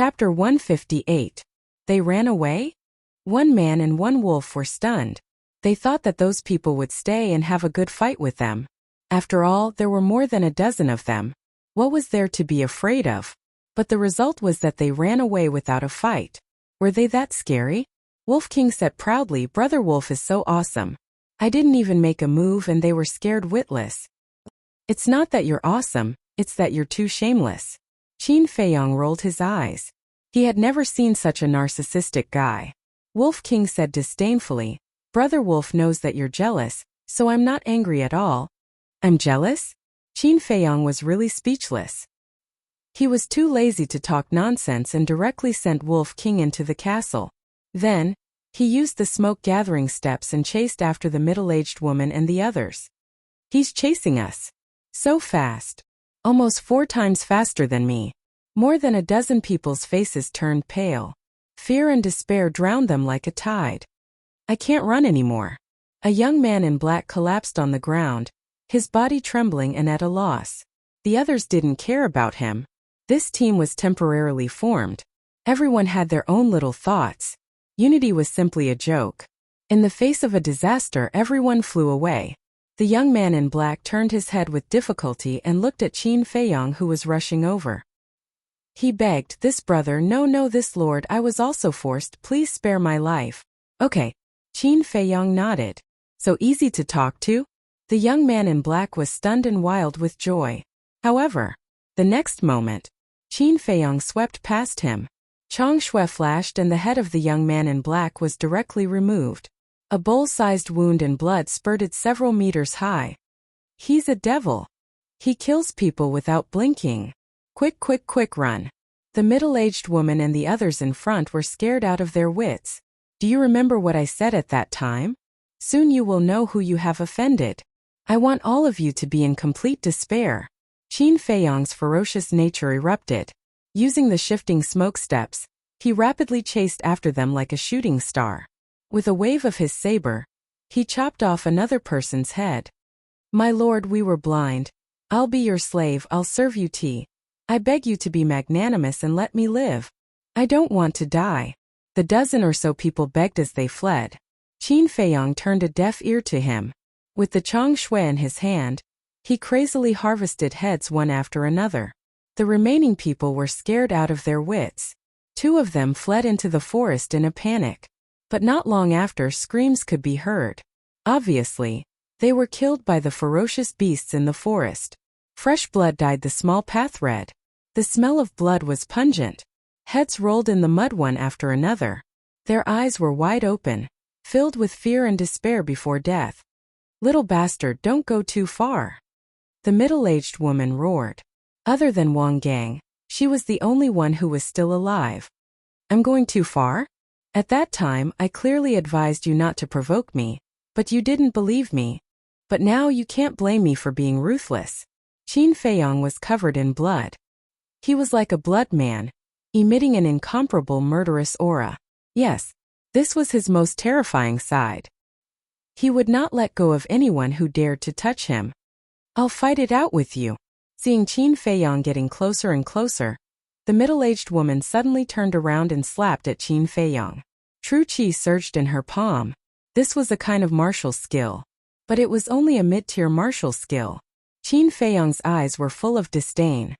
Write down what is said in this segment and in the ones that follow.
Chapter 158. They ran away? One man and one wolf were stunned. They thought that those people would stay and have a good fight with them. After all, there were more than a dozen of them. What was there to be afraid of? But the result was that they ran away without a fight. Were they that scary? Wolf King said proudly, "Brother Wolf is so awesome. I didn't even make a move and they were scared witless." "It's not that you're awesome, it's that you're too shameless." Qin Feiyong rolled his eyes. He had never seen such a narcissistic guy. Wolf King said disdainfully, "Brother Wolf knows that you're jealous, so I'm not angry at all." "I'm jealous?" Qin Feiyong was really speechless. He was too lazy to talk nonsense and directly sent Wolf King into the castle. Then, he used the smoke-gathering steps and chased after the middle-aged woman and the others. "He's chasing us. So fast. Almost 4 times faster than me." More than a dozen people's faces turned pale. Fear and despair drowned them like a tide. "I can't run anymore." A young man in black collapsed on the ground, his body trembling and at a loss. The others didn't care about him. This team was temporarily formed. Everyone had their own little thoughts. Unity was simply a joke. In the face of a disaster, everyone flew away. The young man in black turned his head with difficulty and looked at Qin Feiyong, who was rushing over. He begged, "This brother, no, this lord, I was also forced, please spare my life." "Okay." Qin Feiyong nodded. "So easy to talk to?" The young man in black was stunned and wild with joy. However, the next moment, Qin Feiyong swept past him. Chong Shui flashed and the head of the young man in black was directly removed. A bowl-sized wound and blood spurted several meters high. "He's a devil. He kills people without blinking. Quick, run." The middle-aged woman and the others in front were scared out of their wits. "Do you remember what I said at that time? Soon you will know who you have offended. I want all of you to be in complete despair." Qin Feiyong's ferocious nature erupted. Using the shifting smoke steps, he rapidly chased after them like a shooting star. With a wave of his saber, he chopped off another person's head. "My lord, we were blind. I'll be your slave, I'll serve you tea. I beg you to be magnanimous and let me live. I don't want to die." The dozen or so people begged as they fled. Qin Feiyong turned a deaf ear to him. With the Chong Shui in his hand, he crazily harvested heads one after another. The remaining people were scared out of their wits. 2 of them fled into the forest in a panic. But not long after, screams could be heard. Obviously, they were killed by the ferocious beasts in the forest. Fresh blood dyed the small path red. The smell of blood was pungent. Heads rolled in the mud one after another. Their eyes were wide open, filled with fear and despair before death. "Little bastard, don't go too far." The middle-aged woman roared. Other than Wang Gang, she was the only one who was still alive. "I'm going too far? At that time, I clearly advised you not to provoke me, but you didn't believe me. But now you can't blame me for being ruthless." Qin Feiyong was covered in blood. He was like a blood man, emitting an incomparable murderous aura. Yes, this was his most terrifying side. He would not let go of anyone who dared to touch him. "I'll fight it out with you." Seeing Qin Feiyong getting closer and closer, the middle-aged woman suddenly turned around and slapped at Qin Feiyong. True Qi surged in her palm. This was a kind of martial skill. But it was only a mid-tier martial skill. Qin Feiyong's eyes were full of disdain.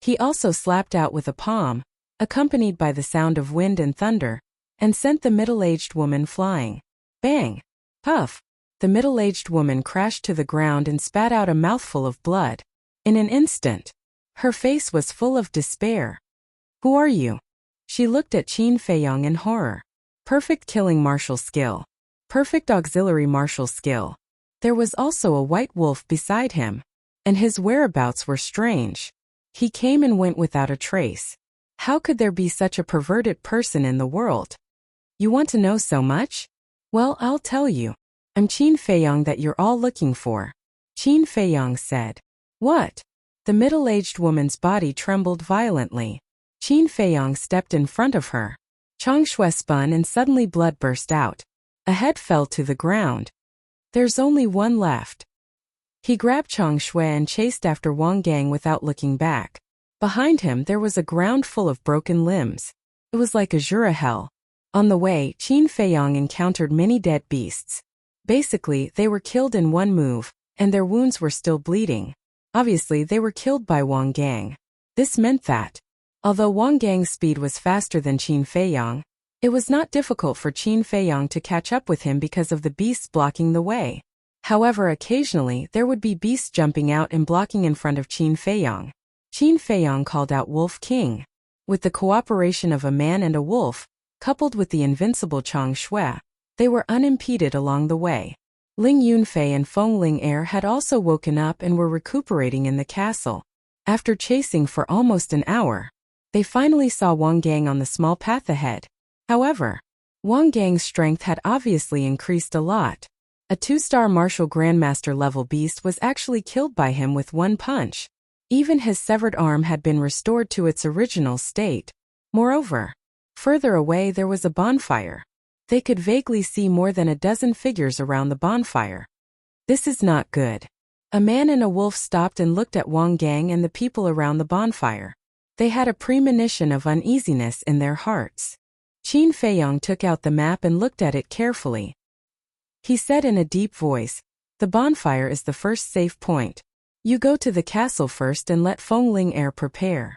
He also slapped out with a palm, accompanied by the sound of wind and thunder, and sent the middle-aged woman flying. Bang! Puff! The middle-aged woman crashed to the ground and spat out a mouthful of blood. In an instant, her face was full of despair. "Who are you?" She looked at Qin Feiyong in horror. Perfect killing martial skill. Perfect auxiliary martial skill. There was also a white wolf beside him, and his whereabouts were strange. He came and went without a trace. How could there be such a perverted person in the world? "You want to know so much? Well, I'll tell you. I'm Qin Feiyong that you're all looking for." Qin Feiyong said. "What?" The middle-aged woman's body trembled violently. Qin Feiyong stepped in front of her. Chong Shui spun and suddenly blood burst out. A head fell to the ground. "There's only one left." He grabbed Chong Shui and chased after Wang Gang without looking back. Behind him there was a ground full of broken limbs. It was like Azura hell. On the way, Qin Feiyang encountered many dead beasts. Basically, they were killed in one move, and their wounds were still bleeding. Obviously, they were killed by Wang Gang. This meant that, although Wang Gang's speed was faster than Qin Feiyang, it was not difficult for Qin Feiyang to catch up with him because of the beasts blocking the way. However, occasionally, there would be beasts jumping out and blocking in front of Qin Feiyang. Qin Feiyang called out Wolf King. With the cooperation of a man and a wolf, coupled with the invincible Chang Shui, they were unimpeded along the way. Ling Yunfei and Feng Ling had also woken up and were recuperating in the castle. After chasing for almost an hour, they finally saw Wang Gang on the small path ahead. However, Wang Gang's strength had obviously increased a lot. A 2-star martial grandmaster level beast was actually killed by him with one punch. Even his severed arm had been restored to its original state. Moreover, further away there was a bonfire. They could vaguely see more than a dozen figures around the bonfire. This is not good. A man and a wolf stopped and looked at Wang Gang and the people around the bonfire. They had a premonition of uneasiness in their hearts. Qin Feiyang took out the map and looked at it carefully. He said in a deep voice, "The bonfire is the first safe point. You go to the castle first and let Feng Ling prepare."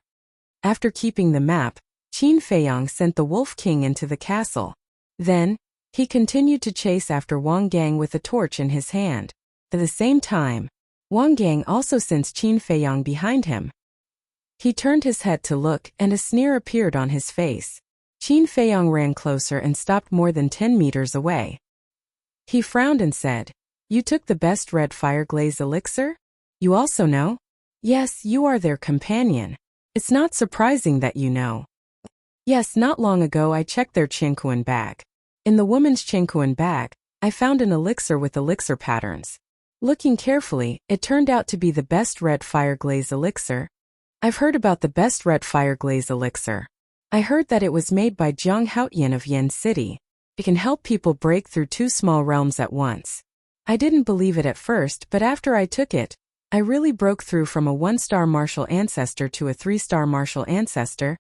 After keeping the map, Qin Feiyang sent the Wolf King into the castle. Then, he continued to chase after Wang Gang with a torch in his hand. At the same time, Wang Gang also sensed Qin Feiyang behind him. He turned his head to look, and a sneer appeared on his face. Qin Feiyang ran closer and stopped more than 10 meters away. He frowned and said, "You took the best red fire glaze elixir? You also know?" "Yes, you are their companion. It's not surprising that you know." "Yes, not long ago I checked their Qingquan bag. In the woman's Qingquan bag, I found an elixir with elixir patterns. Looking carefully, it turned out to be the best red fire glaze elixir." "I've heard about the best red fire glaze elixir. I heard that it was made by Jiang Haotian of Yen City. It can help people break through 2 small realms at once. I didn't believe it at first, but after I took it, I really broke through from a 1-star martial ancestor to a 3-star martial ancestor."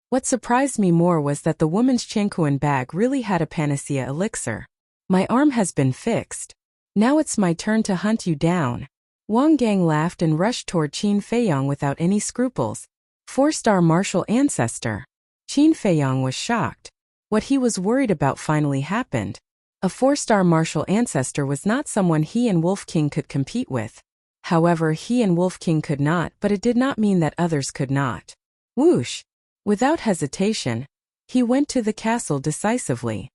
What surprised me more was that the woman's Qingquan bag really had a panacea elixir. "My arm has been fixed. Now it's my turn to hunt you down." Wang Gang laughed and rushed toward Qin Feiyang without any scruples. 4-star martial ancestor. Qin Feiyang was shocked. What he was worried about finally happened. A 4-star martial ancestor was not someone he and Wolf King could compete with. However, he and Wolf King could not, but it did not mean that others could not. Whoosh! Without hesitation, he went to the castle decisively.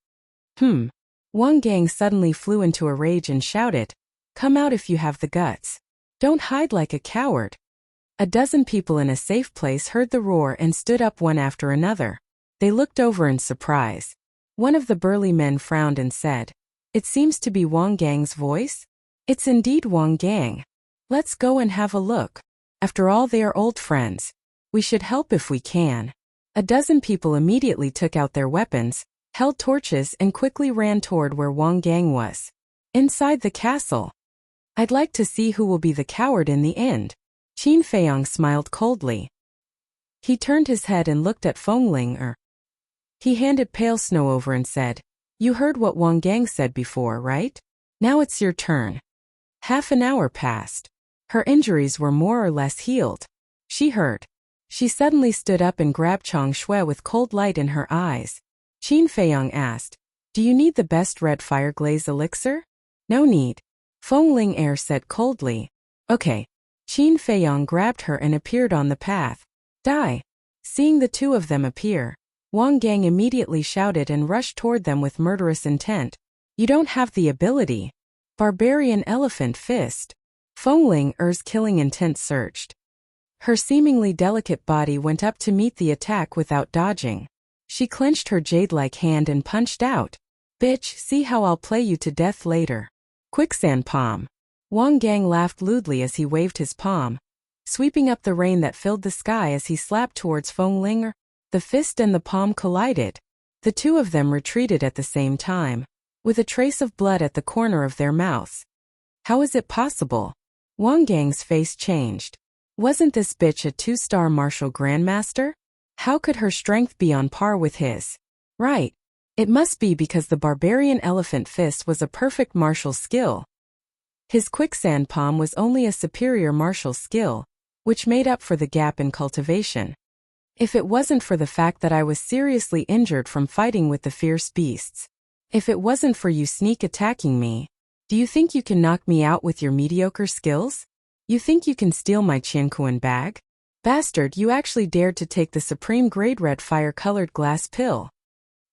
Wang Gang suddenly flew into a rage and shouted, "Come out if you have the guts. Don't hide like a coward." A dozen people in a safe place heard the roar and stood up one after another. They looked over in surprise. One of the burly men frowned and said, "It seems to be Wang Gang's voice?" "It's indeed Wang Gang. Let's go and have a look. After all, they are old friends. We should help if we can." A dozen people immediately took out their weapons, held torches and quickly ran toward where Wang Gang was. Inside the castle. "I'd like to see who will be the coward in the end." Qin Feiyang smiled coldly. He turned his head and looked at Feng Ling. He handed Pale Snow over and said, "You heard what Wang Gang said before, right? Now it's your turn." Half an hour passed. Her injuries were more or less healed. She heard. She suddenly stood up and grabbed Chang Shui with cold light in her eyes. Qin Feiyang asked, "Do you need the best red fire glaze elixir?" "No need." Feng Ling said coldly. "Okay." Qin Feiyang grabbed her and appeared on the path. "Die." Seeing the two of them appear, Wang Gang immediately shouted and rushed toward them with murderous intent. "You don't have the ability." Barbarian Elephant Fist. Feng Ling's killing intent surged. Her seemingly delicate body went up to meet the attack without dodging. She clenched her jade-like hand and punched out. "Bitch, see how I'll play you to death later." Quicksand Palm. Wang Gang laughed lewdly as he waved his palm, sweeping up the rain that filled the sky as he slapped towards Feng Ling. The fist and the palm collided. The two of them retreated at the same time, with a trace of blood at the corner of their mouths. How is it possible? Wang Gang's face changed. Wasn't this bitch a 2-star martial grandmaster? How could her strength be on par with his? Right. It must be because the barbarian elephant fist was a perfect martial skill. His quicksand palm was only a superior martial skill, which made up for the gap in cultivation. If it wasn't for the fact that I was seriously injured from fighting with the fierce beasts. If it wasn't for you sneak attacking me. Do you think you can knock me out with your mediocre skills? You think you can steal my Qiankuan bag? Bastard, you actually dared to take the supreme grade red fire-colored glass pill.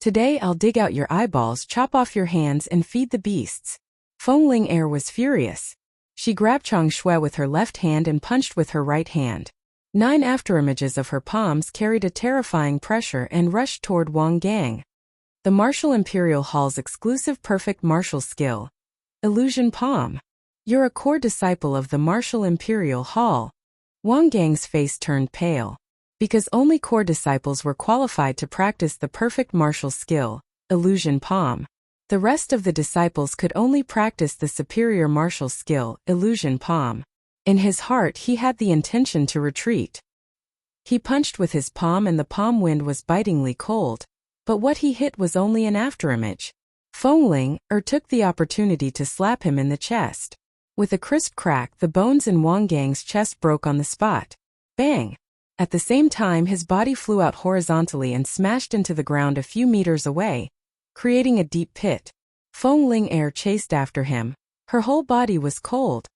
Today I'll dig out your eyeballs, chop off your hands and feed the beasts. Fengling Air was furious. She grabbed Chang Shui with her left hand and punched with her right hand. 9 afterimages of her palms carried a terrifying pressure and rushed toward Wang Gang. The Martial Imperial Hall's exclusive perfect martial skill. Illusion Palm. You're a core disciple of the Martial Imperial Hall. Wang Gang's face turned pale. Because only core disciples were qualified to practice the perfect martial skill, Illusion Palm. The rest of the disciples could only practice the superior martial skill, Illusion Palm. In his heart he had the intention to retreat. He punched with his palm and the palm wind was bitingly cold. But what he hit was only an afterimage. Fengling took the opportunity to slap him in the chest. With a crisp crack, the bones in Wang Gang's chest broke on the spot. Bang! At the same time his body flew out horizontally and smashed into the ground a few meters away, creating a deep pit. Fengling Air chased after him. Her whole body was cold.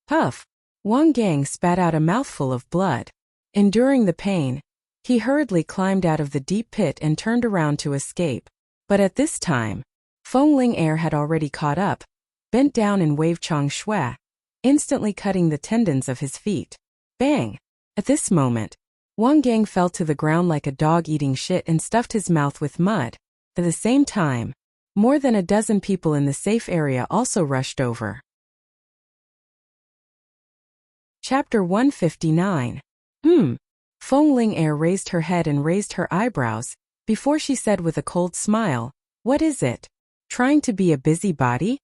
Puff! Wang Gang spat out a mouthful of blood. Enduring the pain, he hurriedly climbed out of the deep pit and turned around to escape. But at this time, Fengling Air had already caught up, bent down and waved Chang Shui, instantly cutting the tendons of his feet. Bang! At this moment, Wang Gang fell to the ground like a dog eating shit and stuffed his mouth with mud. At the same time, more than a dozen people in the safe area also rushed over. Chapter 159. Fengling Air raised her head and raised her eyebrows, before she said with a cold smile, "What is it? Trying to be a busybody?"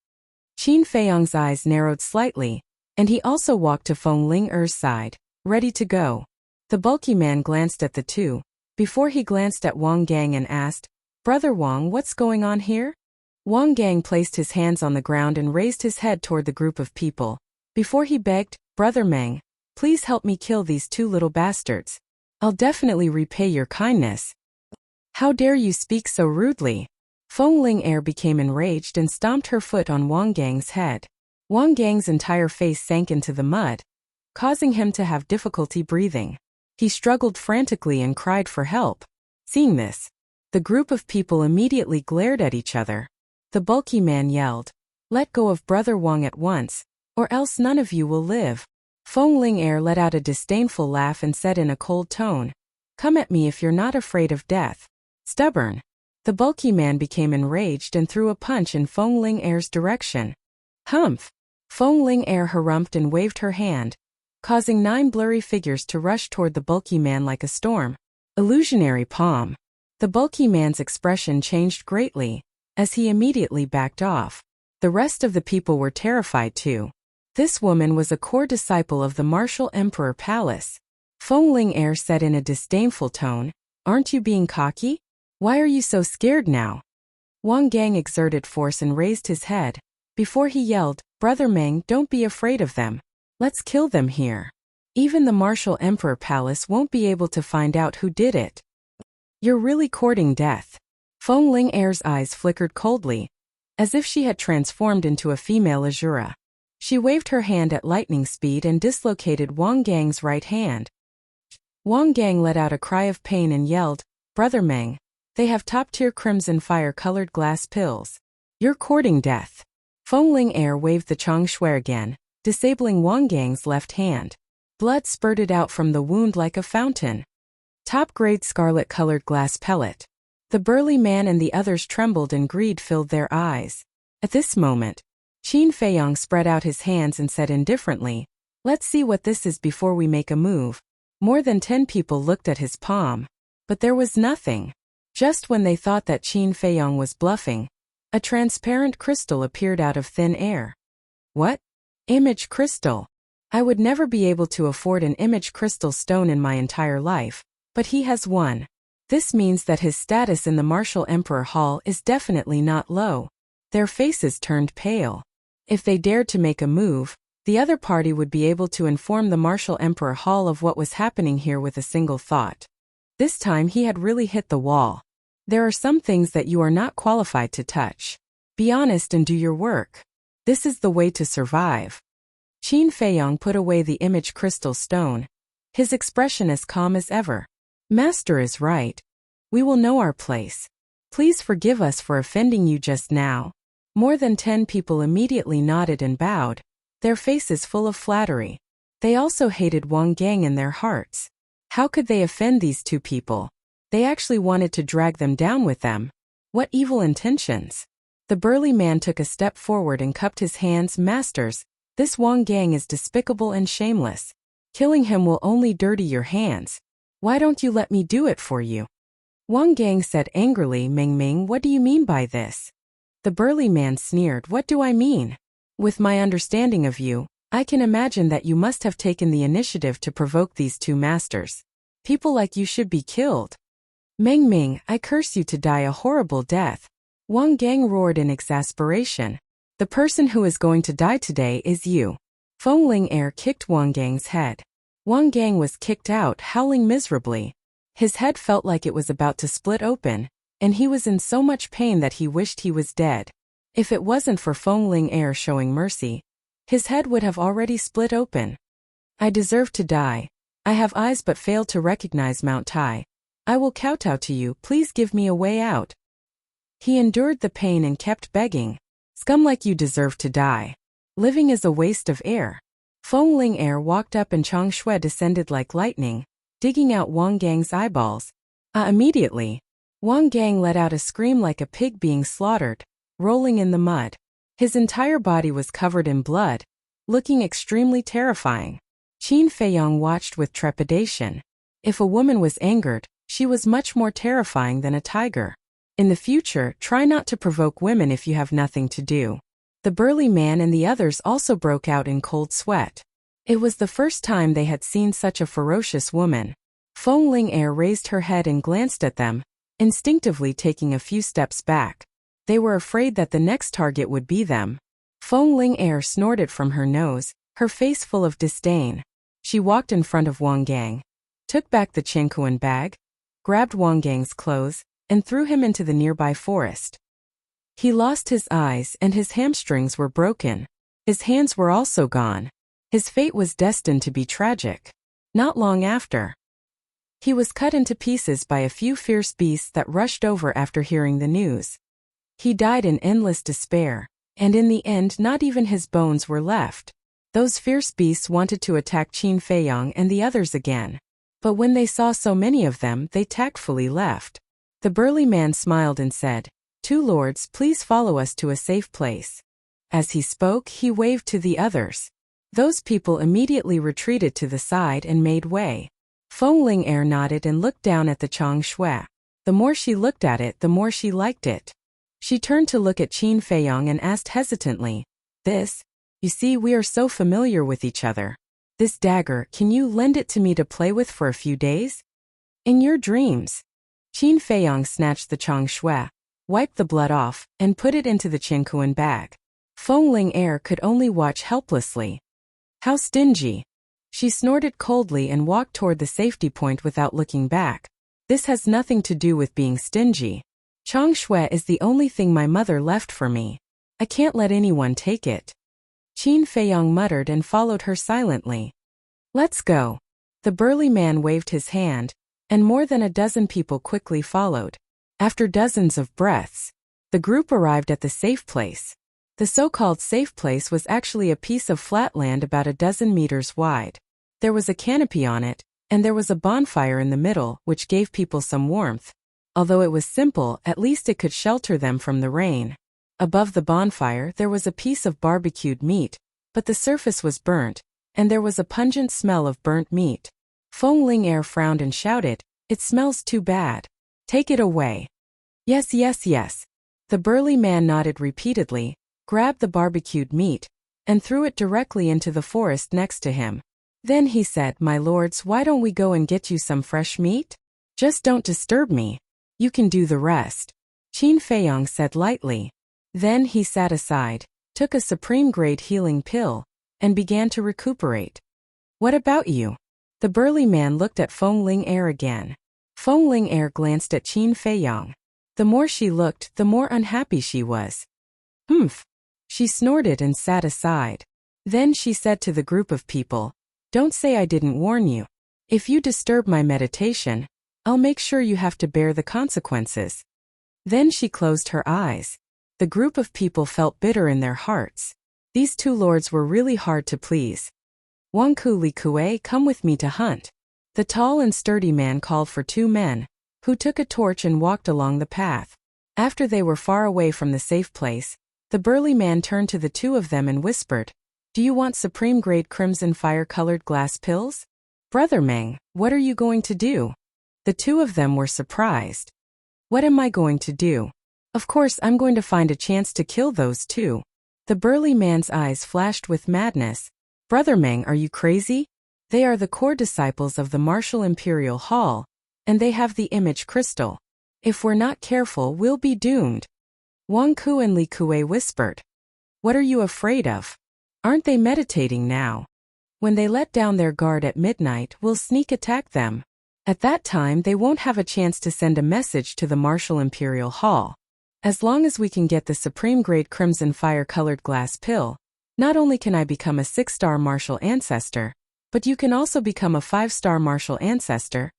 Qin Feiyang's eyes narrowed slightly, and he also walked to Fengling Er's side, ready to go. The bulky man glanced at the two, before he glanced at Wang Gang and asked, "Brother Wang, what's going on here?" Wang Gang placed his hands on the ground and raised his head toward the group of people, before he begged, "Brother Meng, please help me kill these 2 little bastards. I'll definitely repay your kindness." "How dare you speak so rudely?" Fengling Air became enraged and stomped her foot on Wang Gang's head. Wang Gang's entire face sank into the mud, causing him to have difficulty breathing. He struggled frantically and cried for help. Seeing this, the group of people immediately glared at each other. The bulky man yelled, "Let go of Brother Wang at once, or else none of you will live." Fengling Air let out a disdainful laugh and said in a cold tone, "Come at me if you're not afraid of death. Stubborn." The bulky man became enraged and threw a punch in Fengling Air's direction. Humph! Fengling Air harumphed and waved her hand, causing 9 blurry figures to rush toward the bulky man like a storm. Illusionary palm. The bulky man's expression changed greatly, as he immediately backed off. The rest of the people were terrified too. This woman was a core disciple of the Martial Emperor Palace. Fengling Air said in a disdainful tone, "Aren't you being cocky? Why are you so scared now?" Wang Gang exerted force and raised his head, before he yelled, "Brother Meng, don't be afraid of them. Let's kill them here. Even the Martial Emperor Palace won't be able to find out who did it." "You're really courting death." Fengling Air's eyes flickered coldly, as if she had transformed into a female Azura. She waved her hand at lightning speed and dislocated Wang Gang's right hand. Wang Gang let out a cry of pain and yelled, "Brother Meng, they have top-tier crimson fire-colored glass pills. You're courting death." Fengling Air waved the Chang Shui again, disabling Wang Gang's left hand. Blood spurted out from the wound like a fountain. Top-grade scarlet-colored glass pellet. The burly man and the others trembled and greed filled their eyes. At this moment, Qin Feiyang spread out his hands and said indifferently, "Let's see what this is before we make a move." More than 10 people looked at his palm, but there was nothing. Just when they thought that Qin Feiyang was bluffing, a transparent crystal appeared out of thin air. "What? Image crystal? I would never be able to afford an image crystal stone in my entire life, but he has one. This means that his status in the Martial Emperor Hall is definitely not low. Their faces turned pale. If they dared to make a move, the other party would be able to inform the Martial Emperor Hall of what was happening here with a single thought. This time he had really hit the wall. There are some things that you are not qualified to touch. Be honest and do your work. This is the way to survive. Qin Feiyong put away the image crystal stone. His expression as calm as ever. Master is right. We will know our place. Please forgive us for offending you just now. More than 10 people immediately nodded and bowed, their faces full of flattery. They also hated Wang Gang in their hearts. How could they offend these two people? They actually wanted to drag them down with them. What evil intentions? The burly man took a step forward and cupped his hands. Masters, this Wang Gang is despicable and shameless. Killing him will only dirty your hands. Why don't you let me do it for you? Wang Gang said angrily. Ming, what do you mean by this? The burly man sneered. What do I mean? With my understanding of you, I can imagine that you must have taken the initiative to provoke these two masters. People like you should be killed. Ming, I curse you to die a horrible death. Wang Gang roared in exasperation. The person who is going to die today is you. Feng Air kicked Wang Gang's head. Wang Gang was kicked out, howling miserably. His head felt like it was about to split open, and he was in so much pain that he wished he was dead. If it wasn't for Feng Air showing mercy, his head would have already split open. I deserve to die. I have eyes but fail to recognize Mount Tai. I will kowtow to you, please give me a way out. He endured the pain and kept begging. Scum like you deserve to die. Living is a waste of air. Feng Air walked up and Chang Shui descended like lightning, digging out Wang Gang's eyeballs. Immediately, Wang Gang let out a scream like a pig being slaughtered, rolling in the mud. His entire body was covered in blood, looking extremely terrifying. Qin Feiyong watched with trepidation. If a woman was angered, she was much more terrifying than a tiger. In the future, try not to provoke women if you have nothing to do. The burly man and the others also broke out in cold sweat. It was the first time they had seen such a ferocious woman. Feng Air raised her head and glanced at them, instinctively taking a few steps back. They were afraid that the next target would be them. Feng Air snorted from her nose, her face full of disdain. She walked in front of Wang Gang, took back the Qingkuan bag, grabbed Wang Gang's clothes, and threw him into the nearby forest. He lost his eyes and his hamstrings were broken. His hands were also gone. His fate was destined to be tragic. Not long after, he was cut into pieces by a few fierce beasts that rushed over after hearing the news. He died in endless despair, and in the end not even his bones were left. Those fierce beasts wanted to attack Qin Feiyong and the others again. But when they saw so many of them, they tactfully left. The burly man smiled and said, "Two lords, please follow us to a safe place." As he spoke, he waved to the others. Those people immediately retreated to the side and made way. Feng Air nodded and looked down at the Chang Shui. The more she looked at it, the more she liked it. She turned to look at Qin Feiyong and asked hesitantly, You see, we are so familiar with each other. This dagger, can you lend it to me to play with for a few days? In your dreams." Qin Feiyong snatched the Chang Shui, wiped the blood off, and put it into the Qingkuan bag. Feng Air could only watch helplessly. How stingy. She snorted coldly and walked toward the safety point without looking back. This has nothing to do with being stingy. Chang Shui is the only thing my mother left for me. I can't let anyone take it. Qin Feiyong muttered and followed her silently. Let's go. The burly man waved his hand, and more than a dozen people quickly followed. After dozens of breaths, the group arrived at the safe place. The so-called safe place was actually a piece of flat land about a dozen meters wide. There was a canopy on it, and there was a bonfire in the middle, which gave people some warmth. Although it was simple, at least it could shelter them from the rain. Above the bonfire there was a piece of barbecued meat, but the surface was burnt, and there was a pungent smell of burnt meat. Feng Air frowned and shouted, "It smells too bad. Take it away." Yes. The burly man nodded repeatedly, grabbed the barbecued meat, and threw it directly into the forest next to him. Then he said, "My lords, why don't we go and get you some fresh meat? Just don't disturb me. You can do the rest." Qin Feiyong said lightly. Then he sat aside, took a supreme-grade healing pill, and began to recuperate. "What about you?" The burly man looked at Feng Ling-er again. Feng Ling-er glanced at Qin Feiyong. The more she looked, the more unhappy she was. "Humph." She snorted and sat aside. Then she said to the group of people, "Don't say I didn't warn you. If you disturb my meditation, I'll make sure you have to bear the consequences." Then she closed her eyes. The group of people felt bitter in their hearts. These two lords were really hard to please. "Wangku Li Kue, come with me to hunt." The tall and sturdy man called for two men, who took a torch and walked along the path. After they were far away from the safe place, the burly man turned to the two of them and whispered, "Do you want supreme-grade crimson fire-colored glass pills? Brother Meng, what are you going to do?" The two of them were surprised. "What am I going to do? Of course I'm going to find a chance to kill those two." The burly man's eyes flashed with madness. "Brother Meng, are you crazy? They are the core disciples of the Martial Imperial Hall, and they have the image crystal. If we're not careful, we'll be doomed." Wang Ku and Li Kue whispered. "What are you afraid of? Aren't they meditating now? When they let down their guard at midnight, we'll sneak attack them. At that time they won't have a chance to send a message to the Martial Imperial Hall. As long as we can get the supreme-grade crimson fire-colored glass pill, not only can I become a 6-star martial ancestor, but you can also become a 5-star martial ancestor.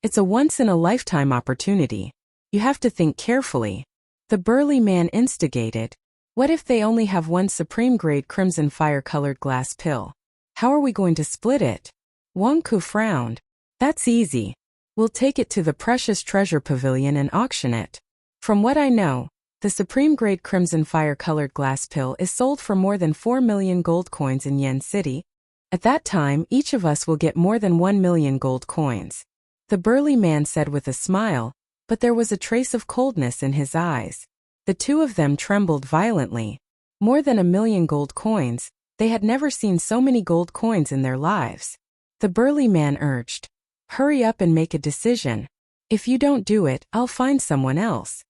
It's a once-in-a-lifetime opportunity. You have to think carefully." The burly man instigated. "What if they only have one supreme-grade crimson fire-colored glass pill? How are we going to split it?" Wang Ku frowned. "That's easy. We'll take it to the Precious Treasure Pavilion and auction it. From what I know, the supreme-grade crimson fire-colored glass pill is sold for more than 4 million gold coins in Yen City. At that time, each of us will get more than 1 million gold coins." The burly man said with a smile, but there was a trace of coldness in his eyes. The two of them trembled violently. More than 1 million gold coins, they had never seen so many gold coins in their lives. The burly man urged, "Hurry up and make a decision. If you don't do it, I'll find someone else."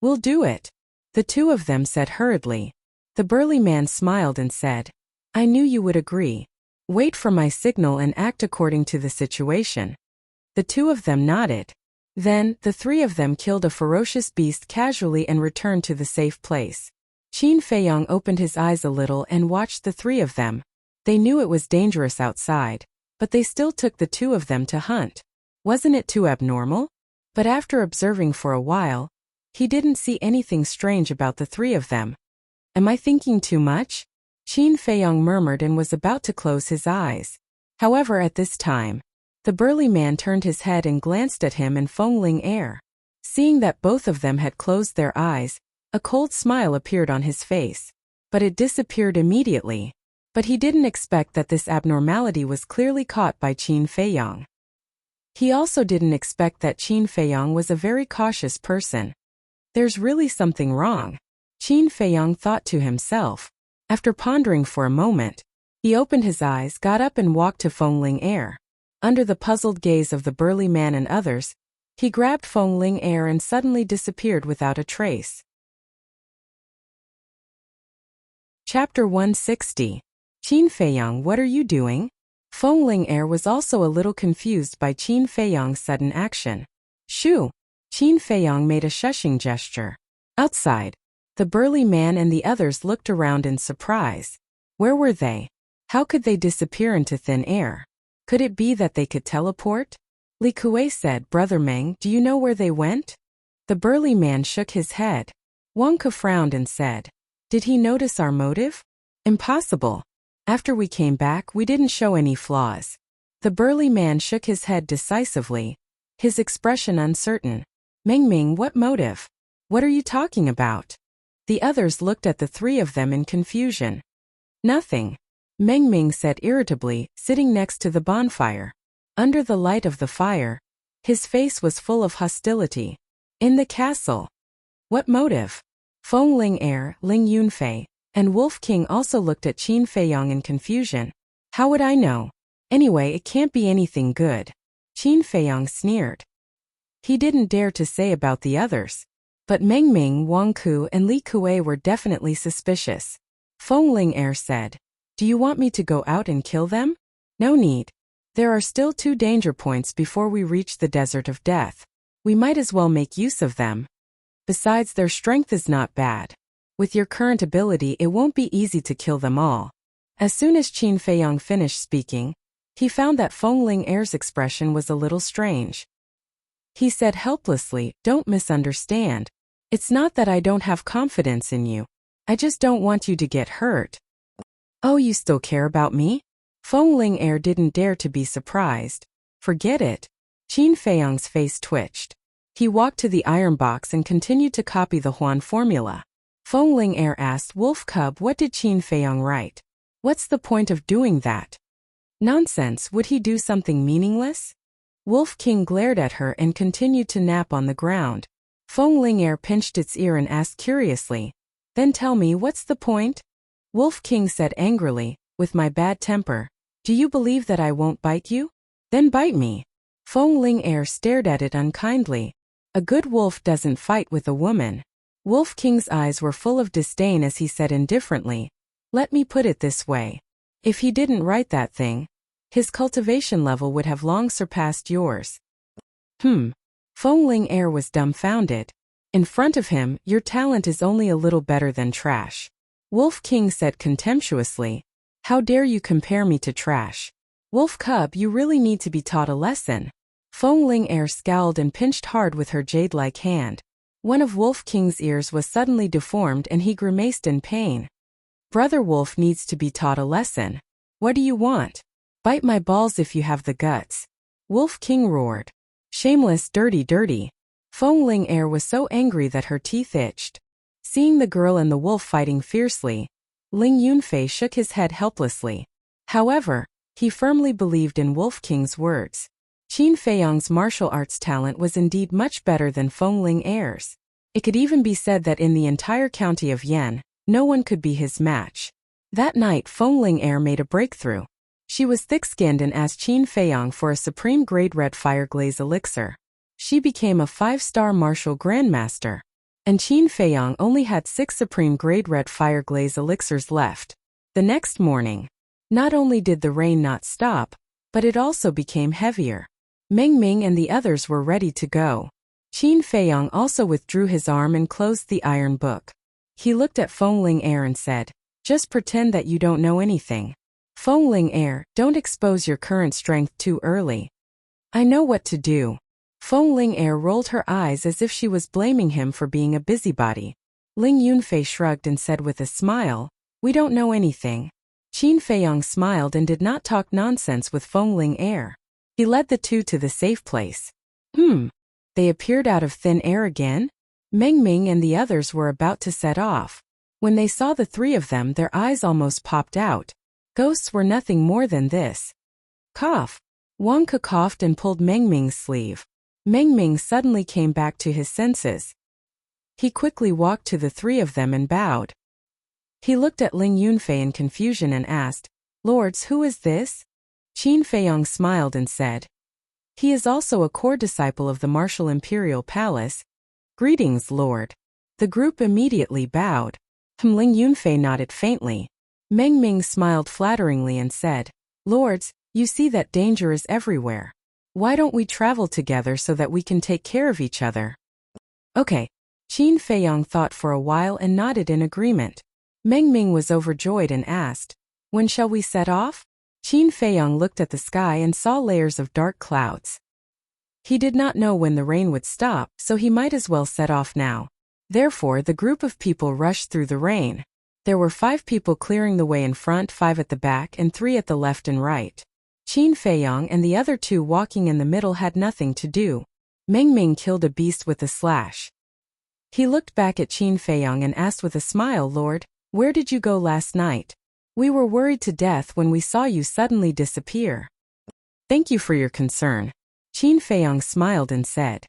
"We'll do it," the two of them said hurriedly. The burly man smiled and said, "I knew you would agree. Wait for my signal and act according to the situation." The two of them nodded. Then, the three of them killed a ferocious beast casually and returned to the safe place. Qin Feiyong opened his eyes a little and watched the three of them. They knew it was dangerous outside, but they still took the two of them to hunt. Wasn't it too abnormal? But after observing for a while, he didn't see anything strange about the three of them. "Am I thinking too much?" Qin Feiyong murmured and was about to close his eyes. However, at this time, the burly man turned his head and glanced at him and Feng Ling-er. Seeing that both of them had closed their eyes, a cold smile appeared on his face. But it disappeared immediately. But he didn't expect that this abnormality was clearly caught by Qin Feiyong. He also didn't expect that Qin Feiyong was a very cautious person. There's really something wrong, Qin Feiyong thought to himself. After pondering for a moment, he opened his eyes, got up and walked to Feng Ling-er. Under the puzzled gaze of the burly man and others, he grabbed Feng Ling-er and suddenly disappeared without a trace. Chapter 160. Qin Feiyong, what are you doing? Feng Ling-er was also a little confused by Qin Feiyong's sudden action. Shoo! Qin Feiyong made a shushing gesture. Outside, the burly man and the others looked around in surprise. Where were they? How could they disappear into thin air? Could it be that they could teleport? Li Kue said, "Brother Meng, do you know where they went?" The burly man shook his head. Wang Ke frowned and said, "Did he notice our motive? Impossible. After we came back, we didn't show any flaws." The burly man shook his head decisively, his expression uncertain. "Meng, what motive? What are you talking about?" The others looked at the three of them in confusion. "Nothing," Meng said irritably, sitting next to the bonfire. Under the light of the fire, his face was full of hostility. "In the castle." "What motive?" Feng Ling-er, Ling Yunfei, And Wolf King also looked at Qin Feiyong in confusion. How would I know? Anyway, it can't be anything good. Qin Feiyong sneered. He didn't dare to say about the others. But Meng Ming, Wang Ku, and Li Kuei were definitely suspicious. Feng Ling'er said, "Do you want me to go out and kill them?" "No need. There are still 2 danger points before we reach the desert of death. We might as well make use of them. Besides, their strength is not bad. With your current ability, it won't be easy to kill them all." As soon as Qin Feiyong finished speaking, he found that Feng Ling'er's expression was a little strange. He said helplessly, "Don't misunderstand. It's not that I don't have confidence in you. I just don't want you to get hurt." "Oh, you still care about me?" Feng Ling'er didn't dare to be surprised. "Forget it." Qin Feiyong's face twitched. He walked to the iron box and continued to copy the Huan formula. Feng Ling'er asked Wolf Cub, "What did Qin Feiyong write? What's the point of doing that?" "Nonsense, would he do something meaningless?" Wolf King glared at her and continued to nap on the ground. Feng Ling'er pinched its ear and asked curiously, "Then tell me, what's the point?" Wolf King said angrily, with my bad temper, "Do you believe that I won't bite you? Then bite me." Feng Ling'er stared at it unkindly. A good wolf doesn't fight with a woman. Wolf King's eyes were full of disdain as he said indifferently, "Let me put it this way. If he didn't write that thing, his cultivation level would have long surpassed yours." Feng Ling'er was dumbfounded. In front of him, "Your talent is only a little better than trash." Wolf King said contemptuously, "How dare you compare me to trash? Wolf Cub, you really need to be taught a lesson." Feng Ling'er scowled and pinched hard with her jade-like hand. One of Wolf King's ears was suddenly deformed and he grimaced in pain. "Brother Wolf needs to be taught a lesson. What do you want? Bite my balls if you have the guts." Wolf King roared. "Shameless, dirty." Feng Ling'er was so angry that her teeth itched. Seeing the girl and the wolf fighting fiercely, Ling Yunfei shook his head helplessly. However, he firmly believed in Wolf King's words. Qin Feiyong's martial arts talent was indeed much better than Feng Ling'er's. It could even be said that in the entire county of Yan, no one could be his match. That night, Feng Ling'er made a breakthrough. She was thick-skinned and asked Qin Feiyong for a supreme-grade red fire glaze elixir. She became a 5-star martial grandmaster. And Qin Feiyong only had 6 supreme-grade red fire glaze elixirs left. The next morning, not only did the rain not stop, but it also became heavier. Meng Ming and the others were ready to go. Qin Feiyong also withdrew his arm and closed the iron book. He looked at Feng Ling'er and said, "Just pretend that you don't know anything. Feng Ling'er, don't expose your current strength too early." "I know what to do." Feng Ling'er rolled her eyes as if she was blaming him for being a busybody. Ling Yunfei shrugged and said with a smile, "We don't know anything." Qin Feiyong smiled and did not talk nonsense with Feng Ling'er. He led the two to the safe place. They appeared out of thin air again? Meng Ming and the others were about to set off. When they saw the 3 of them, their eyes almost popped out. Ghosts were nothing more than this. Cough. Wang Ke coughed and pulled Meng Ming's sleeve. Meng Ming suddenly came back to his senses. He quickly walked to the 3 of them and bowed. He looked at Ling Yunfei in confusion and asked, "Lords, who is this?" Qin Feiyong smiled and said, "He is also a core disciple of the Martial Imperial Palace. Greetings, Lord." The group immediately bowed. Ling Yunfei nodded faintly. Meng Ming smiled flatteringly and said, "Lords, you see that danger is everywhere. Why don't we travel together so that we can take care of each other?" "Okay." Qin Feiyong thought for a while and nodded in agreement. Meng Ming was overjoyed and asked, "When shall we set off?" Qin Feiyong looked at the sky and saw layers of dark clouds. He did not know when the rain would stop, so he might as well set off now. Therefore, the group of people rushed through the rain. There were 5 people clearing the way in front, 5 at the back, and 3 at the left and right. Qin Feiyong and the other 2 walking in the middle had nothing to do. Meng Ming killed a beast with a slash. He looked back at Qin Feiyong and asked with a smile, "Lord, where did you go last night? We were worried to death when we saw you suddenly disappear." "Thank you for your concern." Qin Feiyong smiled and said.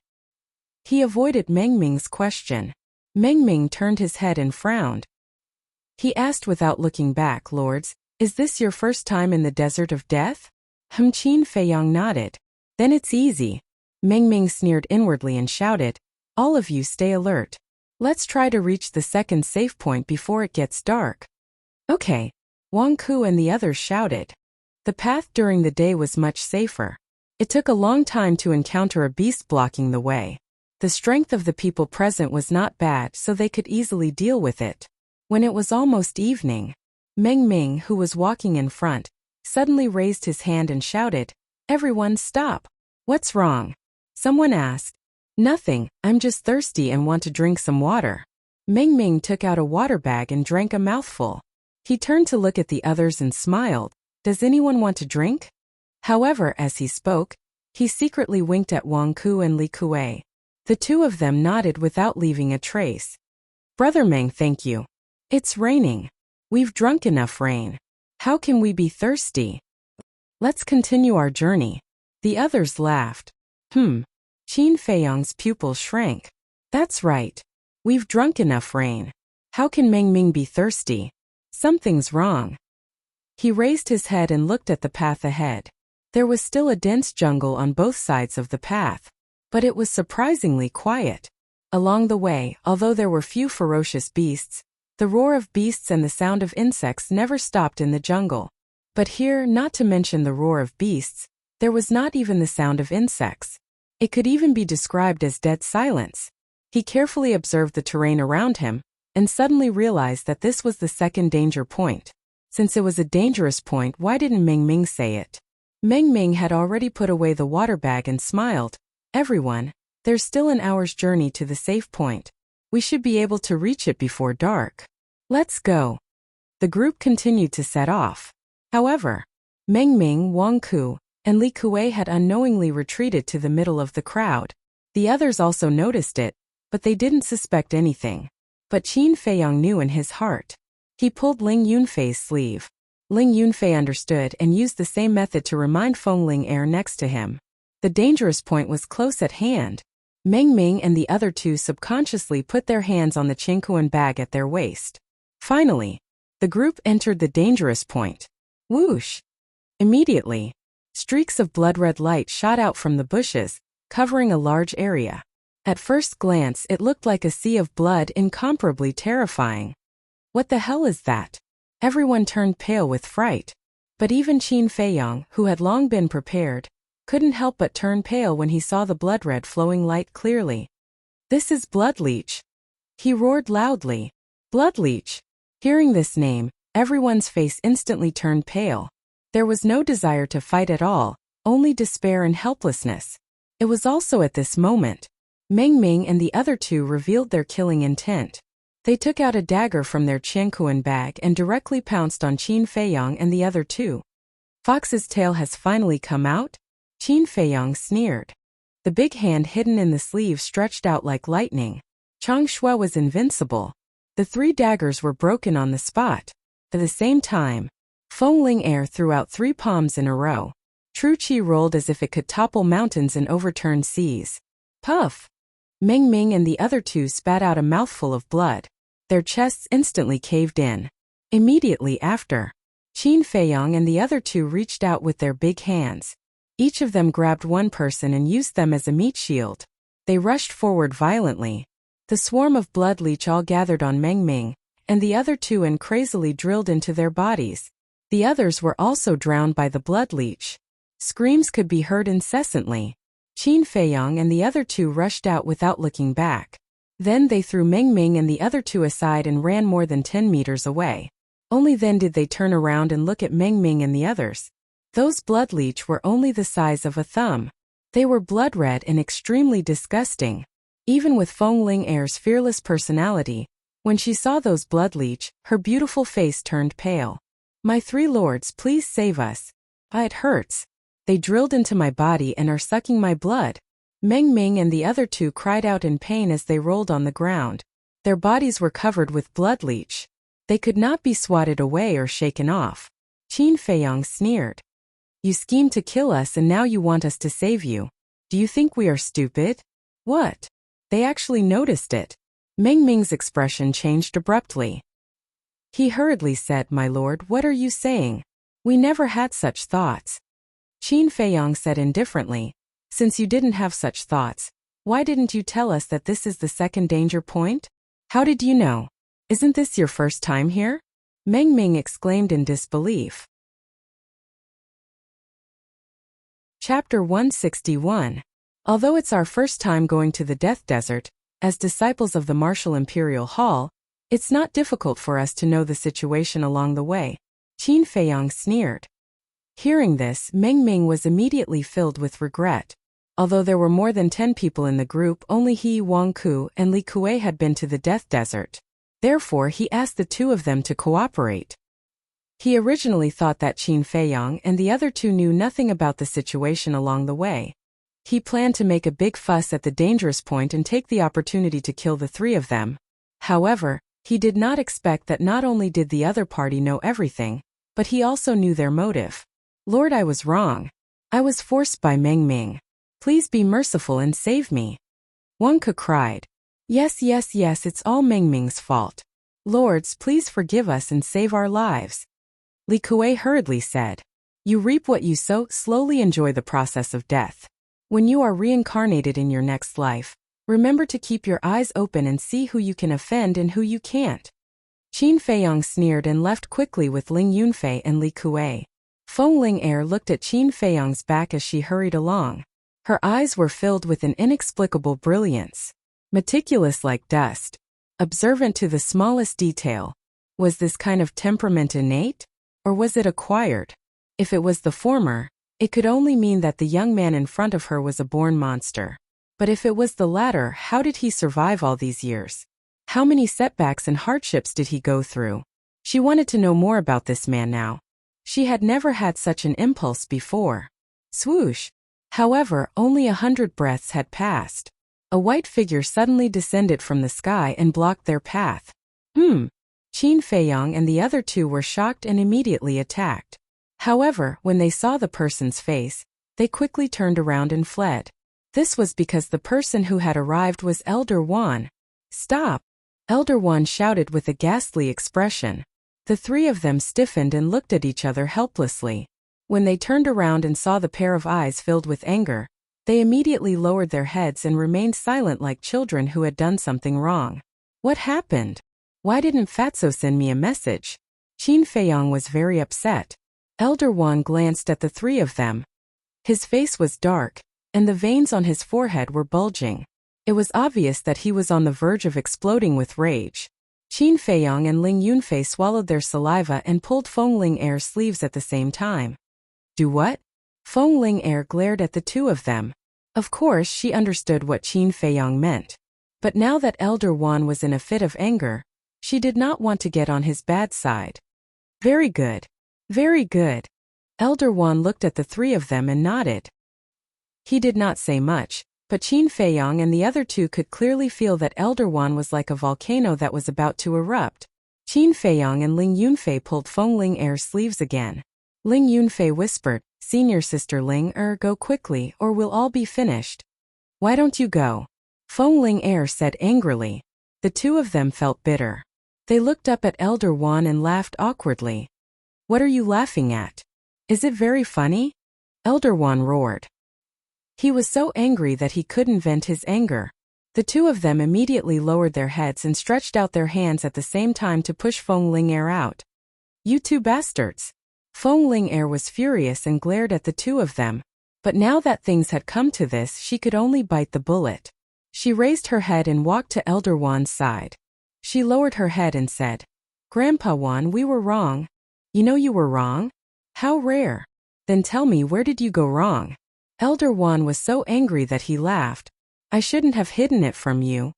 He avoided Meng Ming's question. Meng Ming turned his head and frowned. He asked without looking back. Lords, is this your first time in the desert of death? Qin Feiyong nodded. Then it's easy. Meng Ming sneered inwardly and shouted, all of you stay alert. Let's try to reach the second safe point before it gets dark. Okay. Wang Ku and the others shouted. The path during the day was much safer. It took a long time to encounter a beast blocking the way. The strength of the people present was not bad, so they could easily deal with it. When it was almost evening, Meng Ming, who was walking in front, suddenly raised his hand and shouted, everyone stop. What's wrong? Someone asked. Nothing, I'm just thirsty and want to drink some water. Meng Ming took out a water bag and drank a mouthful. He turned to look at the others and smiled. Does anyone want to drink? However, as he spoke, he secretly winked at Wang Ku and Li Kuei. The two of them nodded without leaving a trace. Brother Meng, thank you. It's raining. We've drunk enough rain. How can we be thirsty? Let's continue our journey. The others laughed. Qin Feiyong's pupils shrank. That's right. We've drunk enough rain. How can Meng Ming be thirsty? Something's wrong. He raised his head and looked at the path ahead. There was still a dense jungle on both sides of the path, but it was surprisingly quiet. Along the way, although there were few ferocious beasts, the roar of beasts and the sound of insects never stopped in the jungle. But here, not to mention the roar of beasts, there was not even the sound of insects. It could even be described as dead silence. He carefully observed the terrain around him, and suddenly realized that this was the second danger point. Since it was a dangerous point, why didn't Meng Ming say it? Meng Ming had already put away the water bag and smiled. Everyone, there's still an hour's journey to the safe point. We should be able to reach it before dark. Let's go. The group continued to set off. However, Meng Ming, Wang Ku, and Li Kuei had unknowingly retreated to the middle of the crowd. The others also noticed it, but they didn't suspect anything. But Qin Feiyong knew in his heart. He pulled Ling Yunfei's sleeve. Ling Yunfei understood and used the same method to remind Feng Ling next to him. The dangerous point was close at hand. Meng Ming and the other two subconsciously put their hands on the Qingkuan bag at their waist. Finally, the group entered the dangerous point. Whoosh! Immediately, streaks of blood-red light shot out from the bushes, covering a large area. At first glance, it looked like a sea of blood, incomparably terrifying. What the hell is that? Everyone turned pale with fright. But even Qin Feiyong, who had long been prepared, couldn't help but turn pale when he saw the blood-red flowing light clearly. This is blood leech. He roared loudly. Blood leech. Hearing this name, everyone's face instantly turned pale. There was no desire to fight at all, only despair and helplessness. It was also at this moment Meng Ming and the other two revealed their killing intent. They took out a dagger from their Qiankuan bag and directly pounced on Qin Feiyong and the other two. Fox's tail has finally come out? Qin Feiyong sneered. The big hand hidden in the sleeve stretched out like lightning. Chang Shui was invincible. The three daggers were broken on the spot. At the same time, Feng Ling threw out 3 palms in a row. True Qi rolled as if it could topple mountains and overturn seas. Puff! Meng Ming and the other two spat out a mouthful of blood. Their chests instantly caved in. Immediately after, Qin Feiyong and the other two reached out with their big hands. Each of them grabbed one person and used them as a meat shield. They rushed forward violently. The swarm of blood leech all gathered on Meng Ming and the other two and crazily drilled into their bodies. The others were also drowned by the blood leech. Screams could be heard incessantly. Qin Feiyong and the other two rushed out without looking back. Then they threw Meng Ming and the other two aside and ran more than 10 meters away. Only then did they turn around and look at Meng Ming and the others. Those blood leech were only the size of a thumb. They were blood-red and extremely disgusting. Even with Feng Ling fearless personality, when she saw those blood leech, her beautiful face turned pale. My 3 lords, please save us. It hurts. They drilled into my body and are sucking my blood. Meng Ming and the other two cried out in pain as they rolled on the ground. Their bodies were covered with blood leech. They could not be swatted away or shaken off. Qin Feiyong sneered. You schemed to kill us and now you want us to save you. Do you think we are stupid? What? They actually noticed it. Meng Ming's expression changed abruptly. He hurriedly said, "My lord, what are you saying? We never had such thoughts." Qin Feiyong said indifferently, "Since you didn't have such thoughts, why didn't you tell us that this is the second danger point? How did you know? Isn't this your first time here?" Meng Ming exclaimed in disbelief. Chapter 161. Although it's our first time going to the Death Desert, as disciples of the Martial Imperial Hall, it's not difficult for us to know the situation along the way. Qin Feiyong sneered. Hearing this, Meng Ming was immediately filled with regret. Although there were more than 10 people in the group, only he, Wang Ku, and Li Kuei had been to the Death Desert. Therefore, he asked the two of them to cooperate. He originally thought that Qin Feiyong and the other two knew nothing about the situation along the way. He planned to make a big fuss at the dangerous point and take the opportunity to kill the three of them. However, he did not expect that not only did the other party know everything, but he also knew their motive. "Lord, I was wrong. I was forced by Meng Ming. Please be merciful and save me." Wang Ke cried. Yes, it's all Meng Ming's fault. Lords, please forgive us and save our lives." Li Kuei hurriedly said. "You reap what you sow, slowly enjoy the process of death. When you are reincarnated in your next life, remember to keep your eyes open and see who you can offend and who you can't." Qin Feiyong sneered and left quickly with Ling Yunfei and Li Kuei. Feng Ling'er looked at Qin Feiyong's back as she hurried along. Her eyes were filled with an inexplicable brilliance. Meticulous like dust. Observant to the smallest detail. Was this kind of temperament innate? Or was it acquired? If it was the former, it could only mean that the young man in front of her was a born monster. But if it was the latter, how did he survive all these years? How many setbacks and hardships did he go through? She wanted to know more about this man now. She had never had such an impulse before. Swoosh! However, only 100 breaths had passed. A white figure suddenly descended from the sky and blocked their path. Qin Feiyong and the other two were shocked and immediately attacked. However, when they saw the person's face, they quickly turned around and fled. This was because the person who had arrived was Elder Wan. "Stop!" Elder Wan shouted with a ghastly expression. The three of them stiffened and looked at each other helplessly. When they turned around and saw the pair of eyes filled with anger, they immediately lowered their heads and remained silent like children who had done something wrong. What happened? Why didn't Fatso send me a message? Qin Feiyong was very upset. Elder Wan glanced at the three of them. His face was dark, and the veins on his forehead were bulging. It was obvious that he was on the verge of exploding with rage. Qin Feiyong and Ling Yunfei swallowed their saliva and pulled Feng Ling'er's sleeves at the same time. "Do what?" Feng Ling'er glared at the two of them. Of course, she understood what Qin Feiyong meant. But now that Elder Wan was in a fit of anger, she did not want to get on his bad side. Very good. Very good." Elder Wan looked at the three of them and nodded. He did not say much, but Qin Feiyong and the other two could clearly feel that Elder Wan was like a volcano that was about to erupt. Qin Feiyong and Ling Yunfei pulled Feng Ling'er's sleeves again. Ling Yunfei whispered, "Senior sister Ling'er, go quickly or we'll all be finished." "Why don't you go?" Feng Ling'er said angrily. The two of them felt bitter. They looked up at Elder Wan and laughed awkwardly. "What are you laughing at? Is it very funny?" Elder Wan roared. He was so angry that he couldn't vent his anger. The two of them immediately lowered their heads and stretched out their hands at the same time to push Feng Ling'er out. "You two bastards!" Feng Ling'er was furious and glared at the two of them. But now that things had come to this, she could only bite the bullet. She raised her head and walked to Elder Wan's side. She lowered her head and said, "Grandpa Wan, we were wrong." "You know you were wrong? How rare. Then tell me, where did you go wrong?" Elder Wan was so angry that he laughed. "I shouldn't have hidden it from you.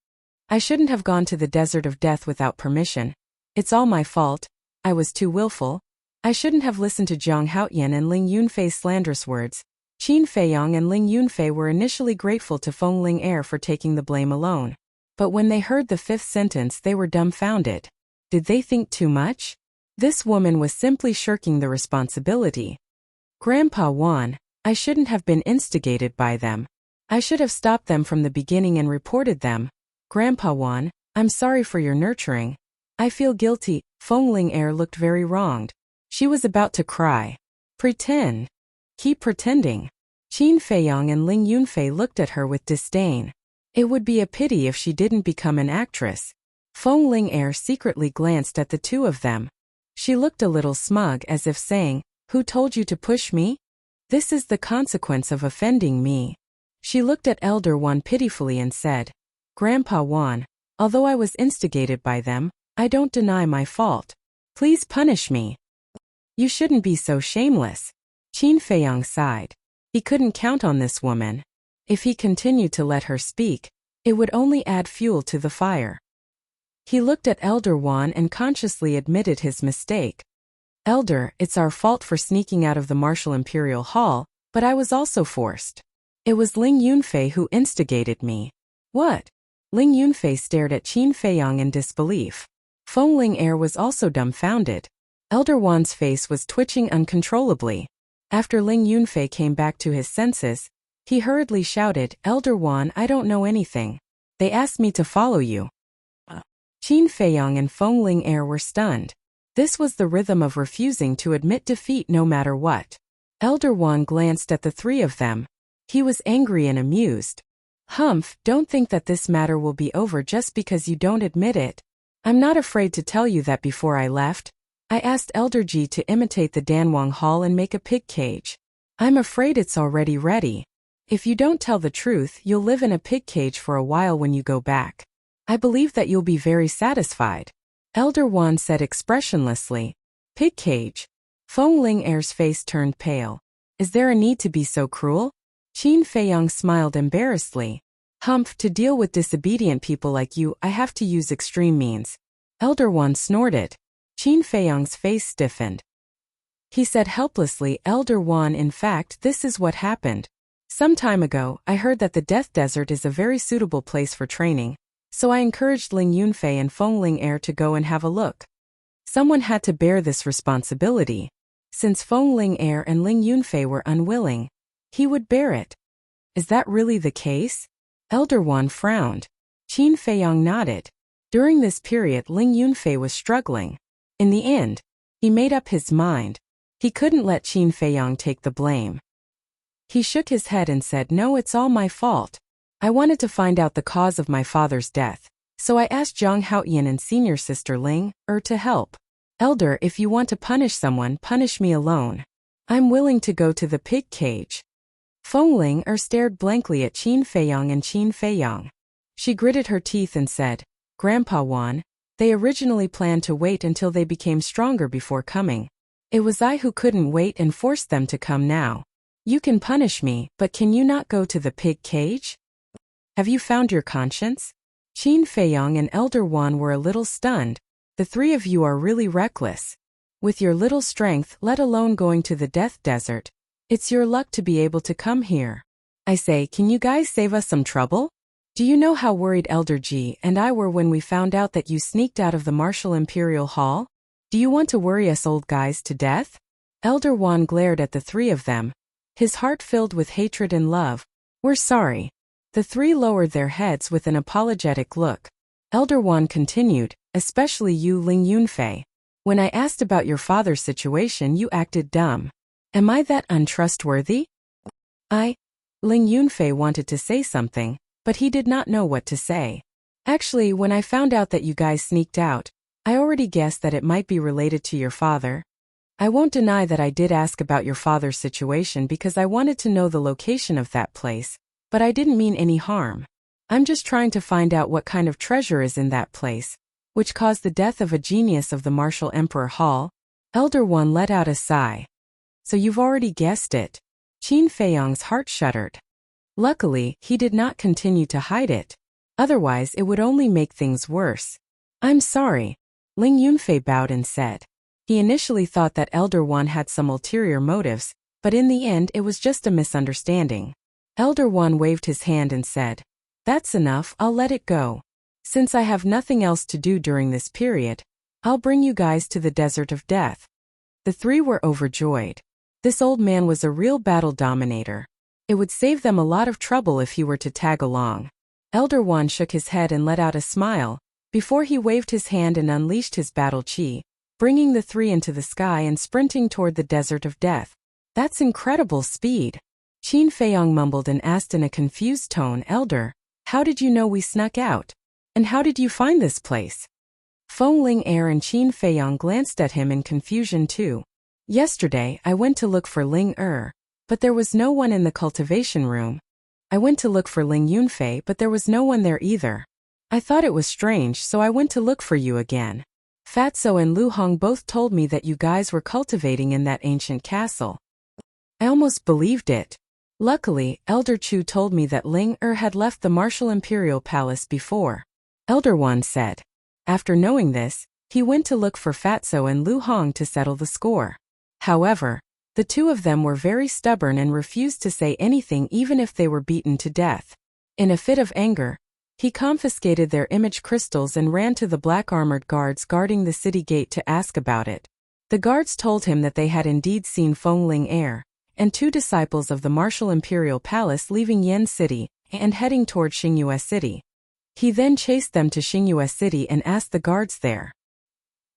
I shouldn't have gone to the desert of death without permission. It's all my fault. I was too willful. I shouldn't have listened to Jiang Haoyan and Ling Yunfei's slanderous words." Qin Feiyong and Ling Yunfei were initially grateful to Feng Ling'er for taking the blame alone. But when they heard the fifth sentence, they were dumbfounded. Did they think too much? This woman was simply shirking the responsibility. "Grandpa Wan, I shouldn't have been instigated by them. I should have stopped them from the beginning and reported them. Grandpa Wan, I'm sorry for your nurturing. I feel guilty." Feng Air looked very wronged. She was about to cry. Pretend. Keep pretending. Qin Feiyang and Ling Yunfei looked at her with disdain. It would be a pity if she didn't become an actress. Feng Air secretly glanced at the two of them. She looked a little smug as if saying, "Who told you to push me? This is the consequence of offending me." She looked at Elder Wan pitifully and said, "Grandpa Wan, although I was instigated by them, I don't deny my fault. Please punish me." "You shouldn't be so shameless." Qin Feiyang sighed. He couldn't count on this woman. If he continued to let her speak, it would only add fuel to the fire. He looked at Elder Wan and consciously admitted his mistake. "Elder, it's our fault for sneaking out of the Martial Imperial Hall, but I was also forced. It was Ling Yunfei who instigated me." "What?" Ling Yunfei stared at Qin Feiyang in disbelief. Feng Air was also dumbfounded. Elder Wan's face was twitching uncontrollably. After Ling Yunfei came back to his senses, he hurriedly shouted, "Elder Wan, I don't know anything. They asked me to follow you." Qin Feiyang and Feng Air were stunned. This was the rhythm of refusing to admit defeat no matter what. Elder Wan glanced at the three of them. He was angry and amused. "Humph, don't think that this matter will be over just because you don't admit it. I'm not afraid to tell you that before I left, I asked Elder Ji to imitate the Danwang Hall and make a pig cage. I'm afraid it's already ready. If you don't tell the truth, you'll live in a pig cage for a while when you go back. I believe that you'll be very satisfied." Elder Wan said expressionlessly. "Pig cage?" Feng Air's face turned pale. "Is there a need to be so cruel?" Qin Feiyang smiled embarrassedly. "Humph, to deal with disobedient people like you, I have to use extreme means." Elder Wan snorted. Qin Feiyang's face stiffened. He said helplessly, "Elder Wan, in fact, this is what happened. Some time ago, I heard that the Death Desert is a very suitable place for training, so I encouraged Ling Yunfei and Feng Air to go and have a look. Someone had to bear this responsibility. Since Feng Air and Ling Yunfei were unwilling, he would bear it." "Is that really the case?" Elder Wan frowned. Qin Feiyang nodded. During this period, Ling Yunfei was struggling. In the end, he made up his mind. He couldn't let Qin Feiyang take the blame. He shook his head and said, "No, it's all my fault. I wanted to find out the cause of my father's death, so I asked Zhang Haoyan and senior sister Ling to help. Elder, if you want to punish someone, punish me alone. I'm willing to go to the pig cage." Feng stared blankly at Qin Feiyang and Qin Feiyang. She gritted her teeth and said, "Grandpa Wan, they originally planned to wait until they became stronger before coming. It was I who couldn't wait and forced them to come now. You can punish me, but can you not go to the pig cage? Have you found your conscience?" Qin Feiyang and Elder Wan were a little stunned. "The three of you are really reckless. With your little strength, let alone going to the Death Desert, it's your luck to be able to come here. I say, can you guys save us some trouble? Do you know how worried Elder Ji and I were when we found out that you sneaked out of the Martial Imperial Hall? Do you want to worry us old guys to death?" Elder Wan glared at the three of them, his heart filled with hatred and love. "We're sorry." The three lowered their heads with an apologetic look. Elder Wan continued, "Especially you, Ling Yunfei. When I asked about your father's situation, you acted dumb. Am I that untrustworthy?" Ling Yunfei wanted to say something, but he did not know what to say. "Actually, when I found out that you guys sneaked out, I already guessed that it might be related to your father. I won't deny that I did ask about your father's situation because I wanted to know the location of that place, but I didn't mean any harm. I'm just trying to find out what kind of treasure is in that place, which caused the death of a genius of the Martial Emperor Hall." Elder One let out a sigh. "So you've already guessed it." Qin Feiyang's heart shuddered. Luckily, he did not continue to hide it. Otherwise, it would only make things worse. "I'm sorry." Ling Yunfei bowed and said. He initially thought that Elder One had some ulterior motives, but in the end it was just a misunderstanding. Elder One waved his hand and said, "That's enough, I'll let it go. Since I have nothing else to do during this period, I'll bring you guys to the Desert of Death." The three were overjoyed. This old man was a real battle dominator. It would save them a lot of trouble if he were to tag along. Elder One shook his head and let out a smile. Before he waved his hand and unleashed his battle chi, bringing the three into the sky and sprinting toward the desert of death. That's incredible speed. Qin Feiyong mumbled and asked in a confused tone, Elder, how did you know we snuck out? And how did you find this place? Feng Ling-Er and Qin Feiyong glanced at him in confusion too. Yesterday, I went to look for Ling-Er, but there was no one in the cultivation room. I went to look for Ling Yunfei, but there was no one there either. I thought it was strange, so I went to look for you again. Fatso and Lu Hong both told me that you guys were cultivating in that ancient castle. I almost believed it. Luckily, Elder Chu told me that Ling-Er had left the Martial Imperial Palace before. Elder Wan said. After knowing this, he went to look for Fatso and Lu Hong to settle the score. However, the two of them were very stubborn and refused to say anything even if they were beaten to death. In a fit of anger, he confiscated their image crystals and ran to the black armored guards guarding the city gate to ask about it. The guards told him that they had indeed seen Feng Ling-Er and two disciples of the Martial Imperial Palace leaving Yen City and heading toward Xingyue City. He then chased them to Xingyue City and asked the guards there.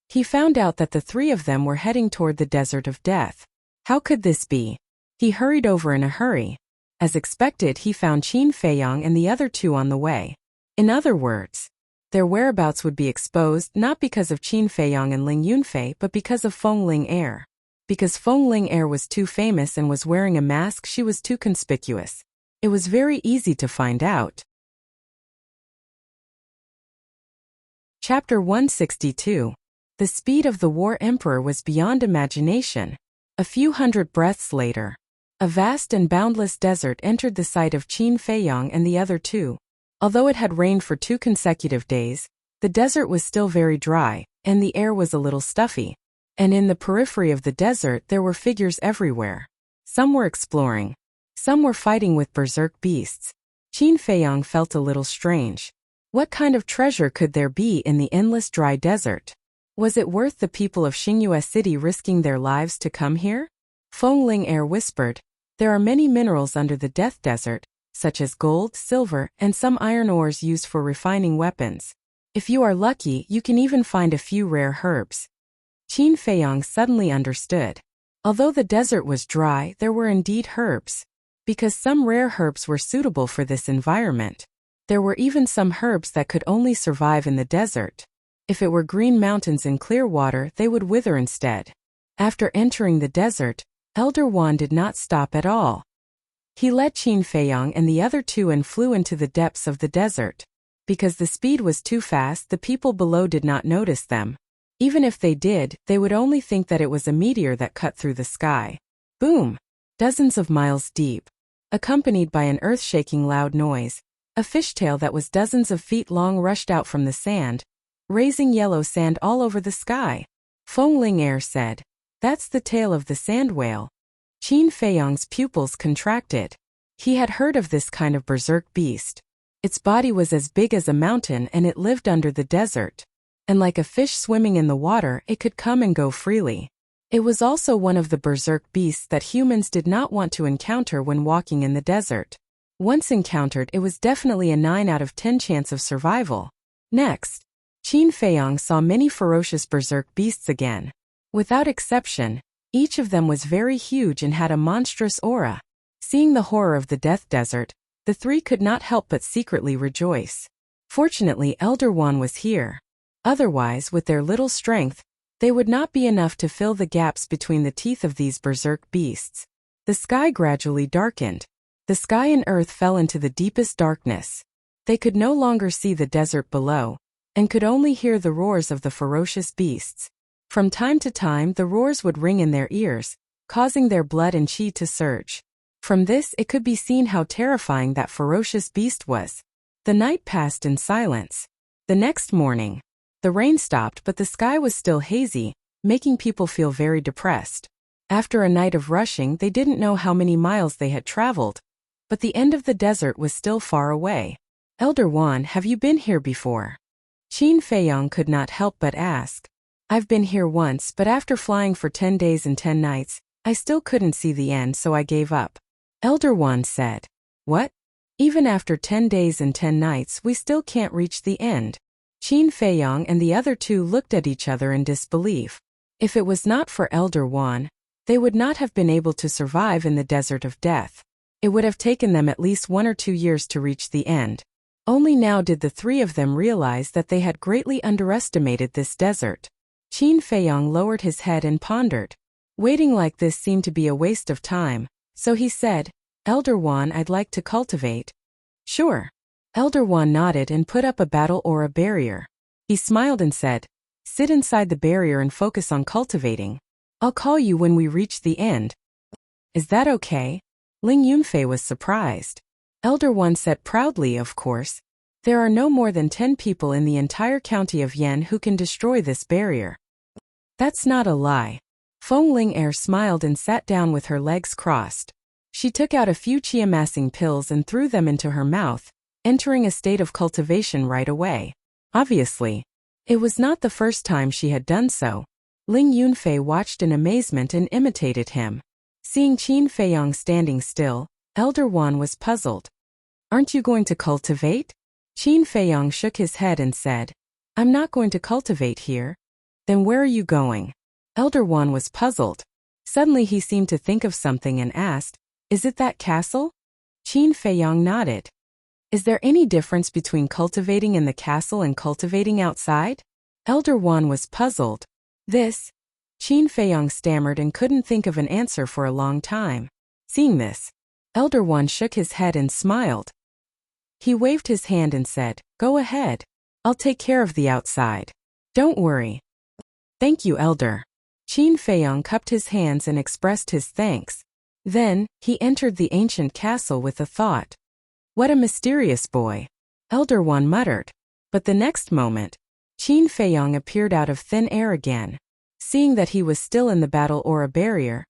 He found out that the three of them were heading toward the desert of death. How could this be? He hurried over in a hurry. As expected, he found Qin Feiyong and the other two on the way. In other words, their whereabouts would be exposed not because of Qin Feiyong and Ling Yunfei but because of Feng Ling-Er. Because Feng Ling-Er was too famous and was wearing a mask, she was too conspicuous. It was very easy to find out. Chapter 162. The speed of the War Emperor was beyond imagination. A few hundred breaths later, a vast and boundless desert entered the sight of Qin Feiyong and the other two. Although it had rained for 2 consecutive days, the desert was still very dry, and the air was a little stuffy. And in the periphery of the desert there were figures everywhere. Some were exploring. Some were fighting with berserk beasts. Qin Feiyong felt a little strange. What kind of treasure could there be in the endless dry desert? Was it worth the people of Xingyue City risking their lives to come here? Feng Ling-Er whispered, there are many minerals under the Death Desert, such as gold, silver, and some iron ores used for refining weapons. If you are lucky, you can even find a few rare herbs. Qin Feiyong suddenly understood. Although the desert was dry, there were indeed herbs. Because some rare herbs were suitable for this environment. There were even some herbs that could only survive in the desert. If it were green mountains in clear water, they would wither instead. After entering the desert, Elder Wan did not stop at all. He led Qin Feiyong and the other two and flew into the depths of the desert. Because the speed was too fast, the people below did not notice them. Even if they did, they would only think that it was a meteor that cut through the sky. Boom! Dozens of miles deep. Accompanied by an earth-shaking loud noise, a fishtail that was dozens of feet long rushed out from the sand, raising yellow sand all over the sky. Feng Ling-Er said, that's the tail of the sand whale. Qin Feiyong's pupils contracted. He had heard of this kind of berserk beast. Its body was as big as a mountain and it lived under the desert. And like a fish swimming in the water, it could come and go freely. It was also one of the berserk beasts that humans did not want to encounter when walking in the desert. Once encountered, it was definitely a 9 out of 10 chance of survival. Next, Qin Feiyong saw many ferocious berserk beasts again. Without exception, each of them was very huge and had a monstrous aura. Seeing the horror of the Death Desert, the three could not help but secretly rejoice. Fortunately, Elder Wan was here. Otherwise, with their little strength, they would not be enough to fill the gaps between the teeth of these berserk beasts. The sky gradually darkened. The sky and earth fell into the deepest darkness. They could no longer see the desert below, and could only hear the roars of the ferocious beasts. From time to time, the roars would ring in their ears, causing their blood and qi to surge. From this, it could be seen how terrifying that ferocious beast was. The night passed in silence. The next morning, the rain stopped, but the sky was still hazy, making people feel very depressed. After a night of rushing, they didn't know how many miles they had traveled, but the end of the desert was still far away. Elder Wan, have you been here before? Qin Feiyong could not help but ask. I've been here once, but after flying for 10 days and 10 nights, I still couldn't see the end, so I gave up. Elder Wan said, what? Even after 10 days and 10 nights, we still can't reach the end. Qin Feiyong and the other two looked at each other in disbelief. If it was not for Elder Wan, they would not have been able to survive in the desert of death. It would have taken them at least 1 or 2 years to reach the end. Only now did the three of them realize that they had greatly underestimated this desert. Qin Feiyong lowered his head and pondered. Waiting like this seemed to be a waste of time, so he said, "Elder Wan, I'd like to cultivate." "Sure." Elder Wan nodded and put up a battle aura barrier. He smiled and said, "Sit inside the barrier and focus on cultivating. I'll call you when we reach the end." "Is that okay?" Ling Yunfei was surprised. Elder Wan said proudly, "Of course. There are no more than 10 people in the entire county of Yan who can destroy this barrier." "That's not a lie." Feng Ling smiled and sat down with her legs crossed. She took out a few chi-amassing pills and threw them into her mouth, entering a state of cultivation right away. Obviously, it was not the first time she had done so. Ling Yunfei watched in amazement and imitated him. Seeing Qin Feiyong standing still, Elder Wan was puzzled. "Aren't you going to cultivate?" Qin Feiyong shook his head and said, "I'm not going to cultivate here." "Then where are you going?" Elder Wan was puzzled. Suddenly he seemed to think of something and asked, "Is it that castle?" Qin Feiyong nodded. "Is there any difference between cultivating in the castle and cultivating outside?" Elder Wan was puzzled. Qin Feiyong stammered and couldn't think of an answer for a long time. Seeing this, Elder Wan shook his head and smiled. He waved his hand and said, "Go ahead. I'll take care of the outside. Don't worry." "Thank you, Elder." Qin Feiyong cupped his hands and expressed his thanks. Then, he entered the ancient castle with a thought. "What a mysterious boy," Elder Wan muttered. But the next moment, Qin Feiyong appeared out of thin air again. Seeing that he was still in the battle aura barrier,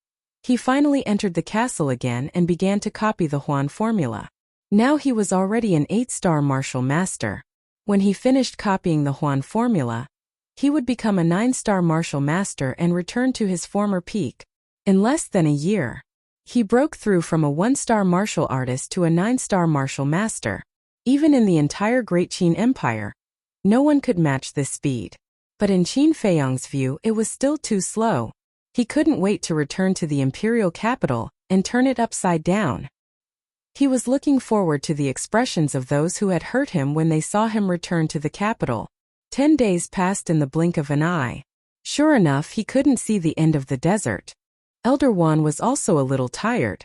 he finally entered the castle again and began to copy the Huan formula. Now he was already an 8-star martial master. When he finished copying the Huan formula, he would become a 9-star martial master and return to his former peak. In less than a year, he broke through from a 1-star martial artist to a 9-star martial master. Even in the entire Great Qin Empire, no one could match this speed. But in Qin Feiyong's view, it was still too slow. He couldn't wait to return to the imperial capital and turn it upside down. He was looking forward to the expressions of those who had hurt him when they saw him return to the capital. 10 days passed in the blink of an eye. Sure enough, he couldn't see the end of the desert. Elder Wan was also a little tired.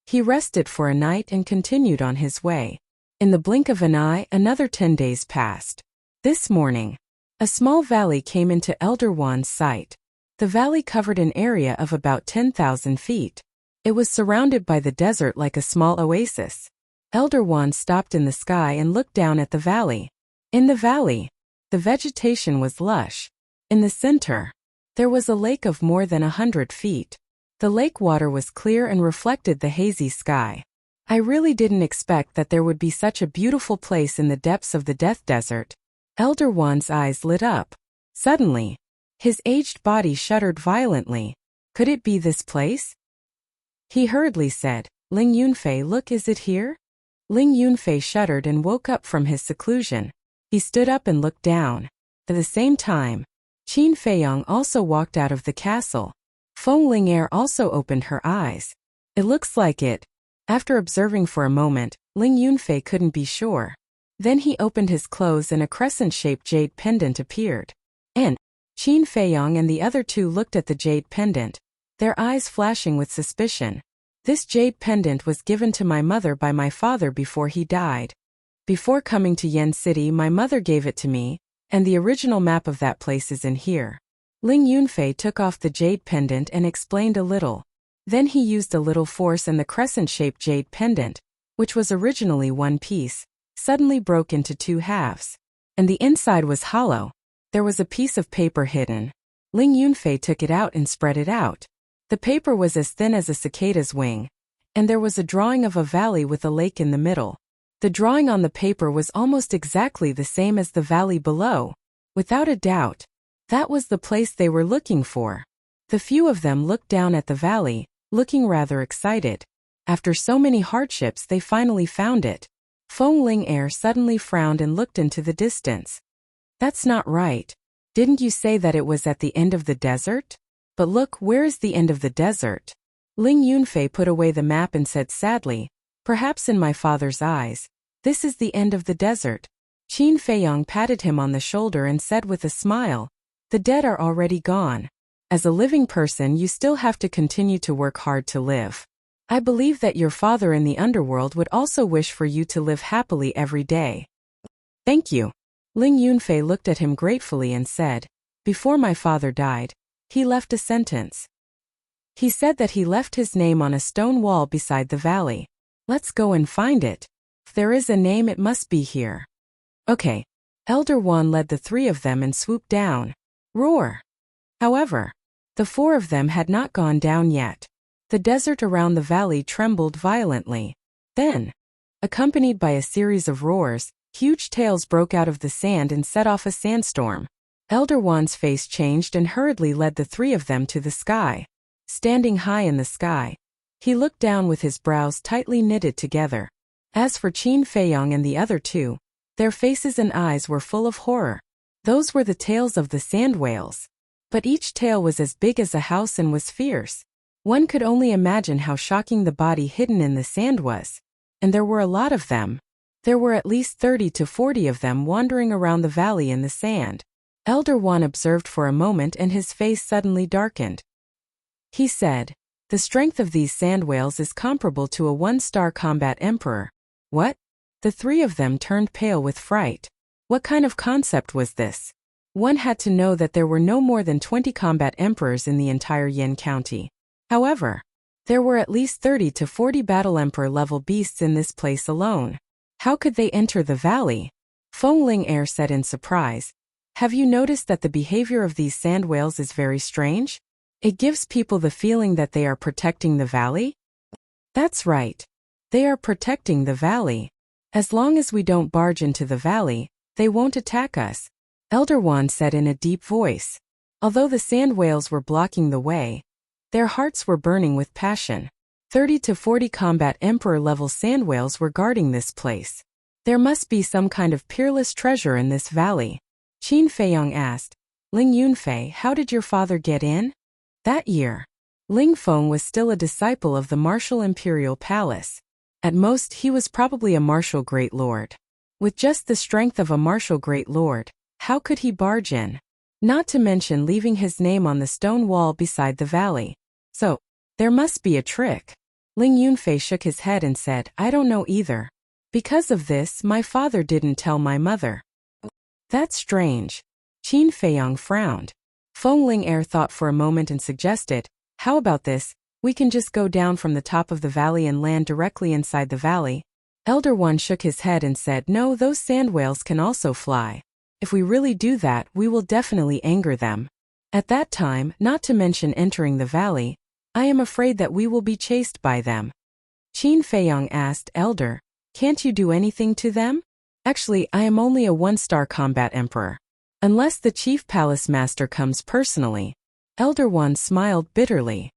He rested for a night and continued on his way. In the blink of an eye, another 10 days passed. This morning, a small valley came into Elder Wan's sight. The valley covered an area of about 10,000 feet. It was surrounded by the desert like a small oasis. Elder Wan stopped in the sky and looked down at the valley. In the valley, the vegetation was lush. In the center, there was a lake of more than 100 feet. The lake water was clear and reflected the hazy sky. I really didn't expect that there would be such a beautiful place in the depths of the Death Desert. Elder Wan's eyes lit up. Suddenly, his aged body shuddered violently. Could it be this place? He hurriedly said, "Ling Yunfei, look, is it here?" Ling Yunfei shuddered and woke up from his seclusion. He stood up and looked down. At the same time, Qin Feiyong also walked out of the castle. Feng Ling also opened her eyes. "It looks like it." After observing for a moment, Ling Yunfei couldn't be sure. Then he opened his clothes and a crescent-shaped jade pendant appeared. And Qin Feiyong and the other two looked at the jade pendant, their eyes flashing with suspicion. "This jade pendant was given to my mother by my father before he died. Before coming to Yen City, my mother gave it to me, and the original map of that place is in here." Ling Yunfei took off the jade pendant and explained a little. Then he used a little force and the crescent-shaped jade pendant, which was originally one piece, suddenly broke into 2 halves. And the inside was hollow. There was a piece of paper hidden. Ling Yunfei took it out and spread it out. The paper was as thin as a cicada's wing, and there was a drawing of a valley with a lake in the middle. The drawing on the paper was almost exactly the same as the valley below. Without a doubt, that was the place they were looking for. The few of them looked down at the valley, looking rather excited. After so many hardships, they finally found it. Feng Ling suddenly frowned and looked into the distance. "That's not right." Didn't you say that it was at the end of the desert? But look, where is the end of the desert? Ling Yunfei put away the map and said sadly, perhaps in my father's eyes, this is the end of the desert. Qin Feiyong patted him on the shoulder and said with a smile, the dead are already gone. As a living person, you still have to continue to work hard to live. I believe that your father in the underworld would also wish for you to live happily every day. Thank you. Ling Yunfei looked at him gratefully and said, before my father died, he left a sentence. He said that he left his name on a stone wall beside the valley. Let's go and find it. If there is a name, it must be here. Okay. Elder Wan led the three of them and swooped down. Roar! However, the four of them had not gone down yet. The desert around the valley trembled violently. Then, accompanied by a series of roars, huge tails broke out of the sand and set off a sandstorm. Elder Wan's face changed and hurriedly led the three of them to the sky. Standing high in the sky, he looked down with his brows tightly knitted together. As for Qin Feiyong and the other two, their faces and eyes were full of horror. Those were the tails of the sand whales. But each tail was as big as a house and was fierce. One could only imagine how shocking the body hidden in the sand was. And there were a lot of them. There were at least 30 to 40 of them wandering around the valley in the sand. Elder Wan observed for a moment and his face suddenly darkened. He said, the strength of these sand whales is comparable to a one-star combat emperor. What? The three of them turned pale with fright. What kind of concept was this? One had to know that there were no more than 20 combat emperors in the entire Yin County. However, there were at least 30 to 40 battle emperor level beasts in this place alone. How could they enter the valley? Feng Ling said in surprise. Have you noticed that the behavior of these sand whales is very strange? It gives people the feeling that they are protecting the valley? That's right. They are protecting the valley. As long as we don't barge into the valley, they won't attack us. Elder Wan said in a deep voice. Although the sand whales were blocking the way, their hearts were burning with passion. 30 to 40 combat emperor-level sand whales were guarding this place. There must be some kind of peerless treasure in this valley. Qin Feiyong asked, Ling Yunfei, how did your father get in? That year, Ling Feng was still a disciple of the Martial Imperial Palace. At most, he was probably a martial great lord. With just the strength of a martial great lord, how could he barge in? Not to mention leaving his name on the stone wall beside the valley. So, there must be a trick. Ling Yunfei shook his head and said, I don't know either. Because of this, my father didn't tell my mother. That's strange. Qin Feiyong frowned. Feng Ling thought for a moment and suggested, how about this, we can just go down from the top of the valley and land directly inside the valley. Elder One shook his head and said, no, those sand whales can also fly. If we really do that, we will definitely anger them. At that time, not to mention entering the valley, I am afraid that we will be chased by them. Qin Feiyong asked, Elder, can't you do anything to them? Actually, I am only a one-star combat emperor. Unless the chief palace master comes personally. Elder One smiled bitterly.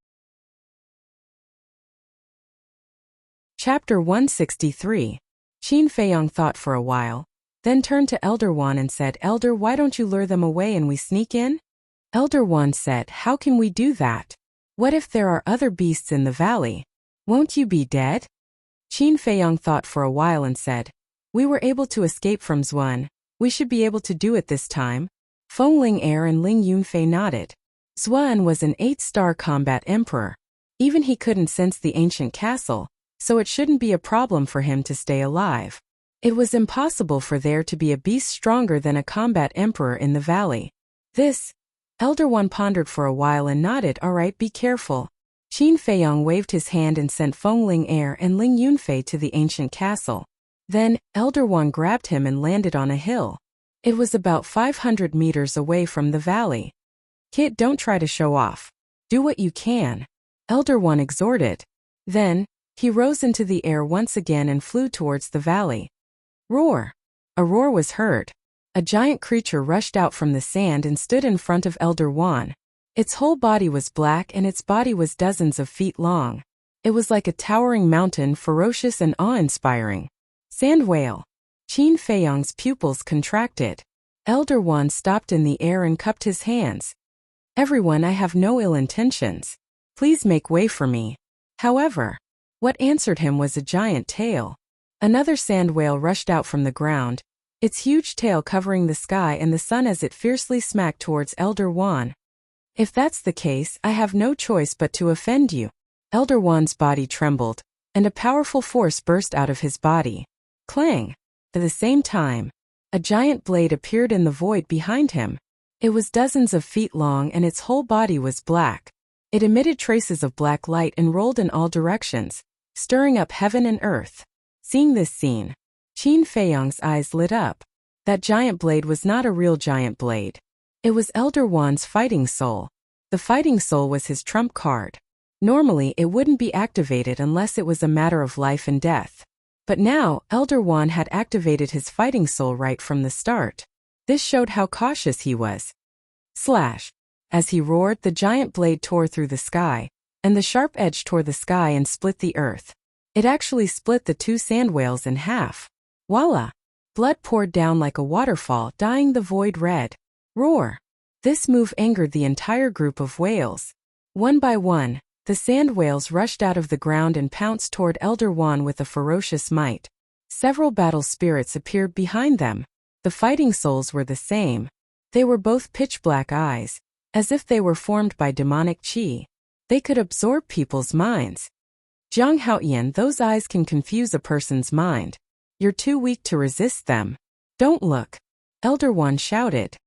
Chapter 163. Qin Feiyong thought for a while, then turned to Elder Wan and said, Elder, why don't you lure them away and we sneak in? Elder Wan said, how can we do that? What if there are other beasts in the valley? Won't you be dead? Qin Feiyong thought for a while and said, we were able to escape from Zhuan. We should be able to do it this time. Feng Ling and Ling Yunfei nodded. Zhuan was an 8-star combat emperor. Even he couldn't sense the ancient castle, so it shouldn't be a problem for him to stay alive. It was impossible for there to be a beast stronger than a combat emperor in the valley. This, Elder One pondered for a while and nodded, all right, be careful. Qin Feiyong waved his hand and sent Feng Ling and Ling Yunfei to the ancient castle. Then, Elder One grabbed him and landed on a hill. It was about 500 meters away from the valley. Kid, don't try to show off. Do what you can. Elder One exhorted. Then, he rose into the air once again and flew towards the valley. Roar! A roar was heard. A giant creature rushed out from the sand and stood in front of Elder Wan. Its whole body was black and its body was dozens of feet long. It was like a towering mountain, ferocious and awe-inspiring. Sand whale. Qin Feiyong's pupils contracted. Elder Wan stopped in the air and cupped his hands. Everyone, I have no ill intentions. Please make way for me. However, what answered him was a giant tail. Another sand whale rushed out from the ground, its huge tail covering the sky and the sun as it fiercely smacked towards Elder Wan. If that's the case, I have no choice but to offend you. Elder Wan's body trembled, and a powerful force burst out of his body. Clang! At the same time, a giant blade appeared in the void behind him. It was dozens of feet long and its whole body was black. It emitted traces of black light and rolled in all directions, stirring up heaven and earth. Seeing this scene, Qin Feiyang's eyes lit up. That giant blade was not a real giant blade. It was Elder Wan's fighting soul. The fighting soul was his trump card. Normally, it wouldn't be activated unless it was a matter of life and death. But now, Elder Wan had activated his fighting soul right from the start. This showed how cautious he was. Slash! As he roared, the giant blade tore through the sky, and the sharp edge tore the sky and split the earth. It actually split the two sand whales in half. Voila! Blood poured down like a waterfall, dyeing the void red. Roar! This move angered the entire group of whales. One by one, the sand whales rushed out of the ground and pounced toward Elder Wan with a ferocious might. Several battle spirits appeared behind them. The fighting souls were the same. They were both pitch-black eyes, as if they were formed by demonic qi. They could absorb people's minds. Zhang Haoyan, those eyes can confuse a person's mind. You're too weak to resist them. Don't look! Elder Wan shouted.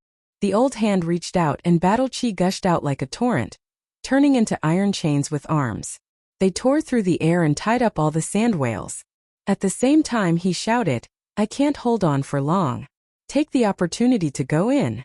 The old hand reached out and battle qi gushed out like a torrent, turning into iron chains with arms. They tore through the air and tied up all the sand whales. At the same time he shouted, I can't hold on for long. Take the opportunity to go in.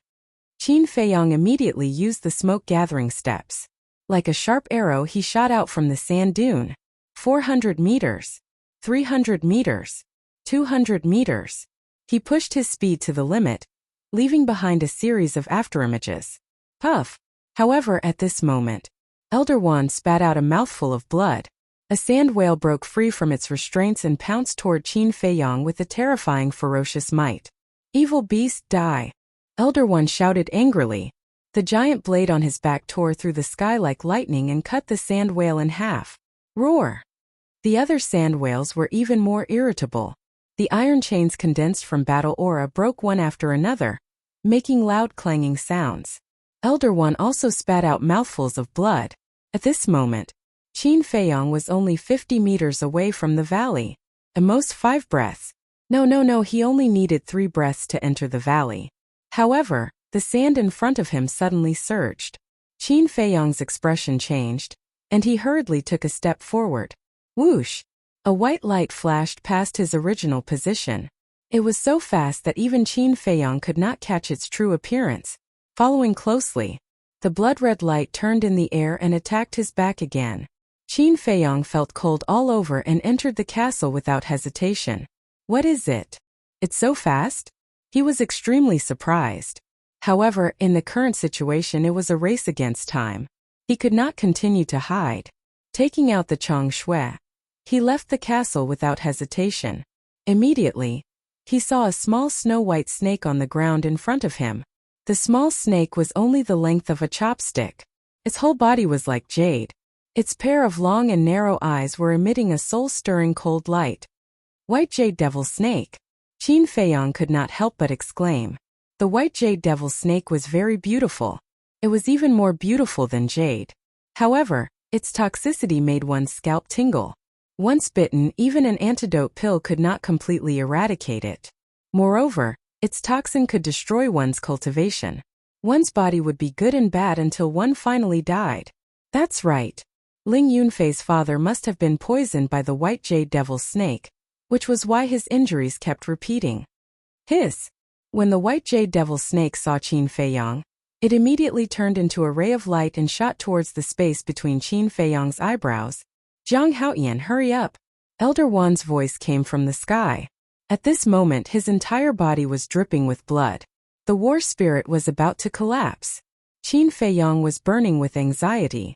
Qin Feiyang immediately used the smoke-gathering steps. Like a sharp arrow he shot out from the sand dune. 400 meters. 300 meters. 200 meters. He pushed his speed to the limit, leaving behind a series of afterimages. Puff! However, at this moment, Elder Wan spat out a mouthful of blood. A sand whale broke free from its restraints and pounced toward Qin Feiyang with a terrifying ferocious might. Evil beast, die! Elder Wan shouted angrily. The giant blade on his back tore through the sky like lightning and cut the sand whale in half. Roar! The other sand whales were even more irritable. The iron chains condensed from battle aura broke one after another, making loud clanging sounds. Elder Wan also spat out mouthfuls of blood. At this moment, Qin Feiyang was only 50 meters away from the valley. At most 5 breaths. No, he only needed 3 breaths to enter the valley. However, the sand in front of him suddenly surged. Qin Feiyang's expression changed, and he hurriedly took a step forward. Whoosh! A white light flashed past his original position. It was so fast that even Qin Feiyang could not catch its true appearance. Following closely, the blood-red light turned in the air and attacked his back again. Qin Feiyang felt cold all over and entered the castle without hesitation. What is it? It's so fast? He was extremely surprised. However, in the current situation it was a race against time. He could not continue to hide. Taking out the Chong Shui, he left the castle without hesitation. Immediately, he saw a small snow-white snake on the ground in front of him. The small snake was only the length of a chopstick. Its whole body was like jade. Its pair of long and narrow eyes were emitting a soul-stirring cold light. White Jade Devil Snake! Qin Feiyang could not help but exclaim. The white Jade Devil Snake was very beautiful. It was even more beautiful than jade. However, its toxicity made one's scalp tingle. Once bitten, even an antidote pill could not completely eradicate it. Moreover, its toxin could destroy one's cultivation. One's body would be good and bad until one finally died. That's right. Ling Yunfei's father must have been poisoned by the white Jade Devil Snake, which was why his injuries kept repeating. Hiss! When the white Jade Devil Snake saw Qin Feiyang, it immediately turned into a ray of light and shot towards the space between Qin Feiyang's eyebrows. Zhang Haoyan, hurry up! Elder Wan's voice came from the sky. At this moment his entire body was dripping with blood. The war spirit was about to collapse. Qin Feiyang was burning with anxiety.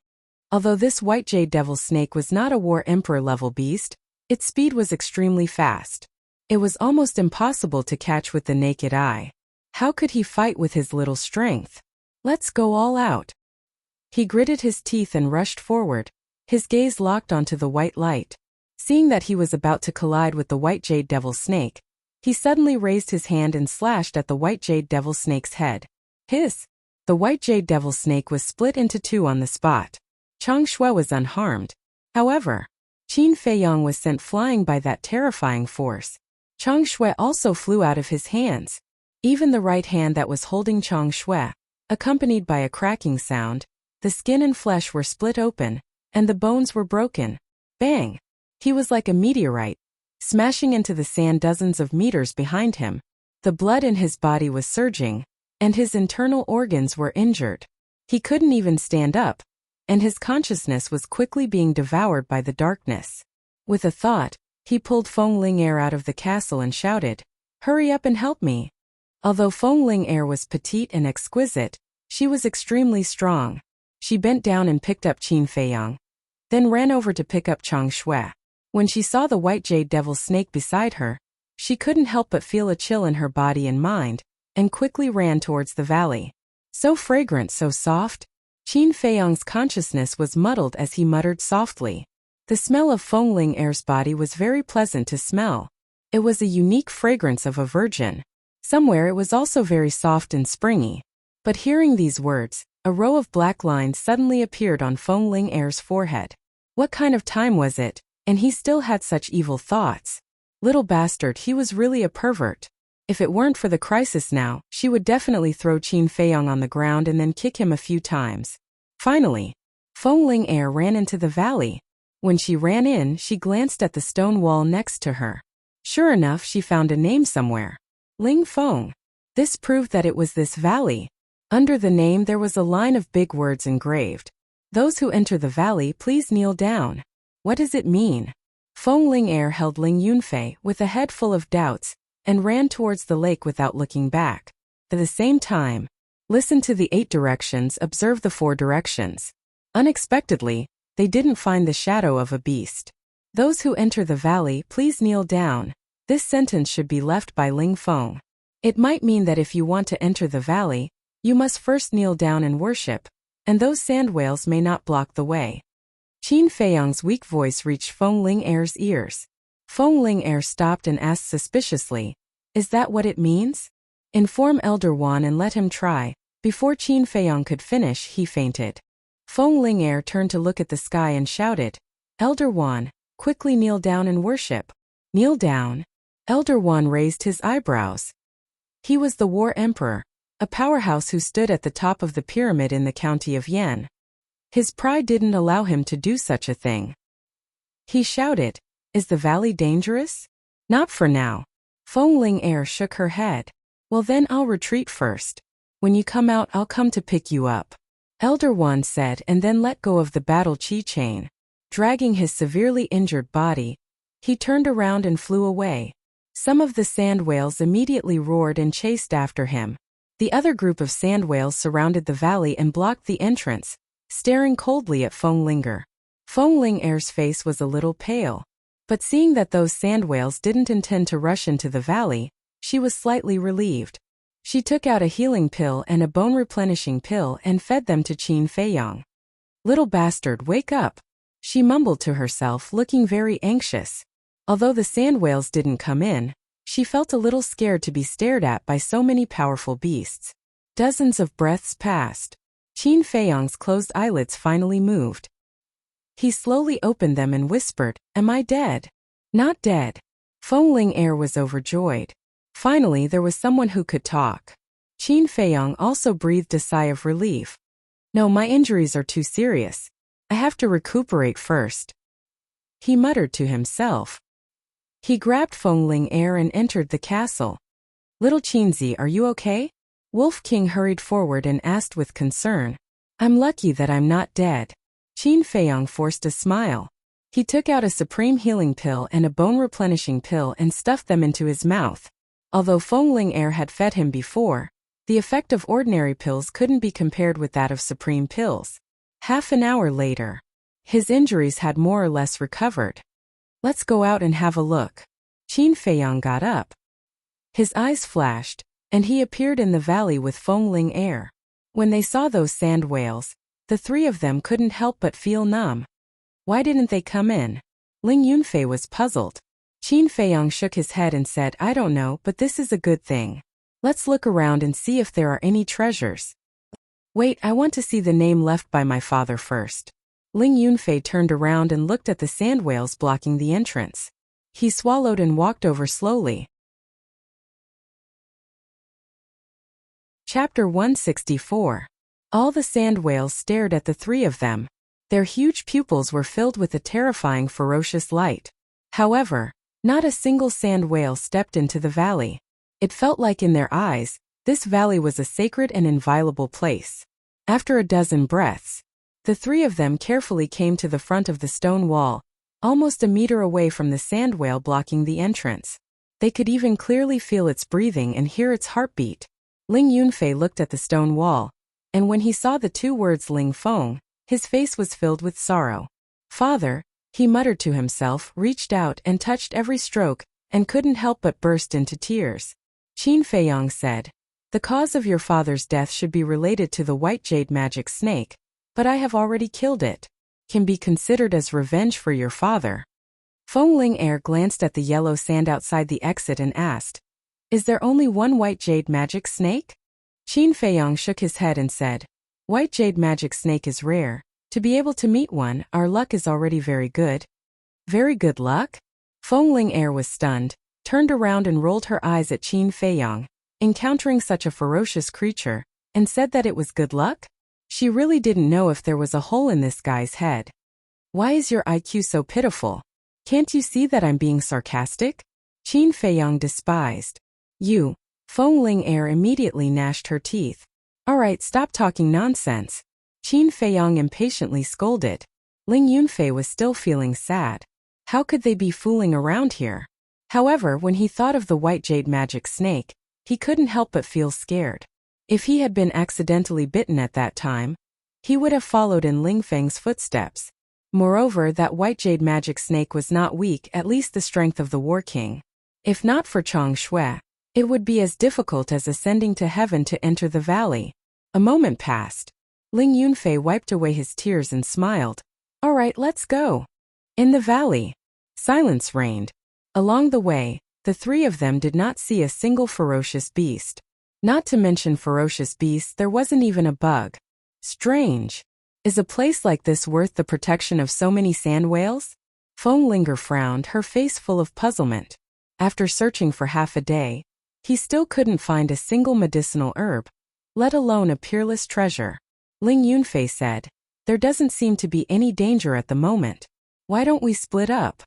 Although this white Jade Devil Snake was not a war emperor level beast, its speed was extremely fast. It was almost impossible to catch with the naked eye. How could he fight with his little strength? Let's go all out. He gritted his teeth and rushed forward, his gaze locked onto the white light. Seeing that he was about to collide with the white jade devil snake, he suddenly raised his hand and slashed at the white jade devil snake's head. Hiss! The white jade devil snake was split into two on the spot. Chang Shui was unharmed. However, Qin Feiyang was sent flying by that terrifying force. Chang Shui also flew out of his hands. Even the right hand that was holding Chang Shui, accompanied by a cracking sound, the skin and flesh were split open, and the bones were broken. Bang! He was like a meteorite, smashing into the sand dozens of meters behind him. The blood in his body was surging, and his internal organs were injured. He couldn't even stand up, and his consciousness was quickly being devoured by the darkness. With a thought, he pulled Feng Ling Air out of the castle and shouted, "Hurry up and help me." Although Feng Ling Air was petite and exquisite, she was extremely strong. She bent down and picked up Qin Feiyang, then ran over to pick up Chang Shui. When she saw the white jade devil snake beside her, she couldn't help but feel a chill in her body and mind, and quickly ran towards the valley. So fragrant, so soft. Qin Feiyang's consciousness was muddled as he muttered softly. The smell of Feng Ling Air's body was very pleasant to smell. It was a unique fragrance of a virgin. Somewhere it was also very soft and springy. But hearing these words, a row of black lines suddenly appeared on Feng Ling Air's forehead. What kind of time was it? And he still had such evil thoughts. Little bastard, he was really a pervert. If it weren't for the crisis now, she would definitely throw Qin Feiyang on the ground and then kick him a few times. Finally, Feng Ling Air ran into the valley. When she ran in, she glanced at the stone wall next to her. Sure enough, she found a name somewhere. Ling Feng. This proved that it was this valley. Under the name there was a line of big words engraved. Those who enter the valley, please kneel down. What does it mean? Feng Ling Air held Ling Yunfei with a head full of doubts and ran towards the lake without looking back. At the same time, listen to the 8 directions, observe the 4 directions. Unexpectedly, they didn't find the shadow of a beast. Those who enter the valley, please kneel down. This sentence should be left by Ling Feng. It might mean that if you want to enter the valley, you must first kneel down and worship, and those sand whales may not block the way. Qin Feiyang's weak voice reached Feng Ling Air's ears. Feng Ling Air stopped and asked suspiciously, "Is that what it means? Inform Elder Wan and let him try." Before Qin Feiyang could finish, he fainted. Feng Ling Air turned to look at the sky and shouted, "Elder Wan, quickly kneel down and worship." Kneel down? Elder Wan raised his eyebrows. He was the War Emperor, a powerhouse who stood at the top of the pyramid in the county of Yan. His pride didn't allow him to do such a thing. He shouted, "Is the valley dangerous?" "Not for now." Feng Ling Air shook her head. "Well then I'll retreat first. When you come out I'll come to pick you up," Elder Wan said, and then let go of the battle chi chain. Dragging his severely injured body, he turned around and flew away. Some of the sand whales immediately roared and chased after him. The other group of sand whales surrounded the valley and blocked the entrance, staring coldly at Feng Linger. Feng Ling Air's face was a little pale. But seeing that those sand whales didn't intend to rush into the valley, she was slightly relieved. She took out a healing pill and a bone-replenishing pill and fed them to Qin Feiyang. "Little bastard, wake up," she mumbled to herself, looking very anxious. Although the sand whales didn't come in, she felt a little scared to be stared at by so many powerful beasts. Dozens of breaths passed. Qin Feiyang's closed eyelids finally moved. He slowly opened them and whispered, "Am I dead?" "Not dead." Feng Ling Air was overjoyed. Finally there was someone who could talk. Qin Feiyang also breathed a sigh of relief. "No, my injuries are too serious. I have to recuperate first," he muttered to himself. He grabbed Feng Ling Air and entered the castle. "Little Qinzi, are you okay?" Wolf King hurried forward and asked with concern. "I'm lucky that I'm not dead." Qin Feiyang forced a smile. He took out a supreme healing pill and a bone-replenishing pill and stuffed them into his mouth. Although Feng Ling Air had fed him before, the effect of ordinary pills couldn't be compared with that of supreme pills. Half an hour later, his injuries had more or less recovered. "Let's go out and have a look." Qin Feiyang got up. His eyes flashed. and he appeared in the valley with Feng Air. When they saw those sand whales, the three of them couldn't help but feel numb. Why didn't they come in? Ling Yunfei was puzzled. Qin Feiyang shook his head and said, I don't know, but this is a good thing. Let's look around and see if there are any treasures. Wait, I want to see the name left by my father first. Ling Yunfei turned around and looked at the sand whales blocking the entrance. He swallowed and walked over slowly. Chapter 164. All the sand whales stared at the three of them. Their huge pupils were filled with a terrifying ferocious light. However, not a single sand whale stepped into the valley. It felt like in their eyes, this valley was a sacred and inviolable place. After a dozen breaths, the three of them carefully came to the front of the stone wall, almost a meter away from the sand whale blocking the entrance. They could even clearly feel its breathing and hear its heartbeat. Ling Yunfei looked at the stone wall, and when he saw the two words Ling Feng, his face was filled with sorrow. Father, he muttered to himself, reached out and touched every stroke, and couldn't help but burst into tears. Qin Feiyang said, the cause of your father's death should be related to the white jade magic snake, but I have already killed it. Can be considered as revenge for your father. Feng Air glanced at the yellow sand outside the exit and asked, is there only one white jade magic snake? Qin Feiyang shook his head and said, white jade magic snake is rare. To be able to meet one, our luck is already very good. Very good luck? Feng Air was stunned, turned around and rolled her eyes at Qin Feiyang, encountering such a ferocious creature, and said that it was good luck? She really didn't know if there was a hole in this guy's head. Why is your IQ so pitiful? Can't you see that I'm being sarcastic? Qin Feiyang despised. You. Feng Air immediately gnashed her teeth. Alright, stop talking nonsense. Qin Feiyang impatiently scolded. Ling Yunfei was still feeling sad. How could they be fooling around here? However, when he thought of the white jade magic snake, he couldn't help but feel scared. If he had been accidentally bitten at that time, he would have followed in Ling Feng's footsteps. Moreover, that white jade magic snake was not weak, at least the strength of the War King. If not for Chang Shui, it would be as difficult as ascending to heaven to enter the valley. A moment passed. Ling Yunfei wiped away his tears and smiled. All right, let's go. In the valley, silence reigned. Along the way, the three of them did not see a single ferocious beast. Not to mention ferocious beasts, there wasn't even a bug. Strange. Is a place like this worth the protection of so many sand whales? Feng frowned, her face full of puzzlement. After searching for half a day, he still couldn't find a single medicinal herb, let alone a peerless treasure. Ling Yunfei said, there doesn't seem to be any danger at the moment. Why don't we split up?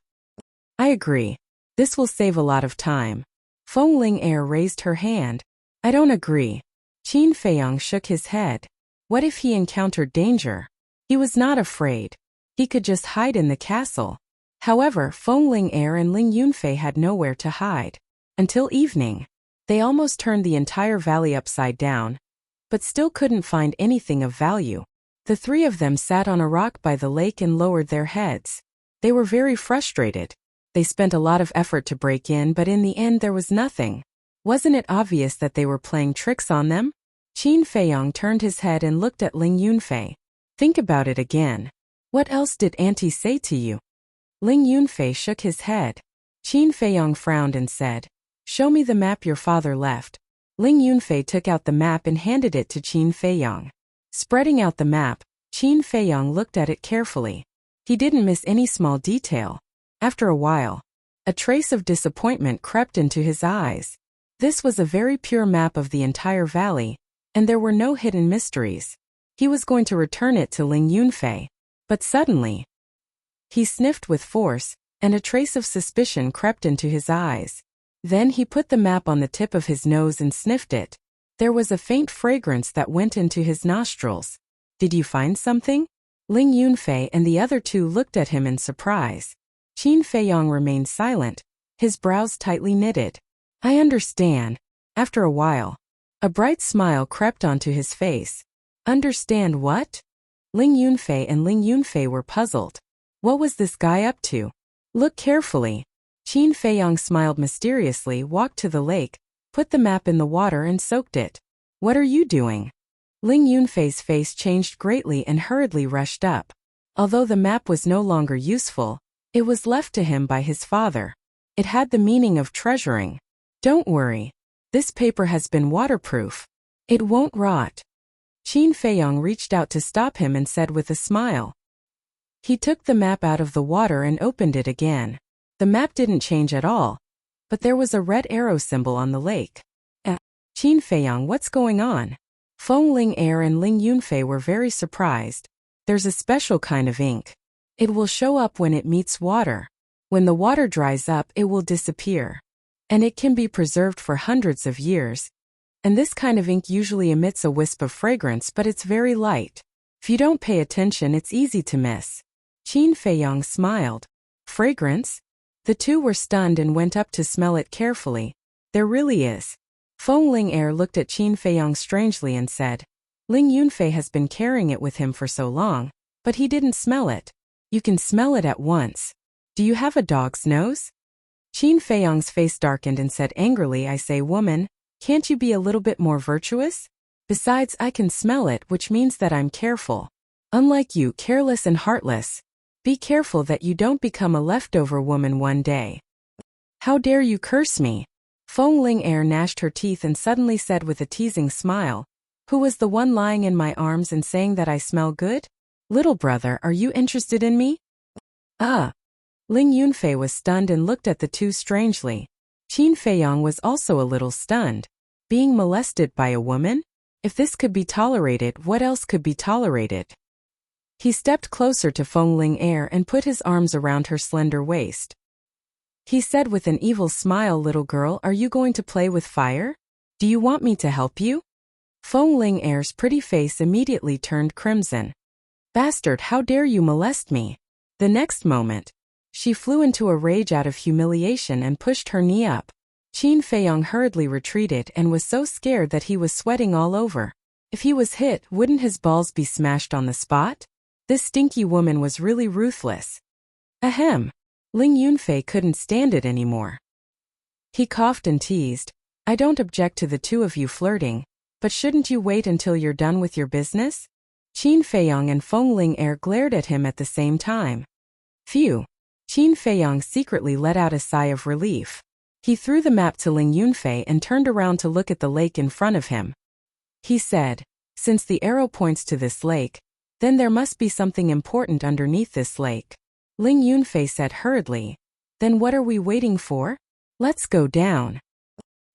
I agree. This will save a lot of time. Feng Air raised her hand. I don't agree. Qin Feiyang shook his head. What if he encountered danger? He was not afraid. He could just hide in the castle. However, Feng Air and Ling Yunfei had nowhere to hide. Until evening. They almost turned the entire valley upside down, but still couldn't find anything of value. The three of them sat on a rock by the lake and lowered their heads. They were very frustrated. They spent a lot of effort to break in, but in the end there was nothing. Wasn't it obvious that they were playing tricks on them? Qin Feiyang turned his head and looked at Ling Yunfei. Think about it again. What else did Auntie say to you? Ling Yunfei shook his head. Qin Feiyang frowned and said, show me the map your father left. Ling Yunfei took out the map and handed it to Qin Feiyang. Spreading out the map, Qin Feiyang looked at it carefully. He didn't miss any small detail. After a while, a trace of disappointment crept into his eyes. This was a very pure map of the entire valley, and there were no hidden mysteries. He was going to return it to Ling Yunfei, but suddenly, he sniffed with force, and a trace of suspicion crept into his eyes. Then he put the map on the tip of his nose and sniffed it. There was a faint fragrance that went into his nostrils. Did you find something? Ling Yunfei and the other two looked at him in surprise. Qin Feiyang remained silent, his brows tightly knitted. I understand. After a while, a bright smile crept onto his face. Understand what? Ling Yunfei were puzzled. What was this guy up to? Look carefully. Qin Feiyang smiled mysteriously, walked to the lake, put the map in the water and soaked it. What are you doing? Ling Yunfei's face changed greatly and hurriedly rushed up. Although the map was no longer useful, it was left to him by his father. It had the meaning of treasuring. Don't worry. This paper has been waterproof. It won't rot. Qin Feiyong reached out to stop him and said with a smile. He took the map out of the water and opened it again. The map didn't change at all, but there was a red arrow symbol on the lake. Qin Feiyong, what's going on? Feng Ling Er and Ling Yunfei were very surprised. There's a special kind of ink. It will show up when it meets water. When the water dries up, it will disappear. And it can be preserved for hundreds of years. And this kind of ink usually emits a wisp of fragrance, but it's very light. If you don't pay attention, it's easy to miss. Qin Feiyong smiled. Fragrance? The two were stunned and went up to smell it carefully. There really is. Feng Ling Er looked at Qin Feiyong strangely and said, Ling Yunfei has been carrying it with him for so long, but he didn't smell it. You can smell it at once. Do you have a dog's nose? Qin Feiyong's face darkened and said angrily, I say, woman, can't you be a little bit more virtuous? Besides, I can smell it, which means that I'm careful. Unlike you, careless and heartless. Be careful that you don't become a leftover woman one day. How dare you curse me? Feng Ling Er gnashed her teeth and suddenly said with a teasing smile, who was the one lying in my arms and saying that I smell good? Little brother, are you interested in me? Ling Yunfei was stunned and looked at the two strangely. Qin Feiyong was also a little stunned. Being molested by a woman? If this could be tolerated, what else could be tolerated? He stepped closer to Feng Ling Er and put his arms around her slender waist. He said with an evil smile, little girl, are you going to play with fire? Do you want me to help you? Feng Ling Er's pretty face immediately turned crimson. Bastard, how dare you molest me? The next moment, she flew into a rage out of humiliation and pushed her knee up. Qin Feiyong hurriedly retreated and was so scared that he was sweating all over. If he was hit, wouldn't his balls be smashed on the spot? This stinky woman was really ruthless. Ahem. Ling Yunfei couldn't stand it anymore. He coughed and teased, I don't object to the two of you flirting, but shouldn't you wait until you're done with your business? Qin Feiyong and Feng Ling Er glared at him at the same time. Phew. Qin Feiyong secretly let out a sigh of relief. He threw the map to Ling Yunfei and turned around to look at the lake in front of him. He said, since the arrow points to this lake, then there must be something important underneath this lake. Ling Yunfei said hurriedly, then what are we waiting for? Let's go down.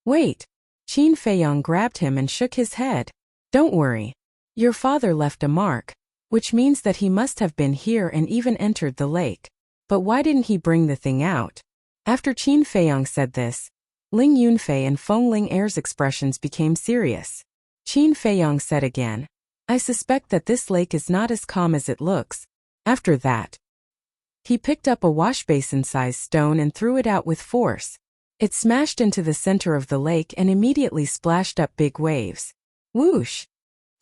Wait. Qin Feiyong grabbed him and shook his head. Don't worry. Your father left a mark, which means that he must have been here and even entered the lake. But why didn't he bring the thing out? After Qin Feiyong said this, Ling Yunfei and Feng Ling Er's expressions became serious. Qin Feiyong said again, I suspect that this lake is not as calm as it looks. After that, he picked up a washbasin-sized stone and threw it out with force. It smashed into the center of the lake and immediately splashed up big waves. Whoosh!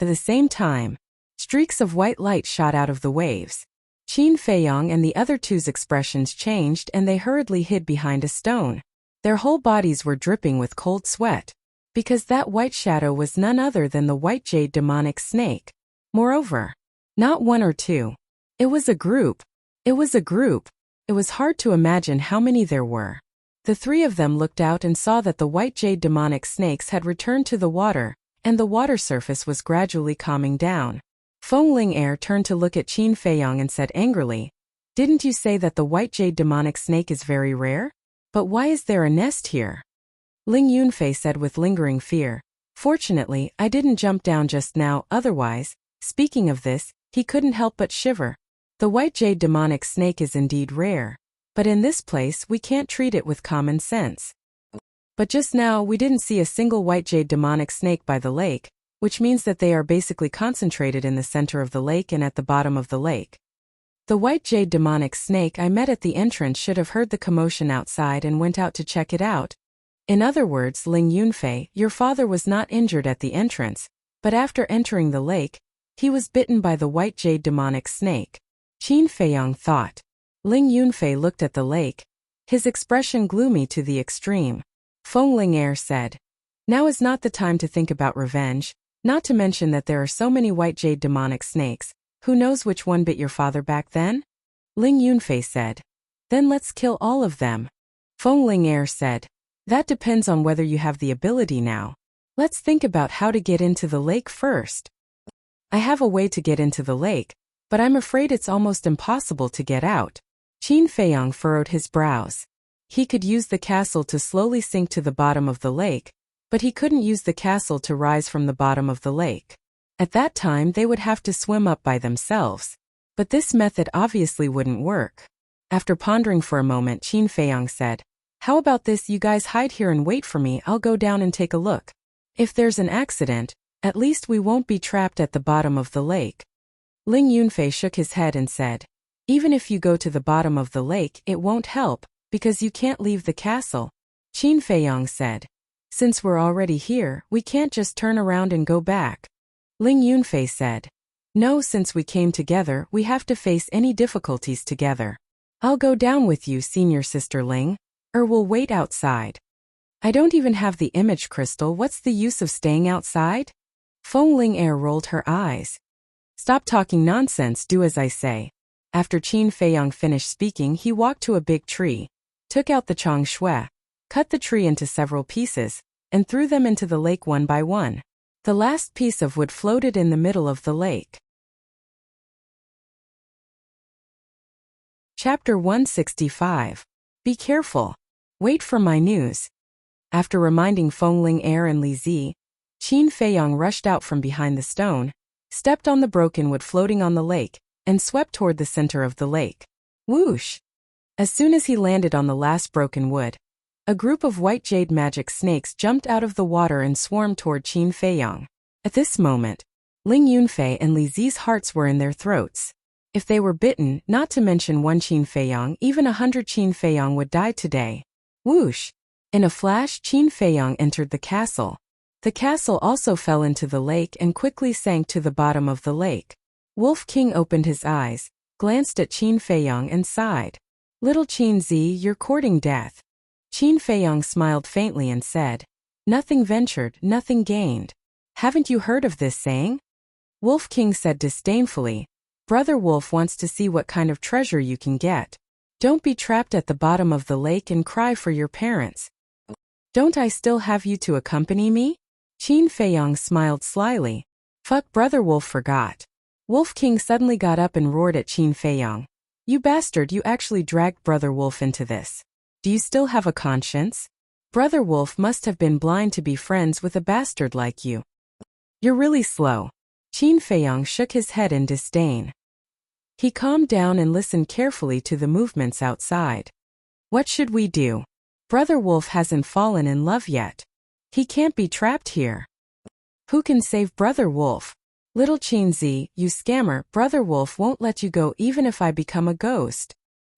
At the same time, streaks of white light shot out of the waves. Qin Feiyong and the other two's expressions changed and they hurriedly hid behind a stone. Their whole bodies were dripping with cold sweat, because that white shadow was none other than the white jade demonic snake. Moreover, not one or two. It was a group. It was a group. It was hard to imagine how many there were. The three of them looked out and saw that the white jade demonic snakes had returned to the water, and the water surface was gradually calming down. Feng Ling Er turned to look at Qin Feiyong and said angrily, didn't you say that the white jade demonic snake is very rare? But why is there a nest here? Ling Yunfei said with lingering fear, fortunately, I didn't jump down just now, otherwise, speaking of this, he couldn't help but shiver. The white jade demonic snake is indeed rare, but in this place we can't treat it with common sense. But just now we didn't see a single white jade demonic snake by the lake, which means that they are basically concentrated in the center of the lake and at the bottom of the lake. The white jade demonic snake I met at the entrance should have heard the commotion outside and went out to check it out. In other words, Ling Yunfei, your father was not injured at the entrance, but after entering the lake, he was bitten by the white jade demonic snake. Qin Feiyong thought. Ling Yunfei looked at the lake, his expression gloomy to the extreme. Feng Ling Er said, Now is not the time to think about revenge, not to mention that there are so many white jade demonic snakes. Who knows which one bit your father back then? Ling Yunfei said. Then let's kill all of them. Feng Ling said. That depends on whether you have the ability now. Let's think about how to get into the lake first. I have a way to get into the lake, but I'm afraid it's almost impossible to get out. Qin Feiyang furrowed his brows. He could use the castle to slowly sink to the bottom of the lake, but he couldn't use the castle to rise from the bottom of the lake. At that time they would have to swim up by themselves. But this method obviously wouldn't work. After pondering for a moment, Qin Feiyang said, "How about this, you guys hide here and wait for me, I'll go down and take a look. If there's an accident, at least we won't be trapped at the bottom of the lake." Ling Yunfei shook his head and said, "Even if you go to the bottom of the lake, it won't help, because you can't leave the castle." Qin Feiyang said, "Since we're already here, we can't just turn around and go back." Ling Yunfei said, "No, since we came together, we have to face any difficulties together. I'll go down with you, senior sister Ling, or we'll wait outside." "I don't even have the image crystal, what's the use of staying outside?" Feng Ling rolled her eyes. "Stop talking nonsense, do as I say." After Qin Feiyang finished speaking, he walked to a big tree, took out the chong shui, cut the tree into several pieces, and threw them into the lake one by one. The last piece of wood floated in the middle of the lake. Chapter 165. Be careful. Wait for my news. After reminding Feng Ling and Li Zi, Qin Feiyang rushed out from behind the stone, stepped on the broken wood floating on the lake, and swept toward the center of the lake. Whoosh! As soon as he landed on the last broken wood, a group of white jade magic snakes jumped out of the water and swarmed toward Qin Feiyang. At this moment, Ling Yunfei and Li Zi's hearts were in their throats. If they were bitten, not to mention one Qin Feiyang, even 100 Qin Feiyang would die today. Whoosh! In a flash, Qin Feiyang entered the castle. The castle also fell into the lake and quickly sank to the bottom of the lake. Wolf King opened his eyes, glanced at Qin Feiyang and sighed. "Little Qin Zi, you're courting death." Qin Feiyang smiled faintly and said, "Nothing ventured, nothing gained. Haven't you heard of this saying?" Wolf King said disdainfully, "Brother Wolf wants to see what kind of treasure you can get. Don't be trapped at the bottom of the lake and cry for your parents." "Don't I still have you to accompany me?" Qin Feiyang smiled slyly. "Fuck, Brother Wolf forgot." Wolf King suddenly got up and roared at Qin Feiyang. "You bastard, you actually dragged Brother Wolf into this. Do you still have a conscience? Brother Wolf must have been blind to be friends with a bastard like you. You're really slow." Qin Feiyang shook his head in disdain. He calmed down and listened carefully to the movements outside. "What should we do? Brother Wolf hasn't fallen in love yet. He can't be trapped here. Who can save Brother Wolf? Little Qin Zi, you scammer, Brother Wolf won't let you go even if I become a ghost."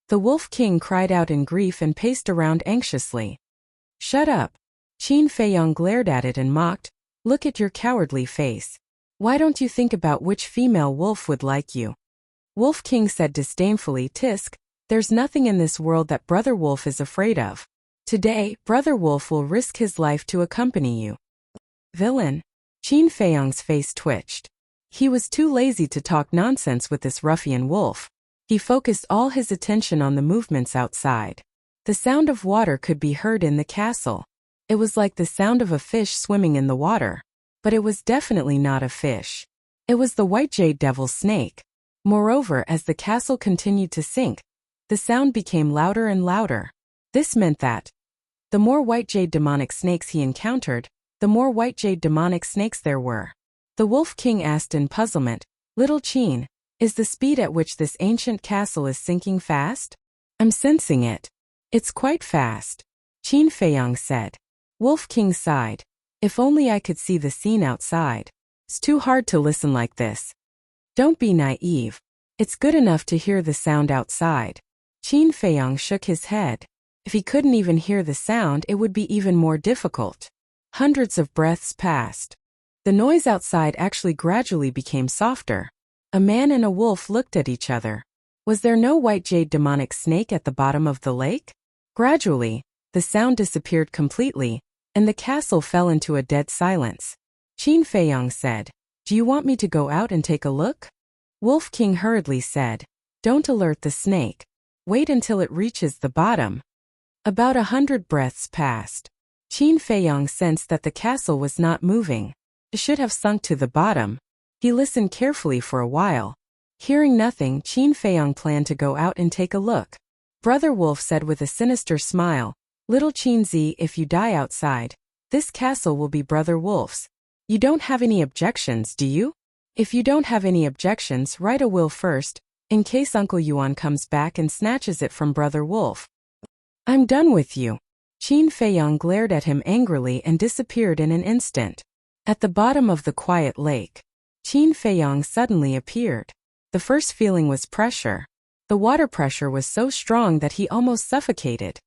The Wolf King cried out in grief and paced around anxiously. "Shut up." Qin Feiyang glared at it and mocked, "Look at your cowardly face. Why don't you think about which female wolf would like you?" Wolf King said disdainfully, "Tisk, there's nothing in this world that Brother Wolf is afraid of. Today, Brother Wolf will risk his life to accompany you." "Villain." Qin Feiyang's face twitched. He was too lazy to talk nonsense with this ruffian wolf. He focused all his attention on the movements outside. The sound of water could be heard in the castle. It was like the sound of a fish swimming in the water. But it was definitely not a fish. It was the white jade devil snake. Moreover, as the castle continued to sink, the sound became louder and louder. This meant that the more white jade demonic snakes he encountered, the more white jade demonic snakes there were. The Wolf King asked in puzzlement, "Little Qin, is the speed at which this ancient castle is sinking fast?" "I'm sensing it. It's quite fast," Qin Feiyang said. Wolf King sighed. "If only I could see the scene outside. It's too hard to listen like this." "Don't be naive. It's good enough to hear the sound outside." Qin Feiyang shook his head. If he couldn't even hear the sound, it would be even more difficult. Hundreds of breaths passed. The noise outside actually gradually became softer. A man and a wolf looked at each other. Was there no white jade demonic snake at the bottom of the lake? Gradually, the sound disappeared completely, and the castle fell into a dead silence. Qin Feiyong said, "Do you want me to go out and take a look?" Wolf King hurriedly said, "Don't alert the snake. Wait until it reaches the bottom." About 100 breaths passed. Qin Feiyong sensed that the castle was not moving. It should have sunk to the bottom. He listened carefully for a while. Hearing nothing, Qin Feiyong planned to go out and take a look. Brother Wolf said with a sinister smile, "Little Qin Zi, if you die outside, this castle will be Brother Wolf's. You don't have any objections, do you? If you don't have any objections, write a will first, in case Uncle Yuan comes back and snatches it from Brother Wolf." "I'm done with you." Qin Feiyong glared at him angrily and disappeared in an instant. At the bottom of the quiet lake, Qin Feiyong suddenly appeared. The first feeling was pressure. The water pressure was so strong that he almost suffocated.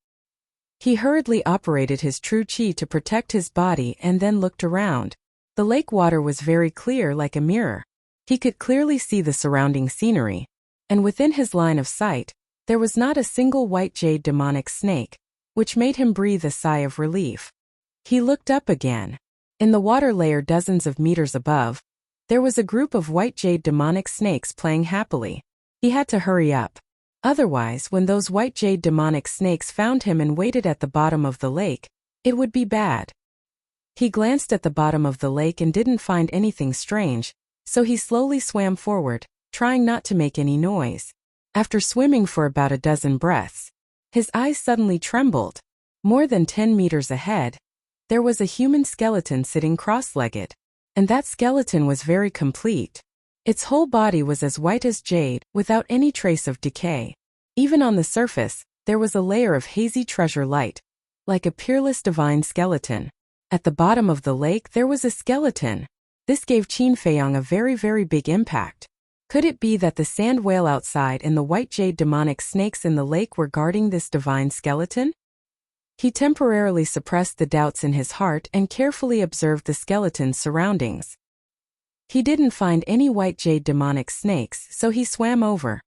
He hurriedly operated his true qi to protect his body and then looked around. The lake water was very clear like a mirror. He could clearly see the surrounding scenery. And within his line of sight, there was not a single white jade demonic snake, which made him breathe a sigh of relief. He looked up again. In the water layer dozens of meters above, there was a group of white jade demonic snakes playing happily. He had to hurry up. Otherwise, when those white jade demonic snakes found him and waited at the bottom of the lake, it would be bad. He glanced at the bottom of the lake and didn't find anything strange, so he slowly swam forward, trying not to make any noise. After swimming for about a dozen breaths, his eyes suddenly trembled. More than 10 meters ahead, there was a human skeleton sitting cross-legged, and that skeleton was very complete. Its whole body was as white as jade, without any trace of decay. Even on the surface, there was a layer of hazy treasure light, like a peerless divine skeleton. At the bottom of the lake there was a skeleton. This gave Qin Feiyong a very big impact. Could it be that the sand whale outside and the white jade demonic snakes in the lake were guarding this divine skeleton? He temporarily suppressed the doubts in his heart and carefully observed the skeleton's surroundings. He didn't find any white jade demonic snakes, so he swam over.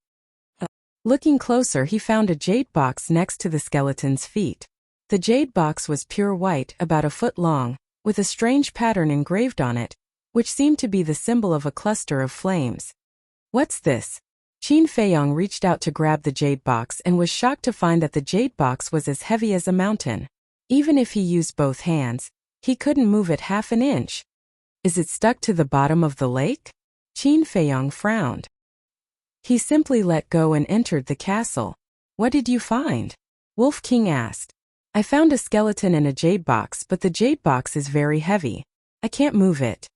Looking closer, he found a jade box next to the skeleton's feet. The jade box was pure white, about a foot long, with a strange pattern engraved on it, which seemed to be the symbol of a cluster of flames. "What's this?" Qin Feiyong reached out to grab the jade box and was shocked to find that the jade box was as heavy as a mountain. Even if he used both hands, he couldn't move it half an inch. "Is it stuck to the bottom of the lake?" Qin Feiyong frowned. He simply let go and entered the castle. "What did you find?" Wolf King asked. "I found a skeleton in a jade box, but the jade box is very heavy. I can't move it."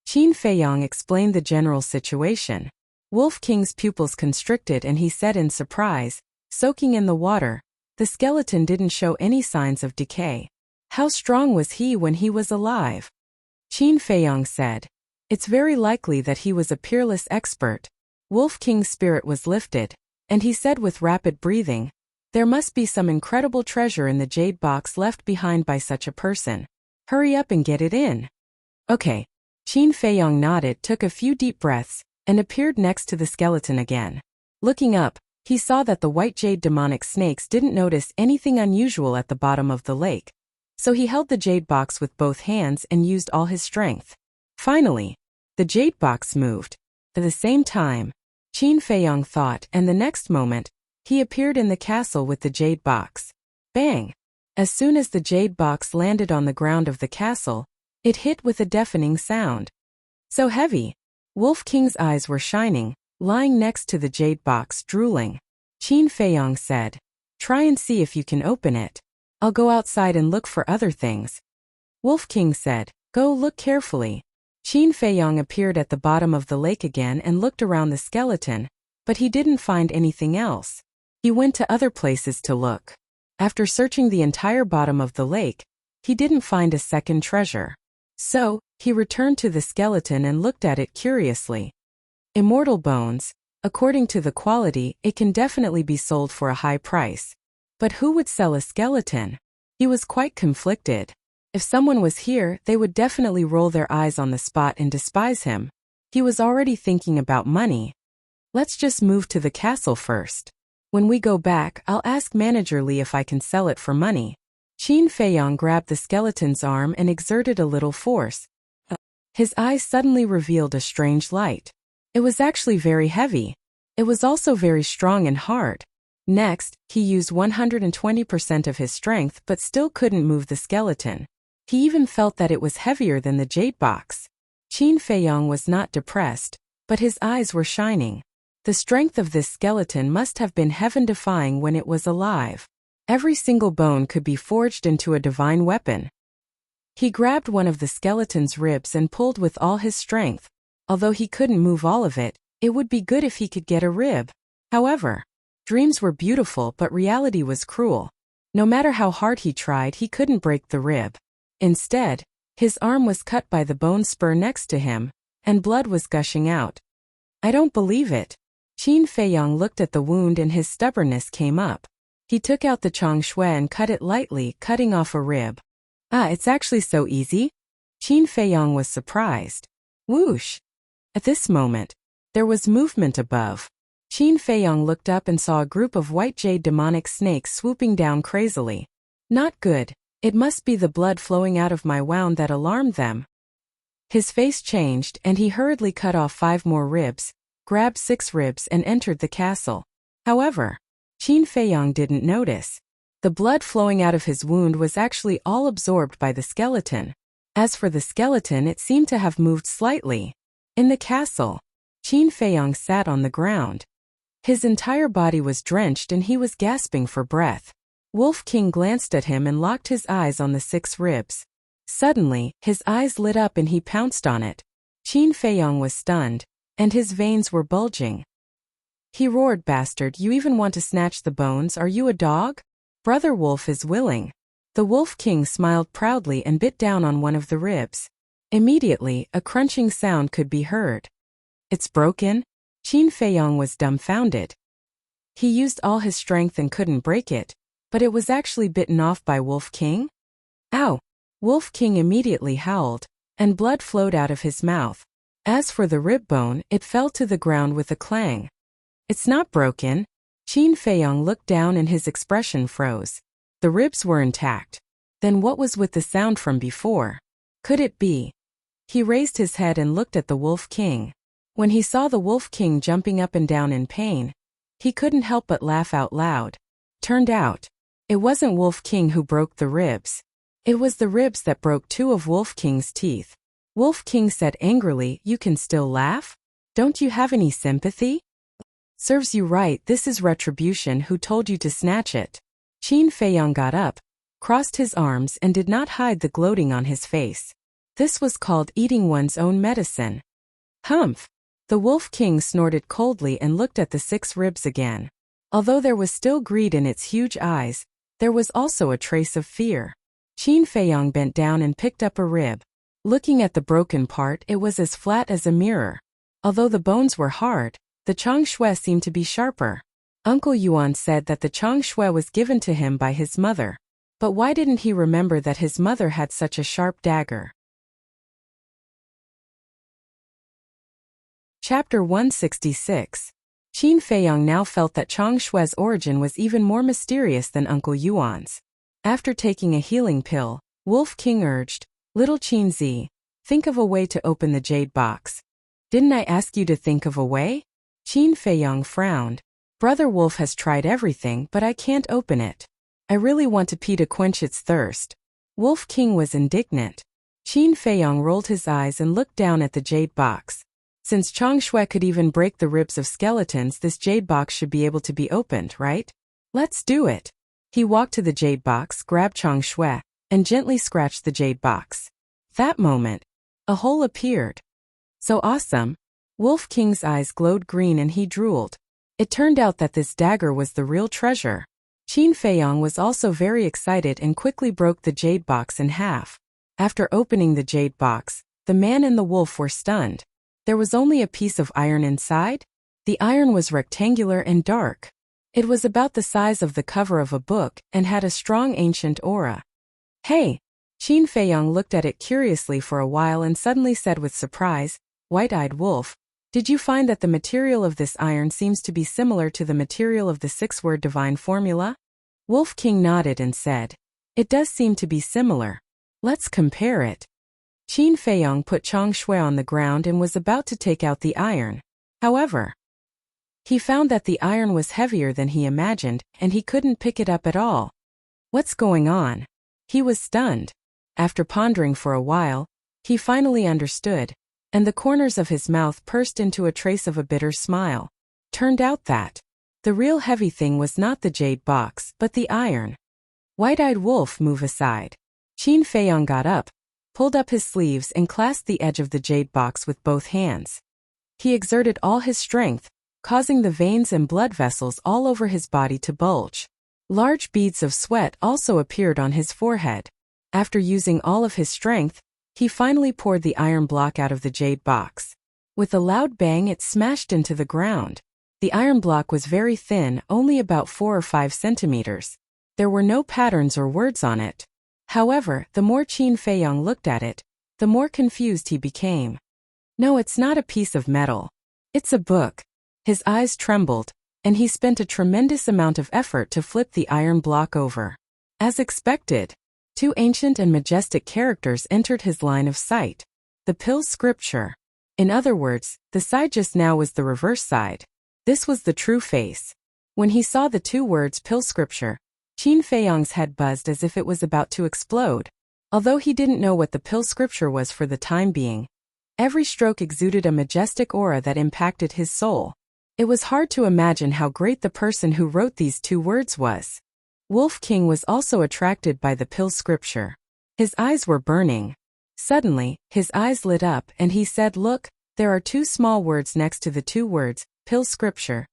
Qin Feiyong explained the general situation. Wolf King's pupils constricted and he said in surprise, "Soaking in the water, the skeleton didn't show any signs of decay. How strong was he when he was alive?" Qin Feiyong said, "It's very likely that he was a peerless expert." Wolf King's spirit was lifted, and he said with rapid breathing, "There must be some incredible treasure in the jade box left behind by such a person. Hurry up and get it in." "Okay." Qin Feiyong nodded, took a few deep breaths, and appeared next to the skeleton again. Looking up, he saw that the white jade demonic snakes didn't notice anything unusual at the bottom of the lake, so he held the jade box with both hands and used all his strength. Finally, the jade box moved. At the same time, Qin Feiyong thought, and the next moment, he appeared in the castle with the jade box. Bang! As soon as the jade box landed on the ground of the castle, it hit with a deafening sound. So heavy! Wolf King's eyes were shining, lying next to the jade box, drooling. Qin Feiyong said, "Try and see if you can open it. I'll go outside and look for other things." Wolf King said, "Go look carefully." Qin Feiyong appeared at the bottom of the lake again and looked around the skeleton, but he didn't find anything else. He went to other places to look. After searching the entire bottom of the lake, he didn't find a second treasure. So, he returned to the skeleton and looked at it curiously. Immortal bones, according to the quality, it can definitely be sold for a high price. But who would sell a skeleton? He was quite conflicted. If someone was here, they would definitely roll their eyes on the spot and despise him. He was already thinking about money. "Let's just move to the castle first. When we go back, I'll ask Manager Li if I can sell it for money." Qin Feiyong grabbed the skeleton's arm and exerted a little force. His eyes suddenly revealed a strange light. It was actually very heavy. It was also very strong and hard. Next, he used 120% of his strength but still couldn't move the skeleton. He even felt that it was heavier than the jade box. Qin Feiyong was not depressed, but his eyes were shining. The strength of this skeleton must have been heaven-defying when it was alive. Every single bone could be forged into a divine weapon. He grabbed one of the skeleton's ribs and pulled with all his strength. Although he couldn't move all of it, it would be good if he could get a rib. However, dreams were beautiful but reality was cruel. No matter how hard he tried, he couldn't break the rib. Instead, his arm was cut by the bone spur next to him, and blood was gushing out. I don't believe it. Qin Feiyong looked at the wound and his stubbornness came up. He took out the changshui and cut it lightly, cutting off a rib. It's actually so easy? Qin Feiyong was surprised. Whoosh! At this moment, there was movement above. Qin Feiyong looked up and saw a group of white jade demonic snakes swooping down crazily. Not good. It must be the blood flowing out of my wound that alarmed them. His face changed and he hurriedly cut off 5 more ribs, grabbed 6 ribs and entered the castle. However, Qin Feiyong didn't notice. The blood flowing out of his wound was actually all absorbed by the skeleton. As for the skeleton, it seemed to have moved slightly. In the castle, Qin Feiyong sat on the ground. His entire body was drenched and he was gasping for breath. Wolf King glanced at him and locked his eyes on the 6 ribs. Suddenly, his eyes lit up and he pounced on it. Qin Feiyong was stunned, and his veins were bulging. He roared, "Bastard, you even want to snatch the bones? Are you a dog? Brother Wolf is willing." The Wolf King smiled proudly and bit down on one of the ribs. Immediately, a crunching sound could be heard. It's broken? Qin Feiyong was dumbfounded. He used all his strength and couldn't break it, but it was actually bitten off by Wolf King? Ow! Wolf King immediately howled, and blood flowed out of his mouth. As for the rib bone, it fell to the ground with a clang. It's not broken. Qin Feiyong looked down and his expression froze. The ribs were intact. Then what was with the sound from before? Could it be? He raised his head and looked at the Wolf King. When he saw the Wolf King jumping up and down in pain, he couldn't help but laugh out loud. Turned out, it wasn't Wolf King who broke the ribs. It was the ribs that broke 2 of Wolf King's teeth. Wolf King said angrily, "You can still laugh? Don't you have any sympathy? Serves you right, this is retribution. Who told you to snatch it?" Qin Feiyong got up, crossed his arms and did not hide the gloating on his face. This was called eating one's own medicine. Humph! The Wolf King snorted coldly and looked at the 6 ribs again. Although there was still greed in its huge eyes, there was also a trace of fear. Qin Feiyong bent down and picked up a rib. Looking at the broken part, it was as flat as a mirror. Although the bones were hard, the changshui seemed to be sharper. Uncle Yuan said that the changshui was given to him by his mother. But why didn't he remember that his mother had such a sharp dagger? Chapter 166. Qin Feiyong now felt that changshui's origin was even more mysterious than Uncle Yuan's. After taking a healing pill, Wolf King urged, "Little Qin Zi, think of a way to open the jade box." "Didn't I ask you to think of a way?" Qin Feiyong frowned. "Brother Wolf has tried everything, but I can't open it. I really want to pee to quench its thirst." Wolf King was indignant. Qin Feiyong rolled his eyes and looked down at the jade box. Since changshui could even break the ribs of skeletons, this jade box should be able to be opened, right? Let's do it. He walked to the jade box, grabbed changshui, and gently scratched the jade box. That moment, a hole appeared. So awesome! Wolf King's eyes glowed green and he drooled. It turned out that this dagger was the real treasure. Qin Feiyong was also very excited and quickly broke the jade box in half. After opening the jade box, the man and the wolf were stunned. There was only a piece of iron inside. The iron was rectangular and dark. It was about the size of the cover of a book and had a strong ancient aura. "Hey!" Qin Feiyong looked at it curiously for a while and suddenly said with surprise, "White-eyed wolf, did you find that the material of this iron seems to be similar to the material of the 6-word divine formula?" Wolf King nodded and said, It does seem to be similar. Let's compare it. Qin Feiyong put Chang Shui on the ground and was about to take out the iron. However, he found that the iron was heavier than he imagined, and he couldn't pick it up at all. What's going on? He was stunned. After pondering for a while, he finally understood, and the corners of his mouth pursed into a trace of a bitter smile. Turned out that the real heavy thing was not the jade box, but the iron. White-eyed wolf, move aside. Qin Feiyong got up, pulled up his sleeves and clasped the edge of the jade box with both hands. He exerted all his strength, causing the veins and blood vessels all over his body to bulge. Large beads of sweat also appeared on his forehead. After using all of his strength, he finally poured the iron block out of the jade box. With a loud bang, it smashed into the ground. The iron block was very thin, only about 4 or 5 centimeters. There were no patterns or words on it. However, the more Qin Feiyong looked at it, the more confused he became. No, it's not a piece of metal. It's a book. His eyes trembled, and he spent a tremendous amount of effort to flip the iron block over. As expected, 2 ancient and majestic characters entered his line of sight. The pill scripture. In other words, the side just now was the reverse side. This was the true face. When he saw the 2 words pill scripture, Qin Feiyong's head buzzed as if it was about to explode. Although he didn't know what the pill scripture was for the time being, every stroke exuded a majestic aura that impacted his soul. It was hard to imagine how great the person who wrote these 2 words was. Wolf King was also attracted by the pill scripture. His eyes were burning. Suddenly, his eyes lit up and he said, "Look, there are 2 small words next to the 2 words, pill scripture."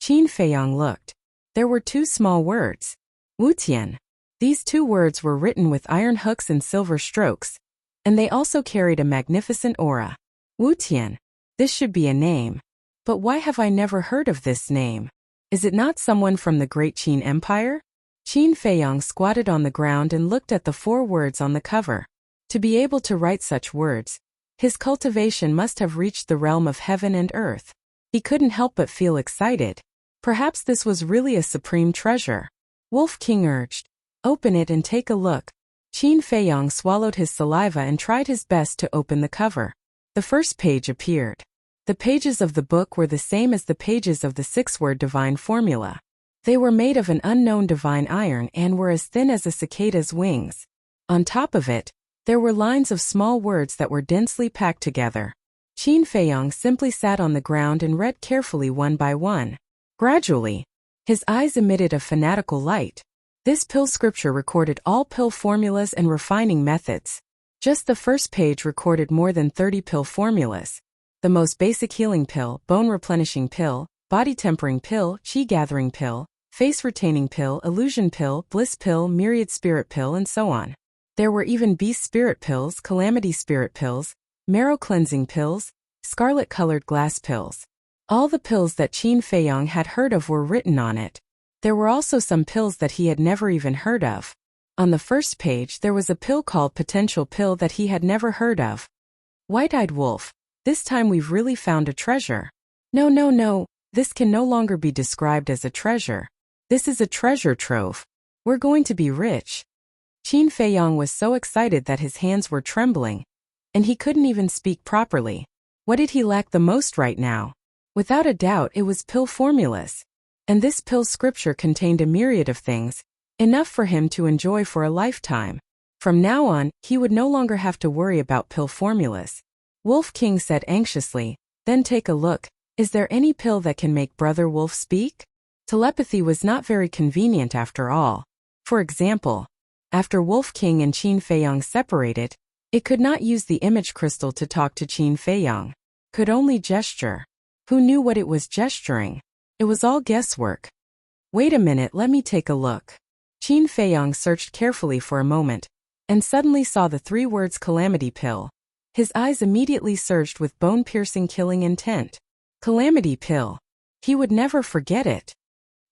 Qin Feiyong looked. There were 2 small words. Wuxian. These 2 words were written with iron hooks and silver strokes, and they also carried a magnificent aura. Wuxian. This should be a name. But why have I never heard of this name? Is it not someone from the Great Qin Empire? Qin Feiyong squatted on the ground and looked at the 4 words on the cover. To be able to write such words, his cultivation must have reached the realm of heaven and earth. He couldn't help but feel excited. Perhaps this was really a supreme treasure. Wolf King urged, "Open it and take a look." Qin Feiyong swallowed his saliva and tried his best to open the cover. The first page appeared. The pages of the book were the same as the pages of the 6-word divine formula. They were made of an unknown divine iron and were as thin as a cicada's wings. On top of it, there were lines of small words that were densely packed together. Qin Feiyong simply sat on the ground and read carefully one by one. Gradually, his eyes emitted a fanatical light. This pill scripture recorded all pill formulas and refining methods. Just the first page recorded more than 30 pill formulas. The most basic healing pill, bone replenishing pill, body tempering pill, chi gathering pill, face retaining pill, illusion pill, bliss pill, myriad spirit pill, and so on. There were even beast spirit pills, calamity spirit pills, marrow cleansing pills, scarlet colored glass pills. All the pills that Qin Feiyong had heard of were written on it. There were also some pills that he had never even heard of. On the first page there was a pill called potential pill that he had never heard of. White-eyed wolf, this time we've really found a treasure. No, this can no longer be described as a treasure. This is a treasure trove. We're going to be rich. Qin Feiyong was so excited that his hands were trembling, and he couldn't even speak properly. What did he lack the most right now? Without a doubt it was pill formulas. And this pill scripture contained a myriad of things, enough for him to enjoy for a lifetime. From now on, he would no longer have to worry about pill formulas. Wolf King said anxiously, "Then take a look. Is there any pill that can make Brother Wolf speak?" Telepathy was not very convenient after all. For example, after Wolf King and Qin Feiyong separated, it could not use the image crystal to talk to Qin Feiyong. Could only gesture. Who knew what it was gesturing? It was all guesswork. Wait a minute, let me take a look. Qin Feiyong searched carefully for a moment, and suddenly saw the 3 words calamity pill. His eyes immediately surged with bone-piercing killing intent. Calamity pill. He would never forget it.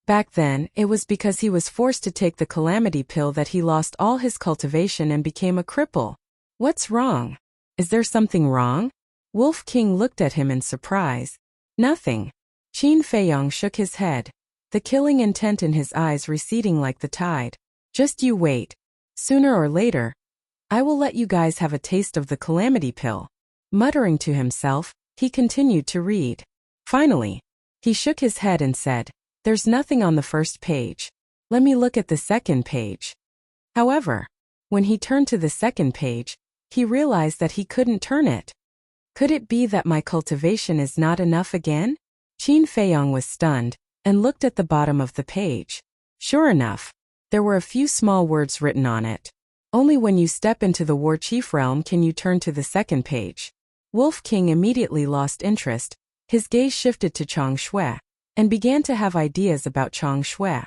Back then, it was because he was forced to take the calamity pill that he lost all his cultivation and became a cripple. What's wrong? Is there something wrong? Wolf King looked at him in surprise. Nothing. Qin Feiyong shook his head, the killing intent in his eyes receding like the tide. Just you wait. Sooner or later, I will let you guys have a taste of the calamity pill. Muttering to himself, he continued to read. Finally, he shook his head and said, "There's nothing on the first page. Let me look at the second page." However, when he turned to the second page, he realized that he couldn't turn it. Could it be that my cultivation is not enough again? Qin Feiyong was stunned and looked at the bottom of the page. Sure enough, there were a few small words written on it. Only when you step into the War Chief realm can you turn to the second page. Wolf King immediately lost interest. His gaze shifted to Chang Shui and began to have ideas about Chang Shui.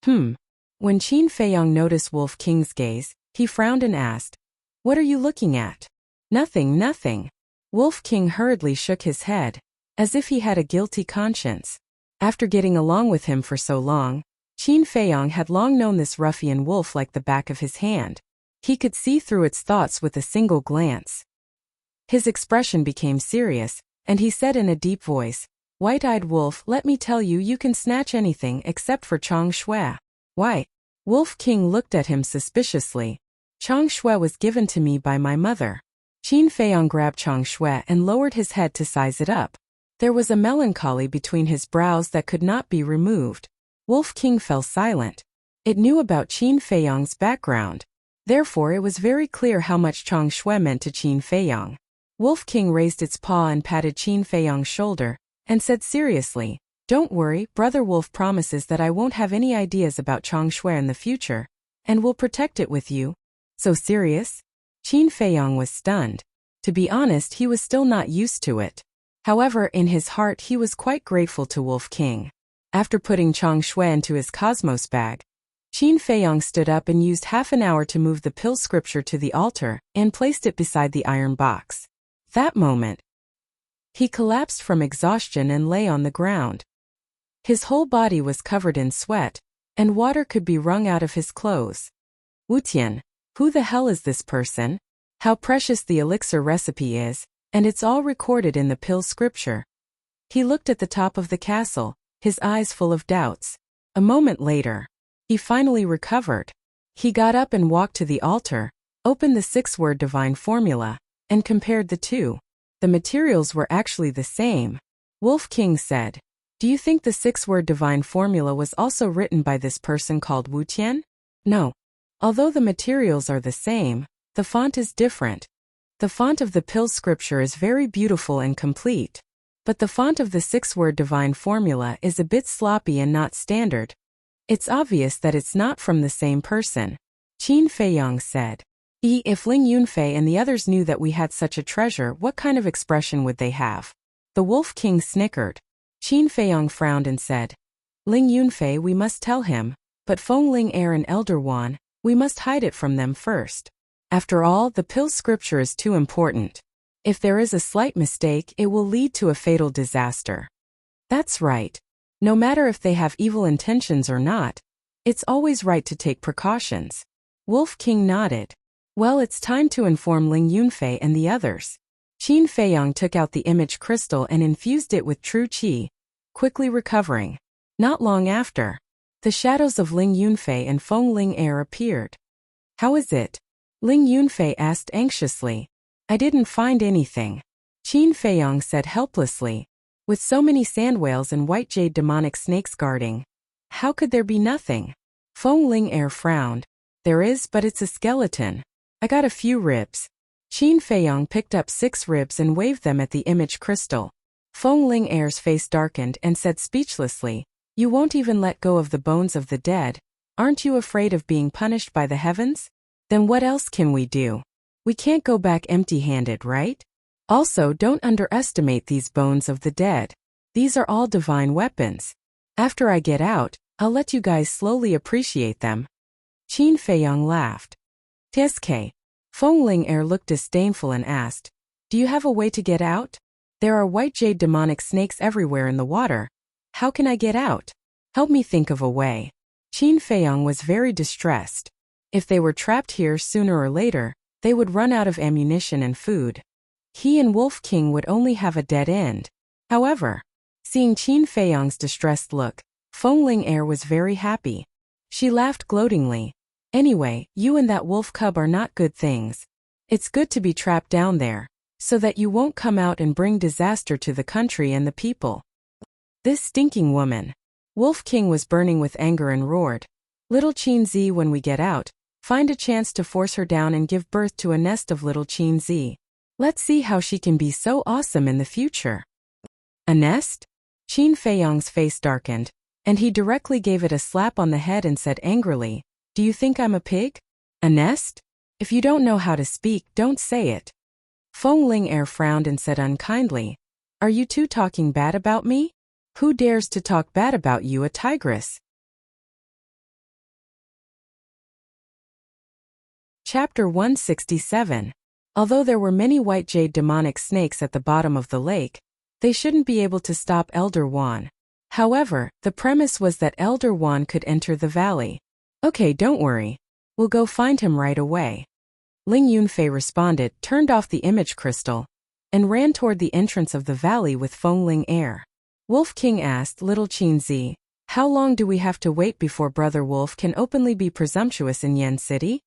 When Qin Feiyong noticed Wolf King's gaze, he frowned and asked, "What are you looking at?" Nothing. Wolf King hurriedly shook his head, as if he had a guilty conscience. After getting along with him for so long, Qin Feiyong had long known this ruffian wolf like the back of his hand. He could see through its thoughts with a single glance. His expression became serious, and he said in a deep voice, "White-eyed wolf, let me tell you, you can snatch anything except for Chang Shui." "Why?" Wolf King looked at him suspiciously. "Chang Shui was given to me by my mother." Qin Feiyong grabbed Chang Shui and lowered his head to size it up. There was a melancholy between his brows that could not be removed. Wolf King fell silent. It knew about Qin Feiyong's background. Therefore it was very clear how much Chang Shui meant to Qin Feiyong. Wolf King raised its paw and patted Qin Feiyong's shoulder, and said seriously, "Don't worry, Brother Wolf promises that I won't have any ideas about Chang Shui in the future, and will protect it with you." "So serious?" Qin Feiyong was stunned. To be honest, he was still not used to it. However, in his heart he was quite grateful to Wolf King. After putting Chang Shui into his cosmos bag, Qin Feiyong stood up and used half an hour to move the pill scripture to the altar and placed it beside the iron box. That moment, he collapsed from exhaustion and lay on the ground. His whole body was covered in sweat, and water could be wrung out of his clothes. "Wutian, who the hell is this person? How precious the elixir recipe is, and it's all recorded in the pill scripture." He looked at the top of the castle, his eyes full of doubts. A moment later, he finally recovered. He got up and walked to the altar, opened the 6-word divine formula, and compared the two. The materials were actually the same. Wolf King said, "Do you think the 6-word divine formula was also written by this person called Wutian?" "No. Although the materials are the same, the font is different. The font of the pill scripture is very beautiful and complete. But the font of the 6-word divine formula is a bit sloppy and not standard. It's obvious that it's not from the same person." Qin Feiyong said. If Ling Yunfei and the others knew that we had such a treasure, what kind of expression would they have?" The Wolf King snickered. Qin Feiyong frowned and said, "Ling Yunfei, we must tell him, but Feng Ling Er and Elder Wan, we must hide it from them first. After all, the pill scripture is too important. If there is a slight mistake, it will lead to a fatal disaster." "That's right. No matter if they have evil intentions or not, it's always right to take precautions." Wolf King nodded. "Well, it's time to inform Ling Yunfei and the others." Qin Feiyong took out the image crystal and infused it with true qi, quickly recovering. Not long after, the shadows of Ling Yunfei and Feng Ling Er appeared. "How is it?" Ling Yunfei asked anxiously. "I didn't find anything," Qin Feiyong said helplessly. "With so many sand whales and white jade demonic snakes guarding, how could there be nothing?" Feng Ling Er frowned. "There is, but it's a skeleton. I got a few ribs." Qin Feiyong picked up 6 ribs and waved them at the image crystal. Feng Ling Er's face darkened and said speechlessly, "You won't even let go of the bones of the dead? Aren't you afraid of being punished by the heavens? Then what else can we do? We can't go back empty-handed, right? Also, don't underestimate these bones of the dead. These are all divine weapons. After I get out, I'll let you guys slowly appreciate them." Qin Feiyong laughed. "TSK." Feng Ling Er looked disdainful and asked, "Do you have a way to get out? There are white jade demonic snakes everywhere in the water. How can I get out? Help me think of a way." Qin Feiyong was very distressed. If they were trapped here sooner or later, they would run out of ammunition and food. He and Wolf King would only have a dead end. However, seeing Qin Feiyong's distressed look, Feng Ling Er was very happy. She laughed gloatingly. Anyway, you and that wolf cub are not good things. It's good to be trapped down there, so that you won't come out and bring disaster to the country and the people. This stinking woman. Wolf King was burning with anger and roared. Little Qinzi, when we get out, find a chance to force her down and give birth to a nest of little Qinzi. Let's see how she can be so awesome in the future. A nest? Qin Feiyong's face darkened, and he directly gave it a slap on the head and said angrily, "Do you think I'm a pig? A nest? If you don't know how to speak, don't say it." Feng Ling'er frowned and said unkindly, "Are you two talking bad about me? Who dares to talk bad about you, a tigress?" Chapter 167. Although there were many white jade demonic snakes at the bottom of the lake, they shouldn't be able to stop Elder Wan. However, the premise was that Elder Wan could enter the valley. "Okay, don't worry. We'll go find him right away." Ling Yunfei responded, turned off the image crystal, and ran toward the entrance of the valley with Feng Ling'er. Wolf King asked Little Qinzi, "How long do we have to wait before Brother Wolf can openly be presumptuous in Yen City?"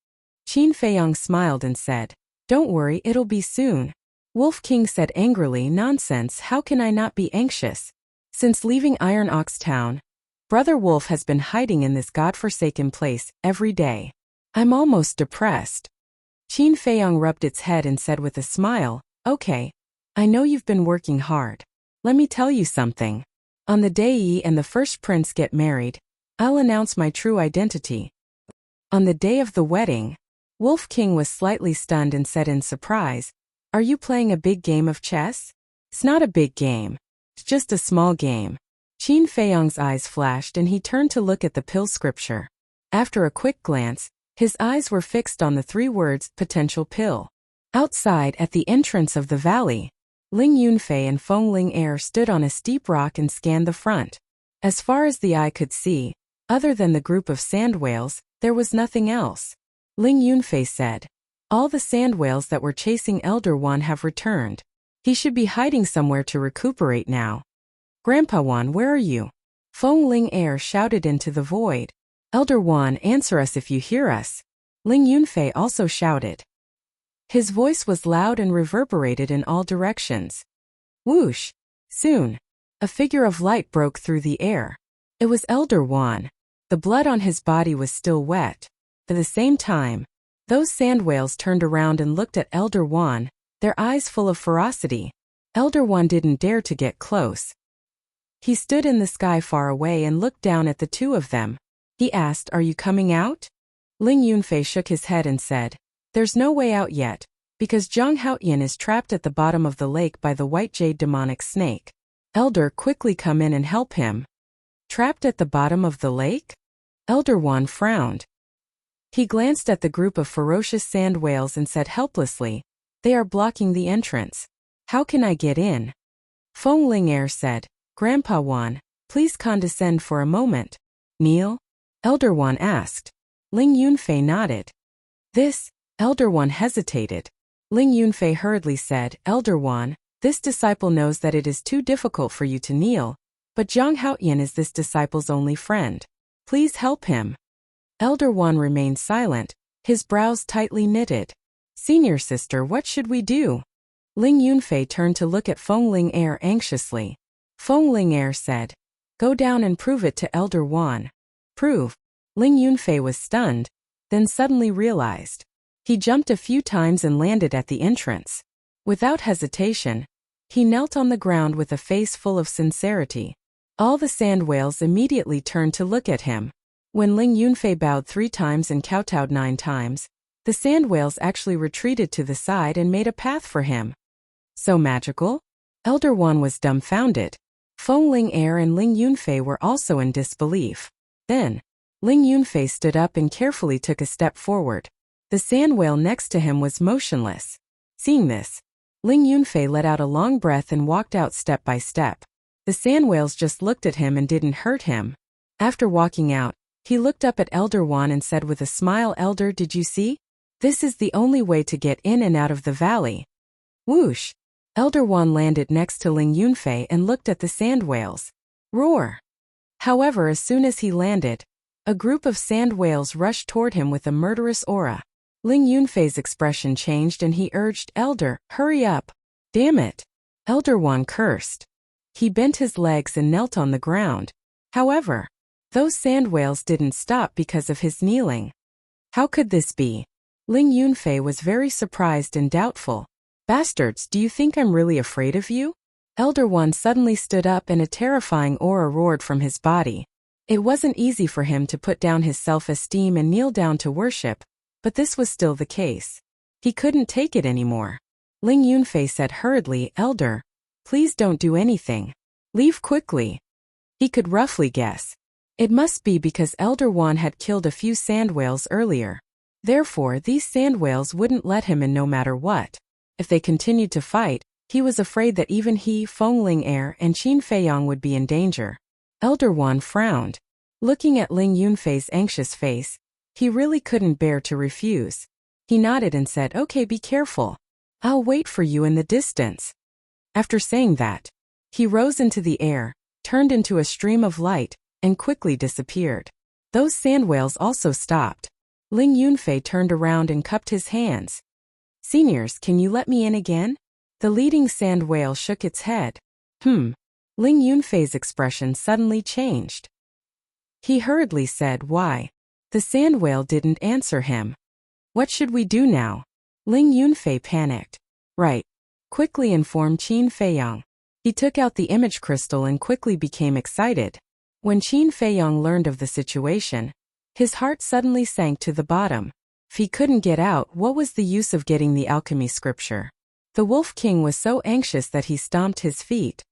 Qin Feiyong smiled and said, "Don't worry, it'll be soon." Wolf King said angrily, "Nonsense, how can I not be anxious? Since leaving Iron Ox Town, Brother Wolf has been hiding in this godforsaken place every day. I'm almost depressed." Qin Feiyong rubbed its head and said with a smile, "Okay, I know you've been working hard. Let me tell you something. On the day Yi and the first prince get married, I'll announce my true identity." On the day of the wedding, Wolf King was slightly stunned and said in surprise, "Are you playing a big game of chess?" "It's not a big game. It's just a small game." Qin Feiyong's eyes flashed and he turned to look at the pill scripture. After a quick glance, his eyes were fixed on the 3 words, potential pill. Outside, at the entrance of the valley, Ling Yunfei and Feng Ling'er stood on a steep rock and scanned the front. As far as the eye could see, other than the group of sand whales, there was nothing else. Ling Yunfei said, "All the sand whales that were chasing Elder Wan have returned. He should be hiding somewhere to recuperate now." "Grandpa Wan, where are you?" Feng Ling'er shouted into the void. "Elder Wan, answer us if you hear us." Ling Yunfei also shouted. His voice was loud and reverberated in all directions. Whoosh! Soon, a figure of light broke through the air. It was Elder Wan. The blood on his body was still wet. At the same time, those sand whales turned around and looked at Elder Wan, their eyes full of ferocity. Elder Wan didn't dare to get close. He stood in the sky far away and looked down at the two of them. He asked, "Are you coming out?" Ling Yunfei shook his head and said, "There's no way out yet, because Zhang Haotian is trapped at the bottom of the lake by the white jade demonic snake. Elder, quickly come in and help him." "Trapped at the bottom of the lake?" Elder Wan frowned. He glanced at the group of ferocious sand whales and said helplessly, "They are blocking the entrance. How can I get in?" Feng Ling'er said, "Grandpa Wan, please condescend for a moment." "Kneel?" Elder Wan asked. Ling Yunfei nodded. Elder Wan hesitated. Ling Yunfei hurriedly said, "Elder Wan, this disciple knows that it is too difficult for you to kneel, but Zhang Haotian is this disciple's only friend. Please help him." Elder Wan remained silent, his brows tightly knitted. "Senior sister, what should we do?" Ling Yunfei turned to look at Feng Ling'er anxiously. Feng Ling'er said, "Go down and prove it to Elder Wan." "Prove?" Ling Yunfei was stunned, then suddenly realized. He jumped a few times and landed at the entrance. Without hesitation, he knelt on the ground with a face full of sincerity. All the sand whales immediately turned to look at him. When Ling Yunfei bowed 3 times and kowtowed 9 times, the sand whales actually retreated to the side and made a path for him. So magical? Elder Wan was dumbfounded. Feng Ling'er and Ling Yunfei were also in disbelief. Then, Ling Yunfei stood up and carefully took a step forward. The sand whale next to him was motionless. Seeing this, Ling Yunfei let out a long breath and walked out step by step. The sand whales just looked at him and didn't hurt him. After walking out, he looked up at Elder Wan and said with a smile, "Elder, did you see? This is the only way to get in and out of the valley." Whoosh! Elder Wan landed next to Ling Yunfei and looked at the sand whales. Roar! However, as soon as he landed, A group of sand whales rushed toward him with a murderous aura. Ling Yunfei's expression changed and he urged, "Elder, hurry up." "Damn it." Elder Wan cursed. He bent his legs and knelt on the ground. However, those sand whales didn't stop because of his kneeling. How could this be? Ling Yunfei was very surprised and doubtful. "Bastards, do you think I'm really afraid of you?" Elder One suddenly stood up and a terrifying aura roared from his body. It wasn't easy for him to put down his self-esteem and kneel down to worship, but this was still the case. He couldn't take it anymore. Ling Yunfei said hurriedly, "Elder, please don't do anything. Leave quickly." He could roughly guess. It must be because Elder Wan had killed a few sand whales earlier. Therefore, these sand whales wouldn't let him in no matter what. If they continued to fight, he was afraid that even he, Feng Ling Er, and Qin Feiyang would be in danger. Elder Wan frowned. Looking at Ling Yunfei's anxious face, he really couldn't bear to refuse. He nodded and said, "Okay, be careful. I'll wait for you in the distance." After saying that, he rose into the air, turned into a stream of light, and quickly disappeared. Those sand whales also stopped. Ling Yunfei turned around and cupped his hands. "Seniors, can you let me in again?" The leading sand whale shook its head. Ling Yunfei's expression suddenly changed. He hurriedly said, "Why?" The sand whale didn't answer him. "What should we do now?" Ling Yunfei panicked. "Right. Quickly informed Qin Feiyang." He took out the image crystal and quickly became excited. When Qin Feiyang learned of the situation, his heart suddenly sank to the bottom. If he couldn't get out, what was the use of getting the alchemy scripture? The Wolf King was so anxious that he stomped his feet.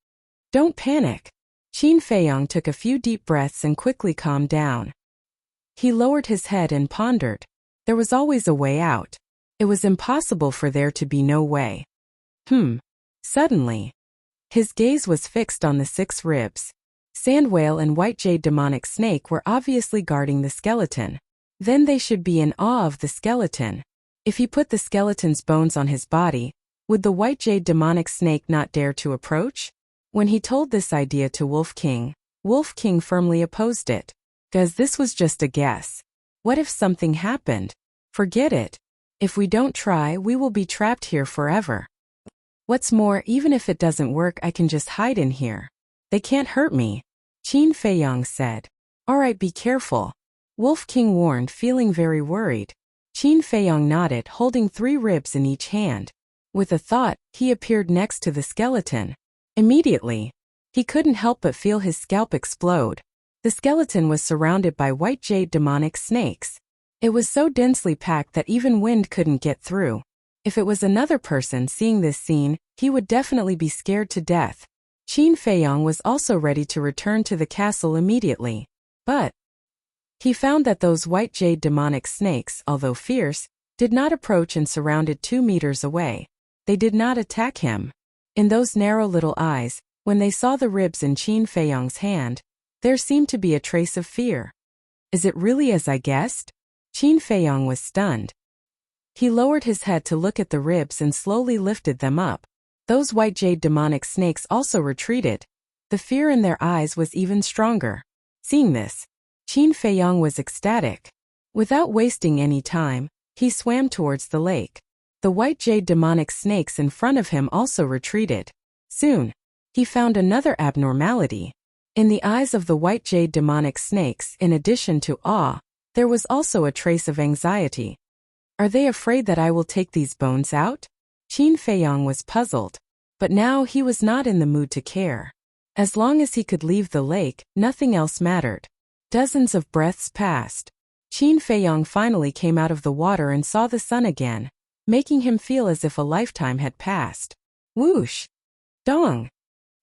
"Don't panic." Qin Feiyang took a few deep breaths and quickly calmed down. He lowered his head and pondered. There was always a way out. It was impossible for there to be no way. Suddenly, his gaze was fixed on the 6 ribs. Sand whale and white jade demonic snake were obviously guarding the skeleton. Then they should be in awe of the skeleton. If he put the skeleton's bones on his body, would the white jade demonic snake not dare to approach? When he told this idea to Wolf King firmly opposed it. "'Cause this was just a guess. What if something happened? Forget it. If we don't try, we will be trapped here forever. What's more, even if it doesn't work, I can just hide in here. They can't hurt me," Qin Feiyang said. "Alright, be careful," Wolf King warned, feeling very worried. Qin Feiyang nodded, holding 3 ribs in each hand. With a thought, he appeared next to the skeleton. Immediately, he couldn't help but feel his scalp explode. The skeleton was surrounded by white jade demonic snakes. It was so densely packed that even wind couldn't get through. If it was another person seeing this scene, he would definitely be scared to death. Qin Feiyang was also ready to return to the castle immediately. But he found that those white jade demonic snakes, although fierce, did not approach and surrounded 2 meters away. They did not attack him. In those narrow little eyes, when they saw the ribs in Qin Feiyang's hand, there seemed to be a trace of fear. "Is it really as I guessed?" Qin Feiyang was stunned. He lowered his head to look at the ribs and slowly lifted them up. Those white jade demonic snakes also retreated. The fear in their eyes was even stronger. Seeing this, Qin Feiyang was ecstatic. Without wasting any time, he swam towards the lake. The white jade demonic snakes in front of him also retreated. Soon, he found another abnormality. In the eyes of the white jade demonic snakes, in addition to awe, there was also a trace of anxiety. "Are they afraid that I will take these bones out?" Qin Feiyang was puzzled. But now he was not in the mood to care. As long as he could leave the lake, nothing else mattered. Dozens of breaths passed. Qin Feiyang finally came out of the water and saw the sun again, making him feel as if a lifetime had passed. Whoosh! Dong!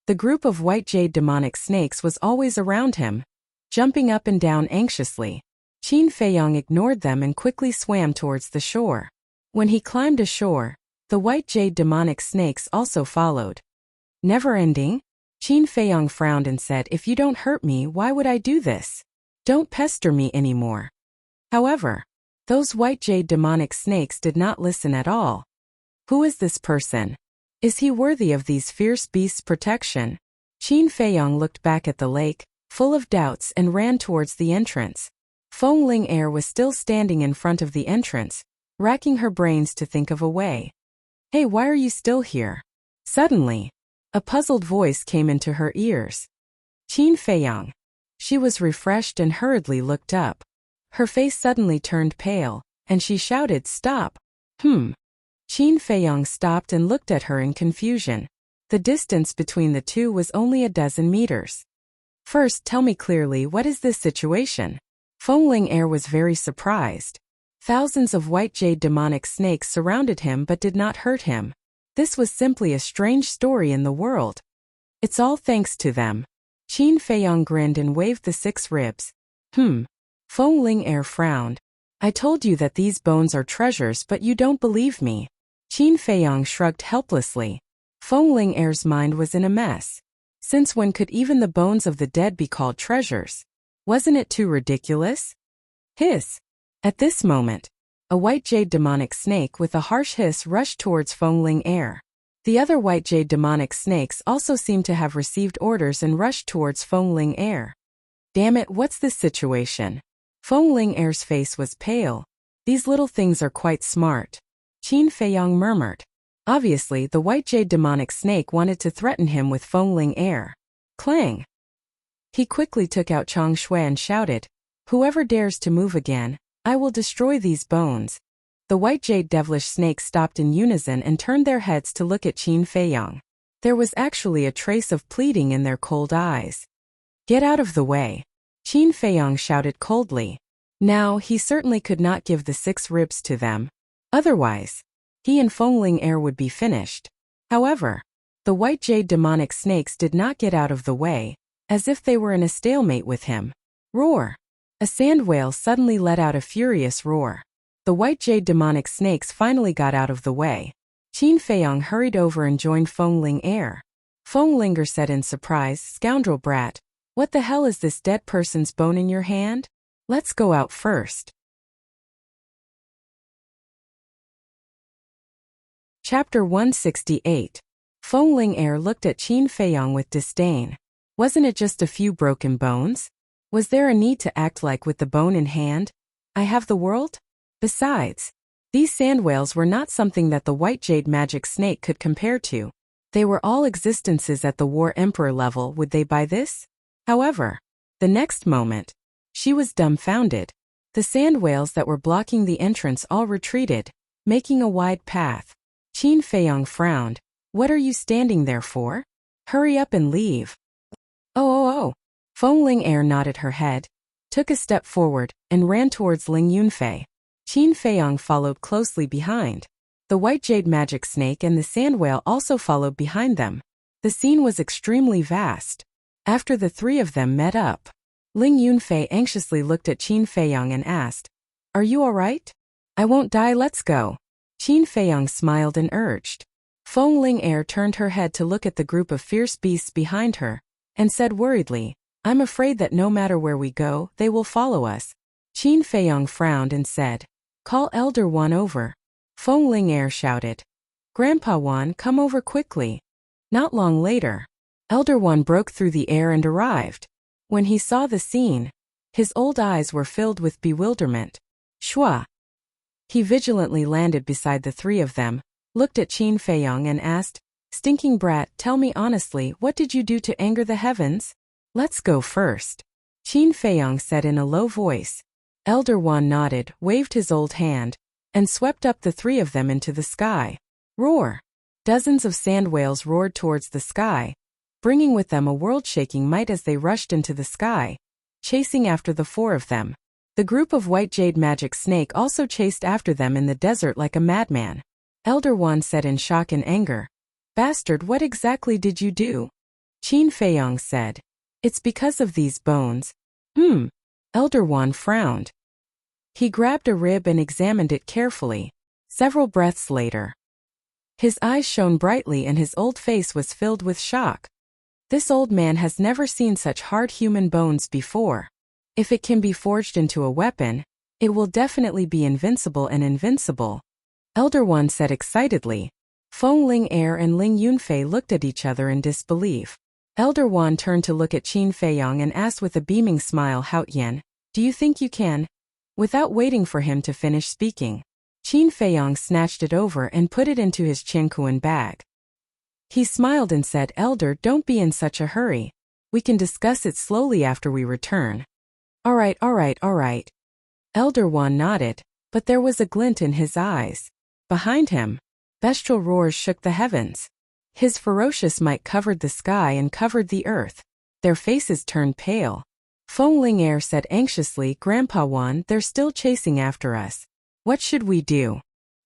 The group of white jade demonic snakes was always around him, jumping up and down anxiously. Qin Feiyang ignored them and quickly swam towards the shore. When he climbed ashore, the white jade demonic snakes also followed. "Never ending?" Qin Feiyang frowned and said, "If you don't hurt me, why would I do this? Don't pester me anymore." However, those white jade demonic snakes did not listen at all. Who is this person? Is he worthy of these fierce beasts' protection? Qin Feiyang looked back at the lake, full of doubts, and ran towards the entrance. Feng Ling Er was still standing in front of the entrance, racking her brains to think of a way. Hey, why are you still here? Suddenly, a puzzled voice came into her ears. Qin Feiyang. She was refreshed and hurriedly looked up. Her face suddenly turned pale, and she shouted, "Stop!" Qin Feiyang stopped and looked at her in confusion. The distance between the two was only a dozen meters. First, tell me clearly, what is this situation? Feng Ling Er was very surprised. Thousands of white jade demonic snakes surrounded him but did not hurt him. This was simply a strange story in the world. It's all thanks to them. Qin Feiyang grinned and waved the 6 ribs. Feng Ling Er frowned. I told you that these bones are treasures, but you don't believe me. Qin Feiyang shrugged helplessly. Feng Ling Er's mind was in a mess. Since when could even the bones of the dead be called treasures? Wasn't it too ridiculous? Hiss. At this moment, a white jade demonic snake with a harsh hiss rushed towards Feng Ling Er. The other white jade demonic snakes also seemed to have received orders and rushed towards Feng Ling Er. Damn it, what's this situation? Feng Ling Er's face was pale. These little things are quite smart. Qin Feiyang murmured. Obviously, the white jade demonic snake wanted to threaten him with Feng Ling Er. Clang! He quickly took out Chang Shui and shouted, "Whoever dares to move again, I will destroy these bones." The white jade devilish snakes stopped in unison and turned their heads to look at Qin Feiyang. There was actually a trace of pleading in their cold eyes. Get out of the way. Qin Feiyang shouted coldly. Now, he certainly could not give the 6 ribs to them. Otherwise, he and Feng Ling Er would be finished. However, the white jade demonic snakes did not get out of the way, as if they were in a stalemate with him. Roar! A sand whale suddenly let out a furious roar. The white jade demonic snakes finally got out of the way. Qin Feiyang hurried over and joined Feng Ling Er. Feng Ling Er said in surprise, "Scoundrel brat, what the hell is this dead person's bone in your hand? Let's go out first." Chapter 168. Feng Ling Er looked at Qin Feiyang with disdain. Wasn't it just a few broken bones? Was there a need to act like with the bone in hand? I have the world? Besides, these sand whales were not something that the white jade magic snake could compare to. They were all existences at the War Emperor level. Would they buy this? However, the next moment, she was dumbfounded. The sand whales that were blocking the entrance all retreated, making a wide path. Qin Feiyang frowned. What are you standing there for? Hurry up and leave. Oh. Feng Ling Er nodded her head, took a step forward, and ran towards Ling Yunfei. Qin Feiyang followed closely behind. The white jade magic snake and the sand whale also followed behind them. The scene was extremely vast. After the 3 of them met up, Ling Yunfei anxiously looked at Qin Feiyang and asked, "Are you alright? I won't die, let's go." Qin Feiyang smiled and urged. Feng Ling Er turned her head to look at the group of fierce beasts behind her, and said worriedly, "I'm afraid that no matter where we go, they will follow us." Qin Feiyang frowned and said, "Call Elder Wan over." Feng Ling Er shouted, "Grandpa Wan, come over quickly." Not long later, Elder Wan broke through the air and arrived. When he saw the scene, his old eyes were filled with bewilderment. Shua! He vigilantly landed beside the 3 of them, looked at Qin Feiyang and asked, "Stinking brat, tell me honestly, what did you do to anger the heavens?" "Let's go first," Qin Feiyang said in a low voice. Elder Wan nodded, waved his old hand, and swept up the 3 of them into the sky. Roar! Dozens of sand whales roared towards the sky, bringing with them a world-shaking might as they rushed into the sky, chasing after the 4 of them. The group of white jade magic snake also chased after them in the desert like a madman. Elder Wan said in shock and anger, "Bastard, what exactly did you do?" Qin Feiyang said, "It's because of these bones." Elder Wan frowned. He grabbed a rib and examined it carefully. Several breaths later, his eyes shone brightly and his old face was filled with shock. This old man has never seen such hard human bones before. If it can be forged into a weapon, it will definitely be invincible and invincible. Elder Wan said excitedly. Feng Ling Er and Ling Yunfei looked at each other in disbelief. Elder Wan turned to look at Qin Feiyang and asked with a beaming smile, "How Yen, Do you think you can? Without waiting for him to finish speaking, Qin Feiyong snatched it over and put it into his Qinkuan bag. He smiled and said, Elder, don't be in such a hurry. We can discuss it slowly after we return. All right. Elder Wan nodded, but there was a glint in his eyes. Behind him, bestial roars shook the heavens. His ferocious might covered the sky and covered the earth. Their faces turned pale. Feng Ling'er said anxiously, Grandpa Wan, they're still chasing after us. What should we do?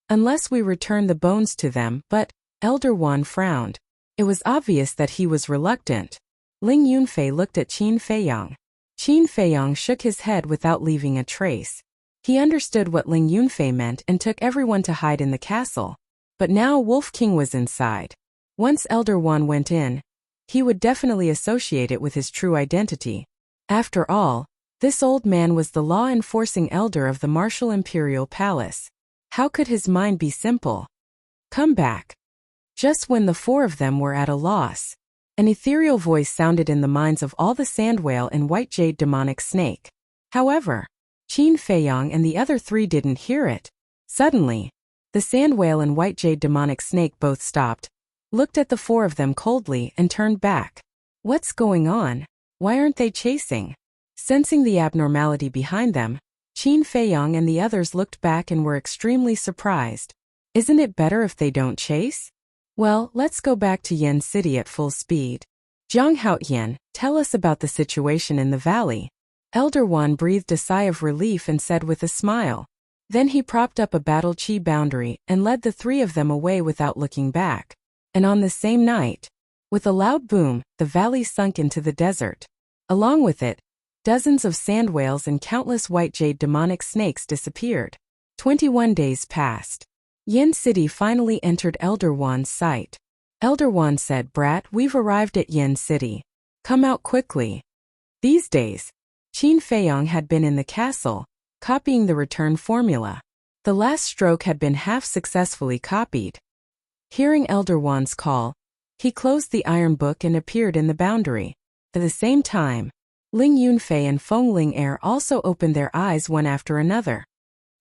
Unless we return the bones to them, but Elder Wan frowned. It was obvious that he was reluctant. Ling Yunfei looked at Qin Feiyong. Qin Feiyong shook his head without leaving a trace. He understood what Ling Yunfei meant and took everyone to hide in the castle. But now Wolf King was inside. Once Elder Wan went in, he would definitely associate it with his true identity. After all, this old man was the law-enforcing elder of the martial imperial palace. How could his mind be simple? Come back. Just when the four of them were at a loss, an ethereal voice sounded in the minds of all the sand whale and white jade demonic snake. However, Qin Feiyong and the other three didn't hear it. Suddenly, the sand whale and white jade demonic snake both stopped, looked at the four of them coldly and turned back. What's going on? Why aren't they chasing? Sensing the abnormality behind them, Qin Feiyong and the others looked back and were extremely surprised. Isn't it better if they don't chase? Well, let's go back to Yen City at full speed. Jiang Haotian, tell us about the situation in the valley. Elder Wan breathed a sigh of relief and said with a smile. Then he propped up a battle chi boundary and led the three of them away without looking back. And on the same night, with a loud boom, the valley sunk into the desert. Along with it, dozens of sand whales and countless white jade demonic snakes disappeared. 21 days passed. Yen City finally entered Elder Wan's sight. Elder Wan said, Brat, we've arrived at Yen City. Come out quickly. These days, Qin Feiyong had been in the castle, copying the return formula. The last stroke had been half successfully copied. Hearing Elder Wan's call, he closed the iron book and appeared in the boundary. At the same time, Ling Yunfei and Feng Ling'er also opened their eyes one after another.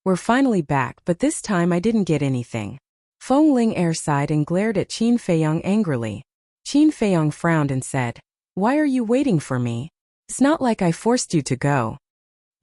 We're finally back, but this time I didn't get anything. Feng Ling'er sighed and glared at Qin Feiyong angrily. Qin Feiyong frowned and said, Why are you waiting for me? It's not like I forced you to go.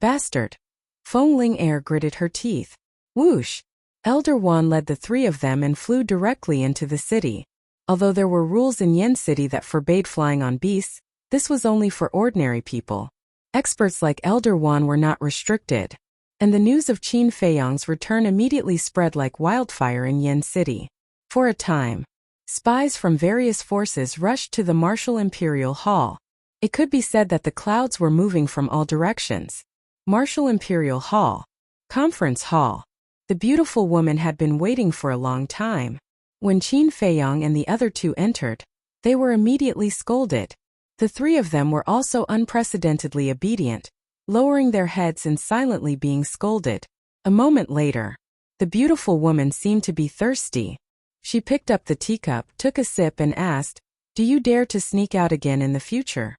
Bastard. Feng Ling'er gritted her teeth. Whoosh. Elder Wan led the three of them and flew directly into the city. Although there were rules in Yen City that forbade flying on beasts, this was only for ordinary people. Experts like Elder Wan were not restricted. And the news of Qin Feiyong's return immediately spread like wildfire in Yen City. For a time, spies from various forces rushed to the Martial Imperial Hall. It could be said that the clouds were moving from all directions. Martial Imperial Hall. Conference Hall. The beautiful woman had been waiting for a long time. When Qin Feiyong and the other two entered, they were immediately scolded. The three of them were also unprecedentedly obedient, lowering their heads and silently being scolded. A moment later, the beautiful woman seemed to be thirsty. She picked up the teacup, took a sip and asked, Do you dare to sneak out again in the future?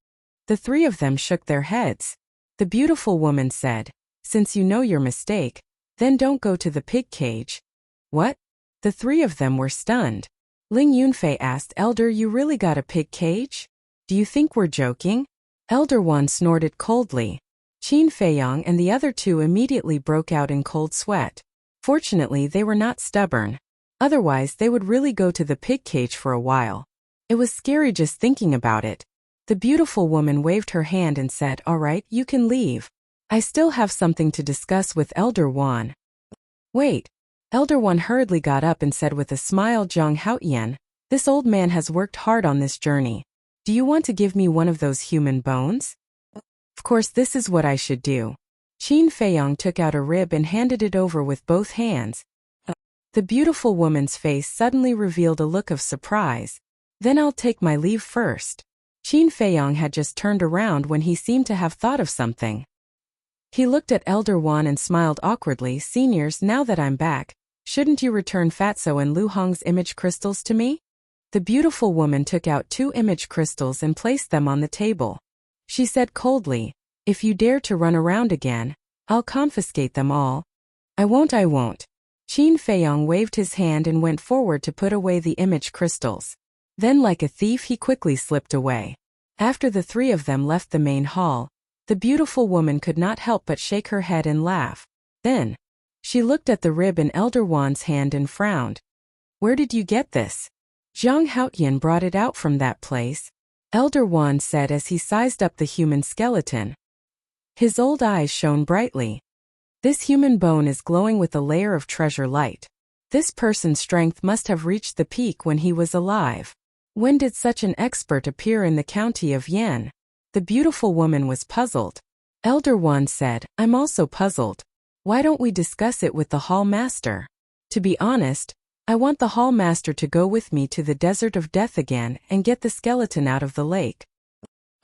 The three of them shook their heads. The beautiful woman said, Since you know your mistake, then don't go to the pig cage. What? The three of them were stunned. Ling Yunfei asked, Elder, you really got a pig cage? Do you think we're joking? Elder Wan snorted coldly. Qin Feiyong and the other two immediately broke out in cold sweat. Fortunately, they were not stubborn. Otherwise, they would really go to the pig cage for a while. It was scary just thinking about it. The beautiful woman waved her hand and said, All right, you can leave. I still have something to discuss with Elder Wan. Wait. Elder Wan hurriedly got up and said with a smile, Jiang Haotian, this old man has worked hard on this journey. Do you want to give me one of those human bones? Of course, this is what I should do. Qin Feiyong took out a rib and handed it over with both hands. The beautiful woman's face suddenly revealed a look of surprise. Then I'll take my leave first. Qin Feiyong had just turned around when he seemed to have thought of something. He looked at Elder Wan and smiled awkwardly. Seniors, now that I'm back, shouldn't you return Fatso and Lu Hong's image crystals to me? The beautiful woman took out 2 image crystals and placed them on the table. She said coldly, If you dare to run around again, I'll confiscate them all. I won't. Qin Feiyong waved his hand and went forward to put away the image crystals. Then like a thief he quickly slipped away. After the three of them left the main hall, the beautiful woman could not help but shake her head and laugh. Then, she looked at the rib in Elder Wan's hand and frowned. Where did you get this? Zhang Haotian brought it out from that place, Elder Wan said as he sized up the human skeleton. His old eyes shone brightly. This human bone is glowing with a layer of treasure light. This person's strength must have reached the peak when he was alive. When did such an expert appear in the county of Yan? The beautiful woman was puzzled. Elder Wan said, I'm also puzzled. Why don't we discuss it with the hall master? To be honest, I want the hall master to go with me to the desert of death again and get the skeleton out of the lake.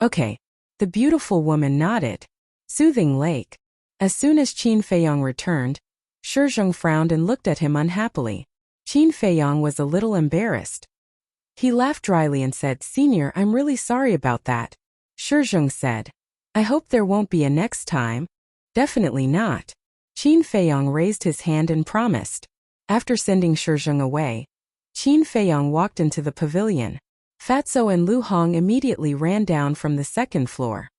Okay. The beautiful woman nodded. Soothing lake. As soon as Qin Feiyong returned, Shizheng frowned and looked at him unhappily. Qin Feiyong was a little embarrassed. He laughed dryly and said, Senior, I'm really sorry about that. Shizheng said, I hope there won't be a next time. Definitely not. Qin Feiyong raised his hand and promised. After sending Shizheng away, Qin Feiyong walked into the pavilion. Fatso and Lu Hong immediately ran down from the second floor.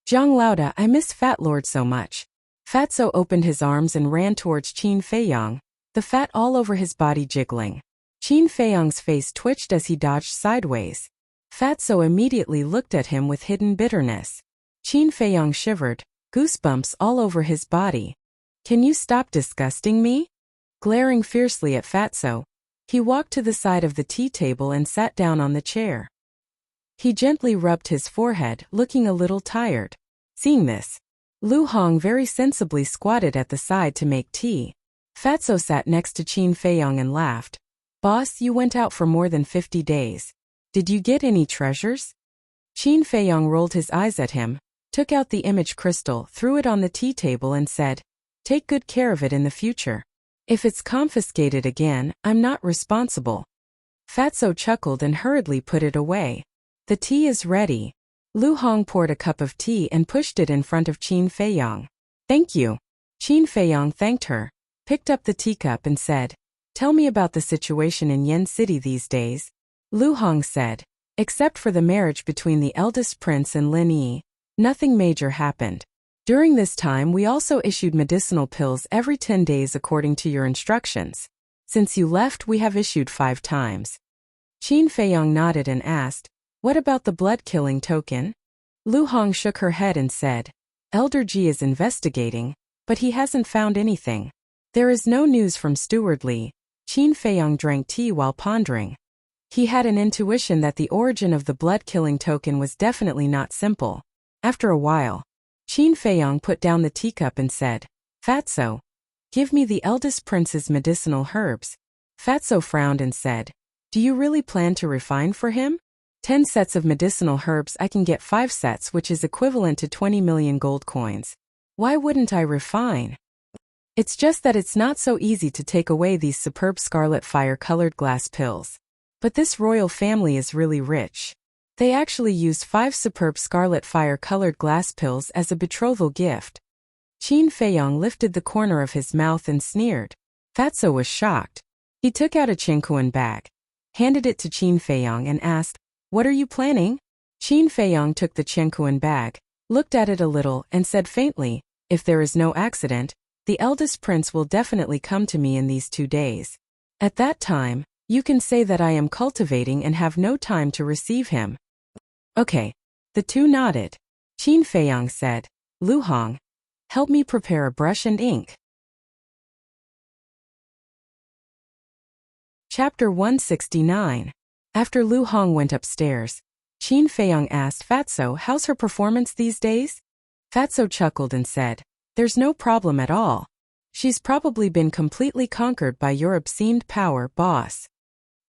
Zhang Laoda, I miss Fat Lord so much. Fatso opened his arms and ran towards Qin Feiyong, the fat all over his body jiggling. Qin Feiyong's face twitched as he dodged sideways. Fatso immediately looked at him with hidden bitterness. Qin Feiyong shivered, goosebumps all over his body. Can you stop disgusting me? Glaring fiercely at Fatso, he walked to the side of the tea table and sat down on the chair. He gently rubbed his forehead, looking a little tired. Seeing this, Lu Hong very sensibly squatted at the side to make tea. Fatso sat next to Qin Feiyong and laughed. Boss, you went out for more than 50 days. Did you get any treasures? Qin Feiyong rolled his eyes at him, took out the image crystal, threw it on the tea table and said, Take good care of it in the future. If it's confiscated again, I'm not responsible. Fatso chuckled and hurriedly put it away. The tea is ready. Lu Hong poured a cup of tea and pushed it in front of Qin Feiyong. Thank you. Qin Feiyong thanked her, picked up the teacup and said, Tell me about the situation in Yen City these days. Lu Hong said, Except for the marriage between the eldest prince and Lin Yi, nothing major happened. During this time we also issued medicinal pills every 10 days according to your instructions. Since you left we have issued 5 times. Qin Feiyong nodded and asked, What about the blood-killing token? Lu Hong shook her head and said, Elder Ji is investigating, but he hasn't found anything. There is no news from Steward Li. Qin Feiyong drank tea while pondering. He had an intuition that the origin of the blood-killing token was definitely not simple. After a while, Qin Feiyong put down the teacup and said, Fatso, give me the eldest prince's medicinal herbs. Fatso frowned and said, Do you really plan to refine for him? 10 sets of medicinal herbs, I can get 5 sets, which is equivalent to 20 million gold coins. Why wouldn't I refine? It's just that it's not so easy to take away these superb scarlet fire-colored glass pills. But this royal family is really rich. They actually used 5 superb scarlet fire-colored glass pills as a betrothal gift. Qin Feiyong lifted the corner of his mouth and sneered. Fatso was shocked. He took out a Qingkuan bag, handed it to Qin Feiyong and asked, What are you planning? Qin Feiyong took the Qingkuan bag, looked at it a little and said faintly, If there is no accident, the eldest prince will definitely come to me in these 2 days. At that time, you can say that I am cultivating and have no time to receive him. Okay. The two nodded. Qin Feiyong said, Lu Hong, help me prepare a brush and ink. Chapter 169. After Lu Hong went upstairs, Qin Feiyong asked Fatso, How's her performance these days? Fatso chuckled and said, There's no problem at all. She's probably been completely conquered by your obscene power, boss.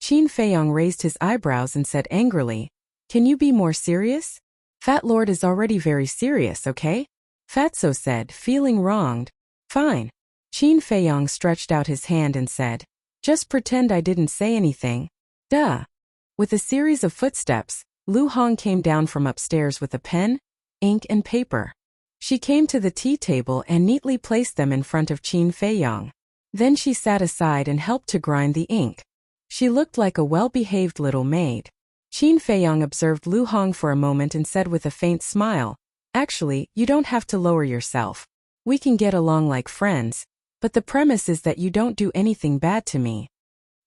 Qin Feiyong raised his eyebrows and said angrily, Can you be more serious? Fat Lord is already very serious, okay? Fatso said, feeling wronged. Fine. Qin Feiyong stretched out his hand and said, Just pretend I didn't say anything. Duh. With a series of footsteps, Lu Hong came down from upstairs with a pen, ink and paper. She came to the tea table and neatly placed them in front of Qin Feiyang. Then she sat aside and helped to grind the ink. She looked like a well-behaved little maid. Qin Feiyang observed Lu Hong for a moment and said with a faint smile, "Actually, you don't have to lower yourself. We can get along like friends, but the premise is that you don't do anything bad to me."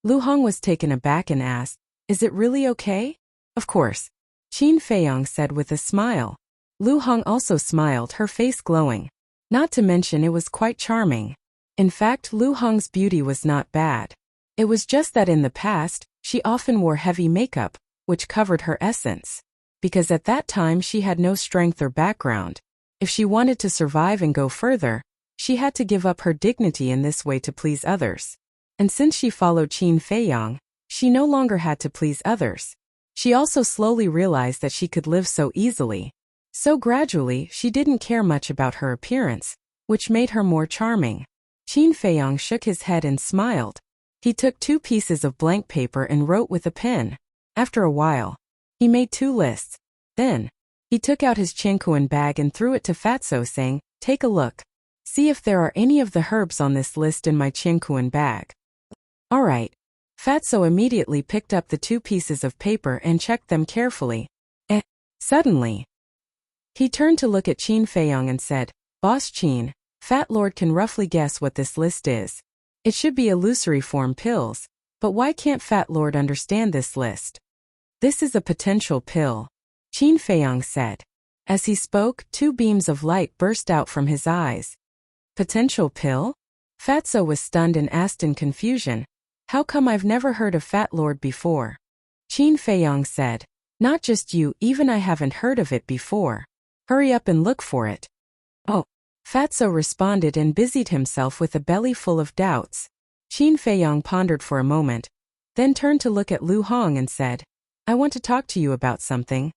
Lu Hong was taken aback and asked, "Is it really okay?" "Of course," Qin Feiyang said with a smile. Lu Hong also smiled, her face glowing. Not to mention it was quite charming. In fact, Lu Hong's beauty was not bad. It was just that in the past, she often wore heavy makeup, which covered her essence. Because at that time she had no strength or background. If she wanted to survive and go further, she had to give up her dignity in this way to please others. And since she followed Qin Feiyang, she no longer had to please others. She also slowly realized that she could live so easily. So gradually, she didn't care much about her appearance, which made her more charming. Qin Feiyang shook his head and smiled. He took 2 pieces of blank paper and wrote with a pen. After a while, he made 2 lists. Then, he took out his Qiankuan bag and threw it to Fatso, saying, "Take a look. See if there are any of the herbs on this list in my Qiankuan bag." "All right." Fatso immediately picked up the 2 pieces of paper and checked them carefully. Suddenly, he turned to look at Qin Feiyang and said, "Boss Qin, Fat Lord can roughly guess what this list is. It should be illusory form pills, but why can't Fat Lord understand this list?" "This is a potential pill," Qin Feiyang said. As he spoke, 2 beams of light burst out from his eyes. "Potential pill?" Fatso was stunned and asked in confusion, "How come I've never heard of Fat Lord before?" Qin Feiyang said, "Not just you, even I haven't heard of it before. Hurry up and look for it." "Oh." Fatso responded and busied himself with a belly full of doubts. Qin Feiyang pondered for a moment, then turned to look at Lu Hong and said, "I want to talk to you about something."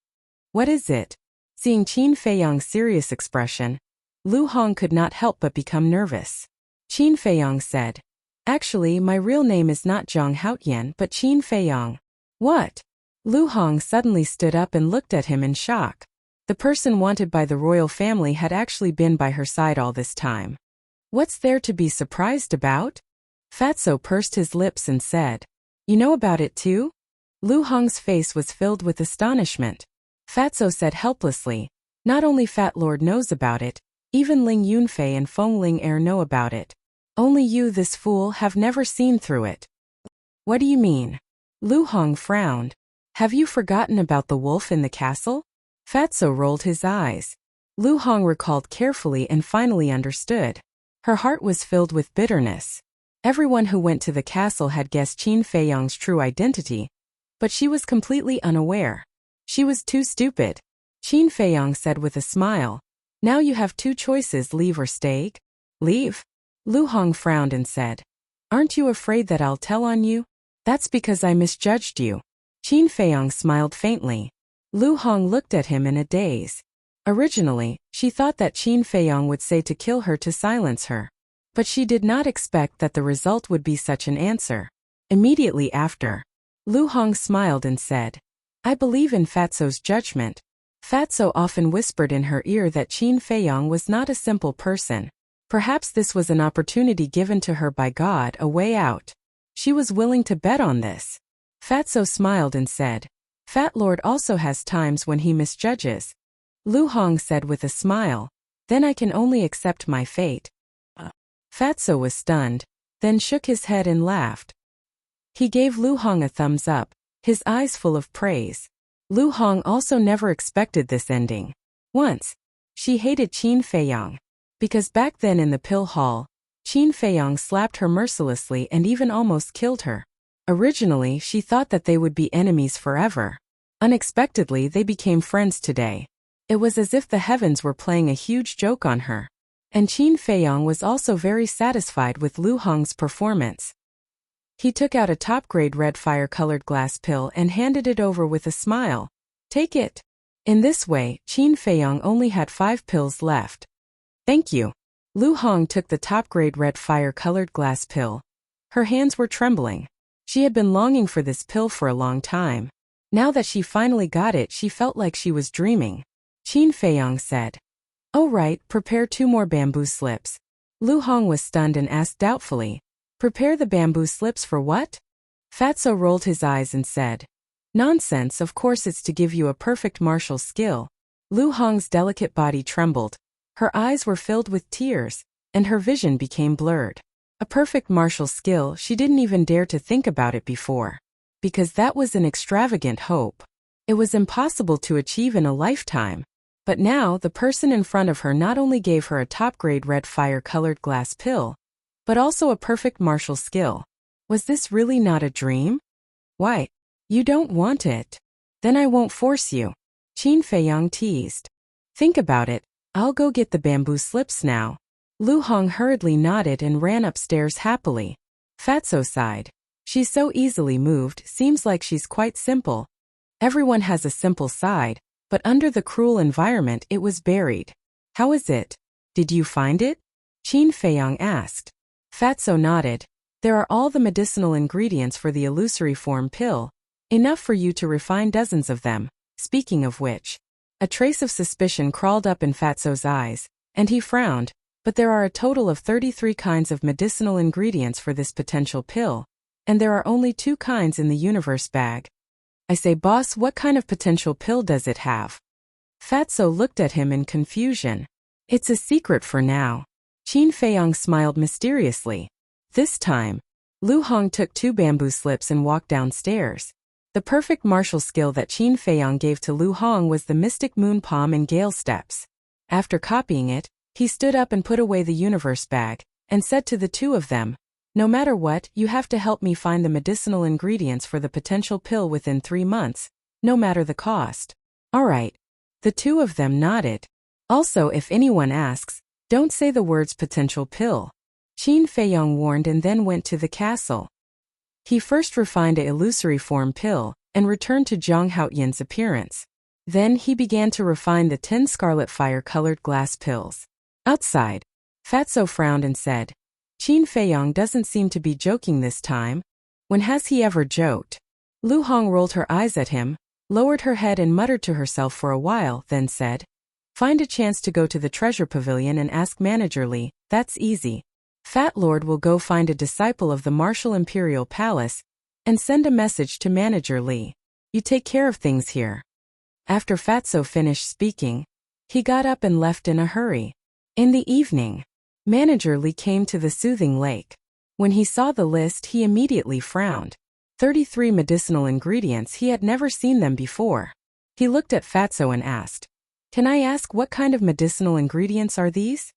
"What is it?" Seeing Qin Feiyang's serious expression, Lu Hong could not help but become nervous. Qin Feiyang said, "Actually, my real name is not Zhang Haotian but Qin Feiyang." "What?" Lu Hong suddenly stood up and looked at him in shock. The person wanted by the royal family had actually been by her side all this time. "What's there to be surprised about?" Fatso pursed his lips and said, "You know about it too?" Lu Hong's face was filled with astonishment. Fatso said helplessly, "Not only Fat Lord knows about it, even Ling Yunfei and Feng Ling Er know about it. Only you, this fool, have never seen through it." "What do you mean?" Lu Hong frowned. "Have you forgotten about the wolf in the castle?" Fatso rolled his eyes. Lu Hong recalled carefully and finally understood. Her heart was filled with bitterness. Everyone who went to the castle had guessed Qin Feiyang's true identity, but she was completely unaware. She was too stupid. Qin Feiyang said with a smile, "Now you have 2 choices, leave or stay." "Leave?" Lu Hong frowned and said, "Aren't you afraid that I'll tell on you?" "That's because I misjudged you." Qin Feiyang smiled faintly. Lu Hong looked at him in a daze. Originally, she thought that Qin Feiyang would say to kill her to silence her. But she did not expect that the result would be such an answer. Immediately after, Lu Hong smiled and said, "I believe in Fatso's judgment." Fatso often whispered in her ear that Qin Feiyang was not a simple person. Perhaps this was an opportunity given to her by God, a way out. She was willing to bet on this. Fatso smiled and said, "Fat Lord also has times when he misjudges." Lu Hong said with a smile, "Then I can only accept my fate." Fatso was stunned, then shook his head and laughed. He gave Lu Hong a thumbs up, his eyes full of praise. Lu Hong also never expected this ending. Once, she hated Qin Feiyang. Because back then in the pill hall, Qin Feiyang slapped her mercilessly and even almost killed her. Originally, she thought that they would be enemies forever. Unexpectedly, they became friends today. It was as if the heavens were playing a huge joke on her. And Qin Feiyang was also very satisfied with Lu Hong's performance. He took out a top-grade red fire-colored glass pill and handed it over with a smile. "Take it." In this way, Qin Feiyang only had 5 pills left. "Thank you." Lu Hong took the top-grade red fire-colored glass pill. Her hands were trembling. She had been longing for this pill for a long time. Now that she finally got it, she felt like she was dreaming. Qin Feiyang said, "Oh right, prepare 2 more bamboo slips." Lu Hong was stunned and asked doubtfully, "Prepare the bamboo slips for what?" Fatso rolled his eyes and said, "Nonsense, of course it's to give you a perfect martial skill." Lu Hong's delicate body trembled. Her eyes were filled with tears, and her vision became blurred. A perfect martial skill, she didn't even dare to think about it before. Because that was an extravagant hope. It was impossible to achieve in a lifetime. But now, the person in front of her not only gave her a top-grade red fire-colored glass pill, but also a perfect martial skill. Was this really not a dream? "Why? You don't want it? Then I won't force you," Qin Feiyang teased. "Think about it. I'll go get the bamboo slips now." Lu Hong hurriedly nodded and ran upstairs happily. Fatso sighed. "She's so easily moved, seems like she's quite simple." Everyone has a simple side, but under the cruel environment it was buried. "How is it? Did you find it?" Qin Feiyang asked. Fatso nodded. "There are all the medicinal ingredients for the illusory form pill, enough for you to refine dozens of them. Speaking of which." A trace of suspicion crawled up in Fatso's eyes, and he frowned. "But there are a total of 33 kinds of medicinal ingredients for this potential pill, and there are only 2 kinds in the universe bag." "I say, boss, what kind of potential pill does it have?" Fatso looked at him in confusion. "It's a secret for now." Qin Feiyang smiled mysteriously. This time, Lu Hong took 2 bamboo slips and walked downstairs. The perfect martial skill that Qin Feiyang gave to Lu Hong was the Mystic Moon Palm and Gale Steps. After copying it, he stood up and put away the universe bag, and said to the 2 of them, "No matter what, you have to help me find the medicinal ingredients for the potential pill within 3 months, no matter the cost." "All right." The 2 of them nodded. "Also, if anyone asks, don't say the words potential pill," Qin Feiyang warned, and then went to the castle. He first refined a illusory form pill, and returned to Zhang Haoyin's appearance. Then he began to refine the 10 scarlet fire-colored glass pills. Outside, Fatso frowned and said, "Qin Feiyang doesn't seem to be joking this time. When has he ever joked?" Lu Hong rolled her eyes at him, lowered her head and muttered to herself for a while, then said, "Find a chance to go to the treasure pavilion and ask Manager Li, that's easy. Fat Lord will go find a disciple of the Martial Imperial Palace, and send a message to Manager Li. You take care of things here." After Fatso finished speaking, he got up and left in a hurry. In the evening, Manager Li came to the soothing lake. When he saw the list, he immediately frowned. 33 medicinal ingredients, he had never seen them before. He looked at Fatso and asked, "Can I ask what kind of medicinal ingredients are these?"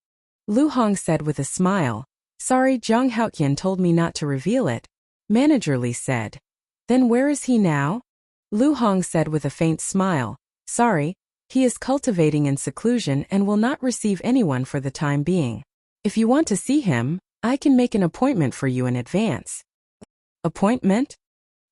Lu Hong said with a smile, "Sorry, Zhang Haoyin told me not to reveal it." Manager Li said, "Then where is he now?" Lu Hong said with a faint smile, "Sorry, he is cultivating in seclusion and will not receive anyone for the time being. If you want to see him, I can make an appointment for you in advance." "Appointment?"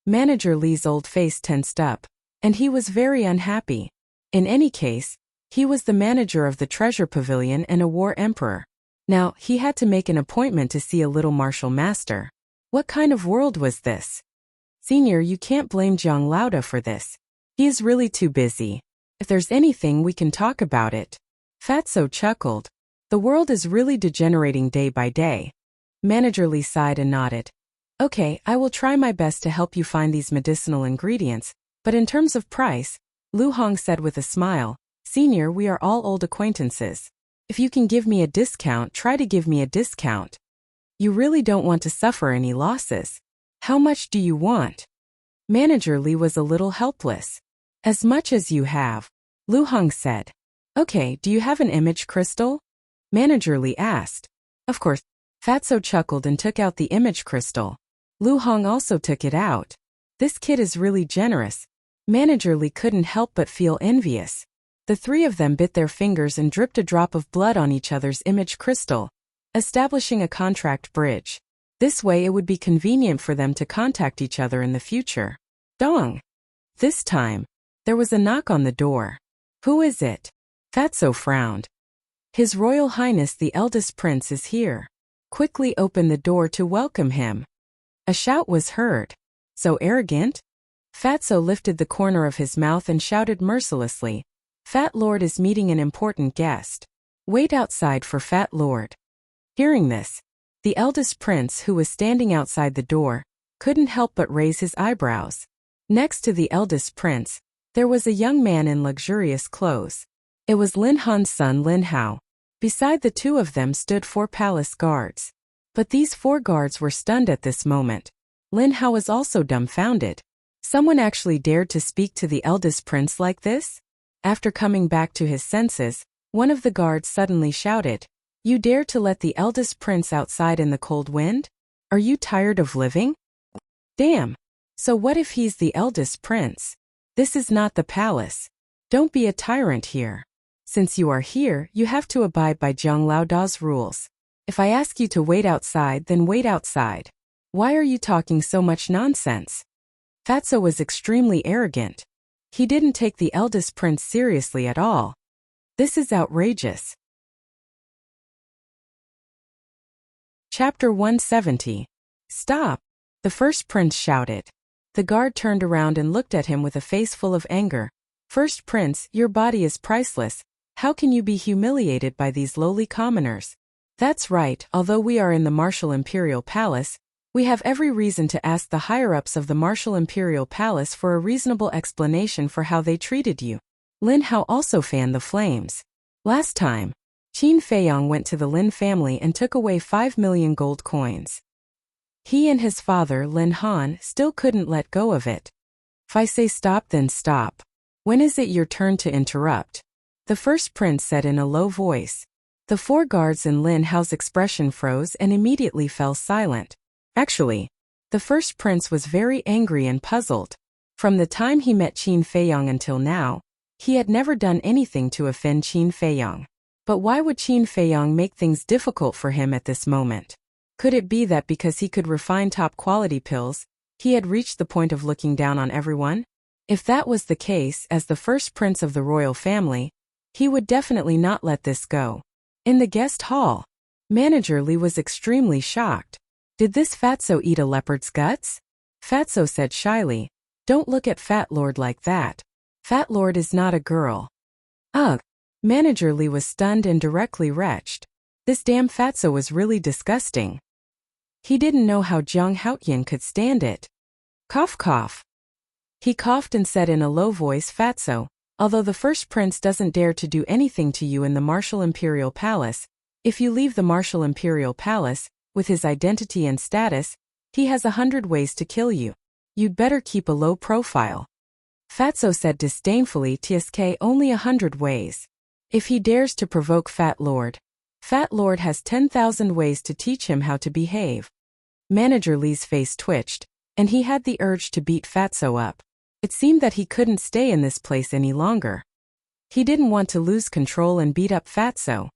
Manager Li's old face tensed up, and he was very unhappy. In any case, he was the manager of the treasure pavilion and a war emperor. Now, he had to make an appointment to see a little martial master. What kind of world was this? "Senior, you can't blame Jiang Lauda for this. He is really too busy. If there's anything, we can talk about it." Fatso chuckled. "The world is really degenerating day by day." Manager Li sighed and nodded. "Okay, I will try my best to help you find these medicinal ingredients, but in terms of price," Lu Hong said with a smile, "Senior, we are all old acquaintances. If you can give me a discount, try to give me a discount. You really don't want to suffer any losses. How much do you want?" Manager Li was a little helpless. "As much as you have," Lu Hong said. "Okay, do you have an image crystal?" Manager Li asked. "Of course." Fatso chuckled and took out the image crystal. Lu Hong also took it out. This kid is really generous. Manager Li couldn't help but feel envious. The 3 of them bit their fingers and dripped a drop of blood on each other's image crystal, establishing a contract bridge. This way it would be convenient for them to contact each other in the future. Dong! This time, there was a knock on the door. "Who is it?" Fatso frowned. "His Royal Highness the eldest prince is here. Quickly open the door to welcome him." A shout was heard. "So arrogant?" Fatso lifted the corner of his mouth and shouted mercilessly, "Fat Lord is meeting an important guest." Wait outside for Fat Lord. Hearing this, the eldest prince, who was standing outside the door, couldn't help but raise his eyebrows. Next to the eldest prince, there was a young man in luxurious clothes. It was Lin Han's son Lin Hao. Beside the two of them stood 4 palace guards. But these 4 guards were stunned at this moment. Lin Hao was also dumbfounded. Someone actually dared to speak to the eldest prince like this? After coming back to his senses, one of the guards suddenly shouted, "You dare to let the eldest prince outside in the cold wind? Are you tired of living? Damn! So what if he's the eldest prince? This is not the palace. Don't be a tyrant here. Since you are here, you have to abide by Zhang Laoda's rules. If I ask you to wait outside, then wait outside. Why are you talking so much nonsense?" Fatso was extremely arrogant. He didn't take the eldest prince seriously at all. This is outrageous. Chapter 170. Stop! The first prince shouted. The guard turned around and looked at him with a face full of anger. "First prince, your body is priceless. How can you be humiliated by these lowly commoners?" "That's right, although we are in the Martial Imperial Palace, we have every reason to ask the higher-ups of the Martial Imperial Palace for a reasonable explanation for how they treated you." Lin Hao also fanned the flames. Last time, Qin Feiyong went to the Lin family and took away 5 million gold coins. He and his father, Lin Han, still couldn't let go of it. "If I say stop, then stop. When is it your turn to interrupt?" the first prince said in a low voice. The 4 guards in Lin Hao's expression froze and immediately fell silent. Actually, the first prince was very angry and puzzled. From the time he met Qin Feiyong until now, he had never done anything to offend Qin Feiyong. But why would Qin Feiyong make things difficult for him at this moment? Could it be that because he could refine top-quality pills, he had reached the point of looking down on everyone? If that was the case, as the first prince of the royal family, he would definitely not let this go. In the guest hall, Manager Li was extremely shocked. "Did this Fatso eat a leopard's guts?" Fatso said shyly, "Don't look at Fat Lord like that. Fat Lord is not a girl." Ugh! Manager Li was stunned and directly retched. This damn Fatso was really disgusting. He didn't know how Zhang Haoyan could stand it. Cough cough. He coughed and said in a low voice, "Fatso, although the first prince doesn't dare to do anything to you in the Martial Imperial Palace, if you leave the Martial Imperial Palace, with his identity and status, he has 100 ways to kill you. You'd better keep a low profile." Fatso said disdainfully, "TSK only 100 ways. If he dares to provoke Fat Lord has 10,000 ways to teach him how to behave." Manager Li's face twitched, and he had the urge to beat Fatso up. It seemed that he couldn't stay in this place any longer. He didn't want to lose control and beat up Fatso.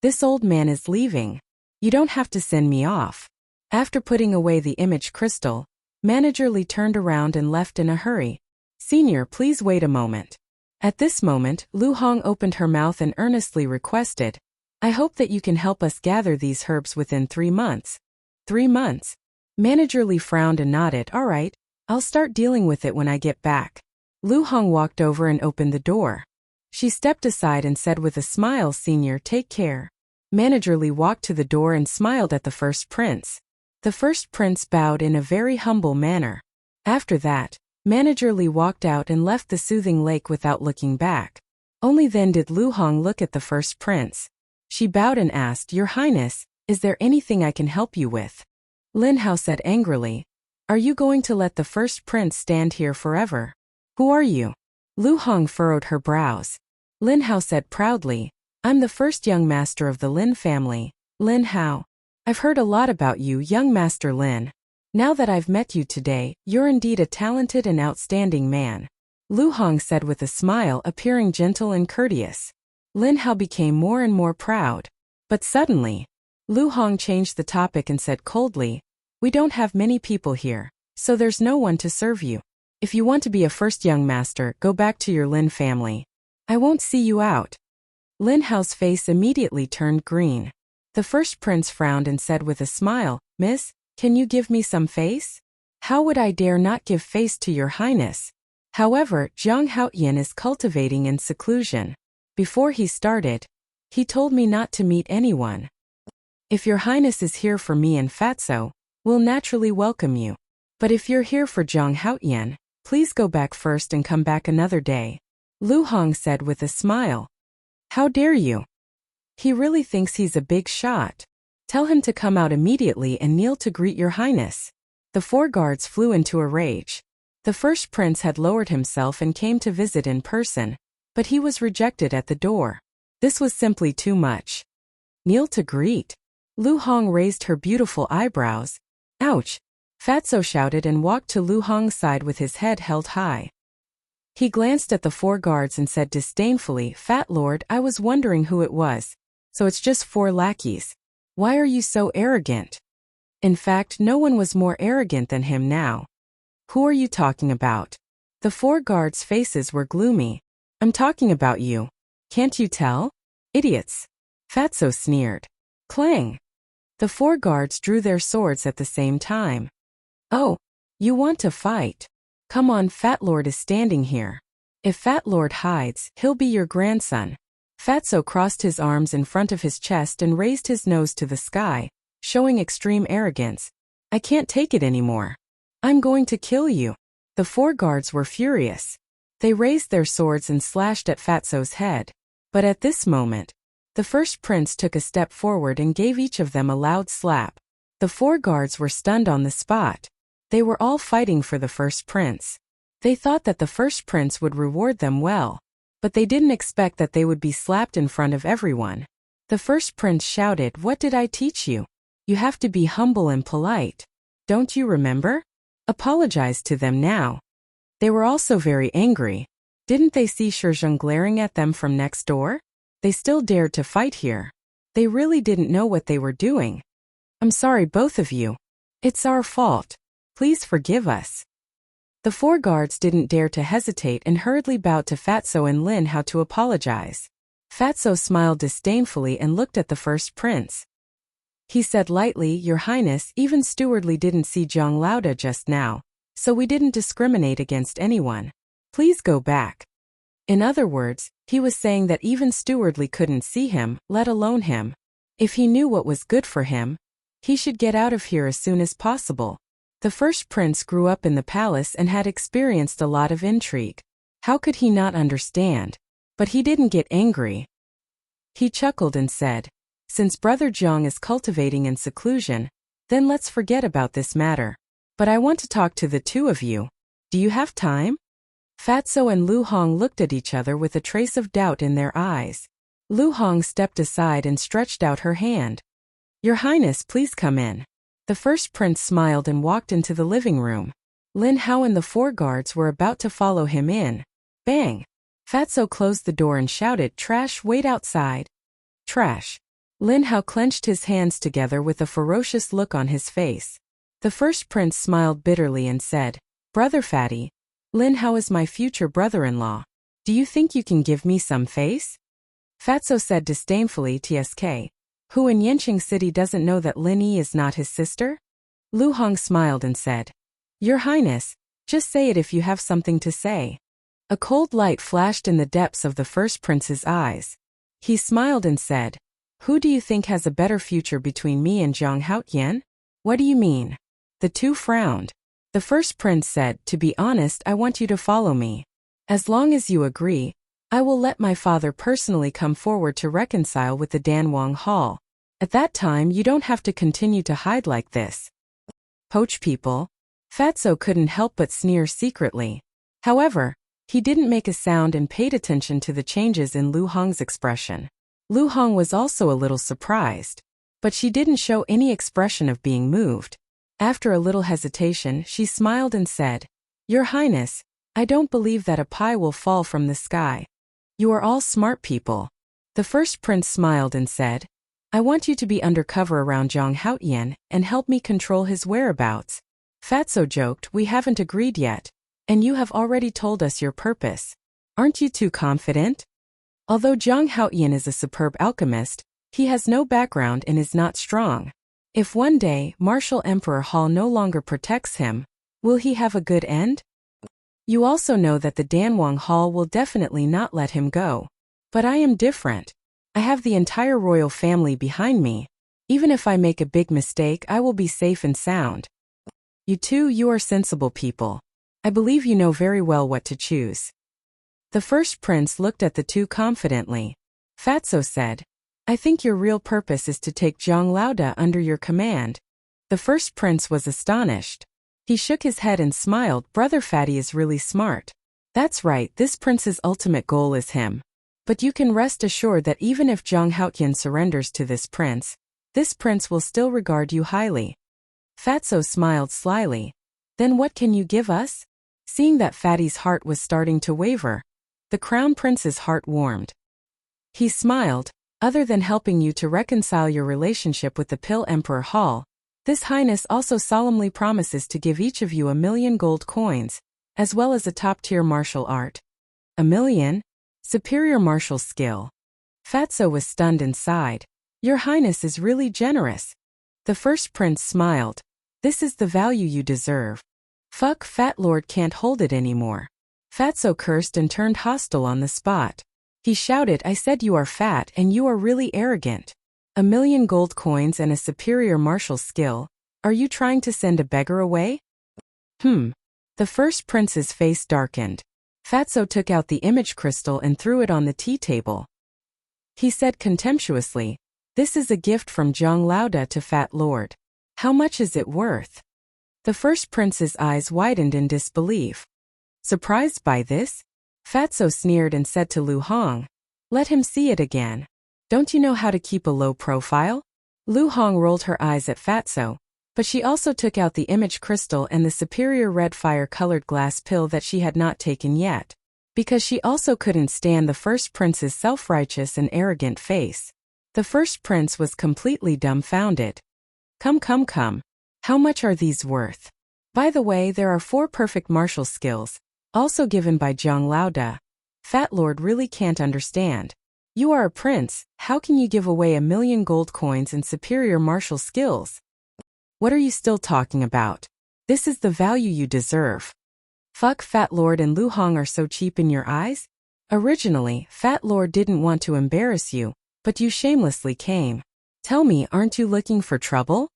"This old man is leaving. You don't have to send me off." After putting away the image crystal, Manager Li turned around and left in a hurry. "Senior, please wait a moment." At this moment, Lu Hong opened her mouth and earnestly requested, "I hope that you can help us gather these herbs within 3 months. 3 months? Manager Li frowned and nodded. "All right, I'll start dealing with it when I get back." Lu Hong walked over and opened the door. She stepped aside and said with a smile, "Senior, take care." Manager Li walked to the door and smiled at the first prince. The first prince bowed in a very humble manner. After that, Manager Li walked out and left the soothing lake without looking back. Only then did Lu Hong look at the first prince. She bowed and asked, "Your Highness, is there anything I can help you with?" Lin Hao said angrily, "Are you going to let the first prince stand here forever? Who are you?" Lu Hong furrowed her brows. Lin Hao said proudly, "I'm the first young master of the Lin family, Lin Hao. I've heard a lot about you, young Master Lin. Now that I've met you today, you're indeed a talented and outstanding man." Lu Hong said with a smile, appearing gentle and courteous. Lin Hao became more and more proud. But suddenly, Lu Hong changed the topic and said coldly, "We don't have many people here, so there's no one to serve you. If you want to be a first young master, go back to your Lin family. I won't see you out." Lin Hao's face immediately turned green. The first prince frowned and said with a smile, "Miss, can you give me some face?" "How would I dare not give face to your Highness? However, Zhang Haoyan is cultivating in seclusion." Before he started, He told me not to meet anyone. If your highness is here for me and Fatso, we'll naturally welcome you. But if you're here for Zhang Haotian, please go back first and come back another day, Lu Hong said with a smile. How dare you? He really thinks he's a big shot. Tell him to come out immediately and kneel to greet your highness. The 4 guards flew into a rage. The first prince had lowered himself and came to visit in person, but he was rejected at the door. This was simply too much. Kneel to greet? Lu Hong raised her beautiful eyebrows. Ouch! Fatso shouted and walked to Lu Hong's side with his head held high. He glanced at the 4 guards and said disdainfully, Fat Lord, I was wondering who it was. So it's just 4 lackeys. Why are you so arrogant? In fact, no one was more arrogant than him now. Who are you talking about? The 4 guards' faces were gloomy. I'm talking about you. Can't you tell? Idiots. Fatso sneered. Clang. The 4 guards drew their swords at the same time. Oh, you want to fight? Come on, Fat Lord is standing here. If Fat Lord hides, he'll be your grandson. Fatso crossed his arms in front of his chest and raised his nose to the sky, showing extreme arrogance. I can't take it anymore. I'm going to kill you. The 4 guards were furious. They raised their swords and slashed at Fatso's head. But at this moment, the first prince took a step forward and gave each of them a loud slap. The 4 guards were stunned on the spot. They were all fighting for the first prince. They thought that the first prince would reward them well, but they didn't expect that they would be slapped in front of everyone. The first prince shouted, What did I teach you? You have to be humble and polite. Don't you remember? Apologize to them now. They were also very angry. Didn't they see Shizheng glaring at them from next door? They still dared to fight here. They really didn't know what they were doing. I'm sorry, both of you. It's our fault. Please forgive us. The 4 guards didn't dare to hesitate and hurriedly bowed to Fatso and Lin Hao to apologize. Fatso smiled disdainfully and looked at the first prince. He said lightly, Your Highness, even Stewardly didn't see Zhang Lauda just now, so we didn't discriminate against anyone. Please go back. In other words, he was saying that even Stewardly couldn't see him, let alone him. If he knew what was good for him, he should get out of here as soon as possible. The first prince grew up in the palace and had experienced a lot of intrigue. How could he not understand? But he didn't get angry. He chuckled and said, Since Brother Zhang is cultivating in seclusion, then let's forget about this matter. But I want to talk to the 2 of you. Do you have time? Fatso and Lu Hong looked at each other with a trace of doubt in their eyes. Lu Hong stepped aside and stretched out her hand. Your Highness, please come in. The first prince smiled and walked into the living room. Lin Hao and the 4 guards were about to follow him in. Bang! Fatso closed the door and shouted, Trash, wait outside. Trash. Lin Hao clenched his hands together with a ferocious look on his face. The first prince smiled bitterly and said, Brother Fatty, Lin Hao is my future brother-in-law. Do you think you can give me some face? Fatso said disdainfully, TSK. Who in Yanqing City doesn't know that Lin Yi is not his sister? Lu Hong smiled and said, Your Highness, just say it if you have something to say. A cold light flashed in the depths of the first prince's eyes. He smiled and said, Who do you think has a better future between me and Zhang Haotian? What do you mean? The 2 frowned. The first prince said, To be honest, I want you to follow me. As long as you agree, I will let my father personally come forward to reconcile with the Danwang Hall. At that time you don't have to continue to hide like this. Poach people. Fatso couldn't help but sneer secretly. However, he didn't make a sound and paid attention to the changes in Lu Hong's expression. Lu Hong was also a little surprised, but she didn't show any expression of being moved. After a little hesitation, she smiled and said, Your Highness, I don't believe that a pie will fall from the sky. You are all smart people. The first prince smiled and said, I want you to be undercover around Zhang Haotian and help me control his whereabouts. Fatso joked, We haven't agreed yet, and you have already told us your purpose. Aren't you too confident? Although Zhang Haotian is a superb alchemist, he has no background and is not strong. If one day Martial Emperor Hall no longer protects him, will he have a good end? You also know that the Danwang Hall will definitely not let him go. But I am different. I have the entire royal family behind me. Even if I make a big mistake, I will be safe and sound. You are sensible people. I believe you know very well what to choose. The first prince looked at the two confidently. Fatso said, I think your real purpose is to take Zhang Laoda under your command. The first prince was astonished. He shook his head and smiled. Brother Fatty is really smart. That's right, this prince's ultimate goal is him. But you can rest assured that even if Zhang Haotian surrenders to this prince will still regard you highly. Fatso smiled slyly. Then what can you give us? Seeing that Fatty's heart was starting to waver, the crown prince's heart warmed. He smiled, other than helping you to reconcile your relationship with the Pill Emperor Hall, This Highness also solemnly promises to give each of you 1,000,000 gold coins, as well as a top-tier martial art. 1,000,000? Superior martial skill. Fatso was stunned and sighed. Your Highness is really generous. The first prince smiled. This is the value you deserve. Fuck, Fat Lord can't hold it anymore. Fatso cursed and turned hostile on the spot. He shouted, I said you are fat and you are really arrogant. 1,000,000 gold coins and a superior martial skill. Are you trying to send a beggar away? The first prince's face darkened. Fatso took out the image crystal and threw it on the tea table. He said contemptuously, this is a gift from Zhang Laoda to Fat Lord. How much is it worth? The first prince's eyes widened in disbelief. Surprised by this, Fatso sneered and said to Lu Hong, let him see it again. Don't you know how to keep a low profile? Lu Hong rolled her eyes at Fatso, but she also took out the image crystal and the superior red fire-colored glass pill that she had not taken yet, because she also couldn't stand the first prince's self-righteous and arrogant face. The first prince was completely dumbfounded. Come. How much are these worth? By the way, there are 4 perfect martial skills, also given by Zhang Laoda. Fat Lord really can't understand. You are a prince, how can you give away 1,000,000 gold coins and superior martial skills? What are you still talking about? This is the value you deserve. Fuck, Fat Lord and Lu Hong are so cheap in your eyes? Originally, Fat Lord didn't want to embarrass you, but you shamelessly came. Tell me, aren't you looking for trouble?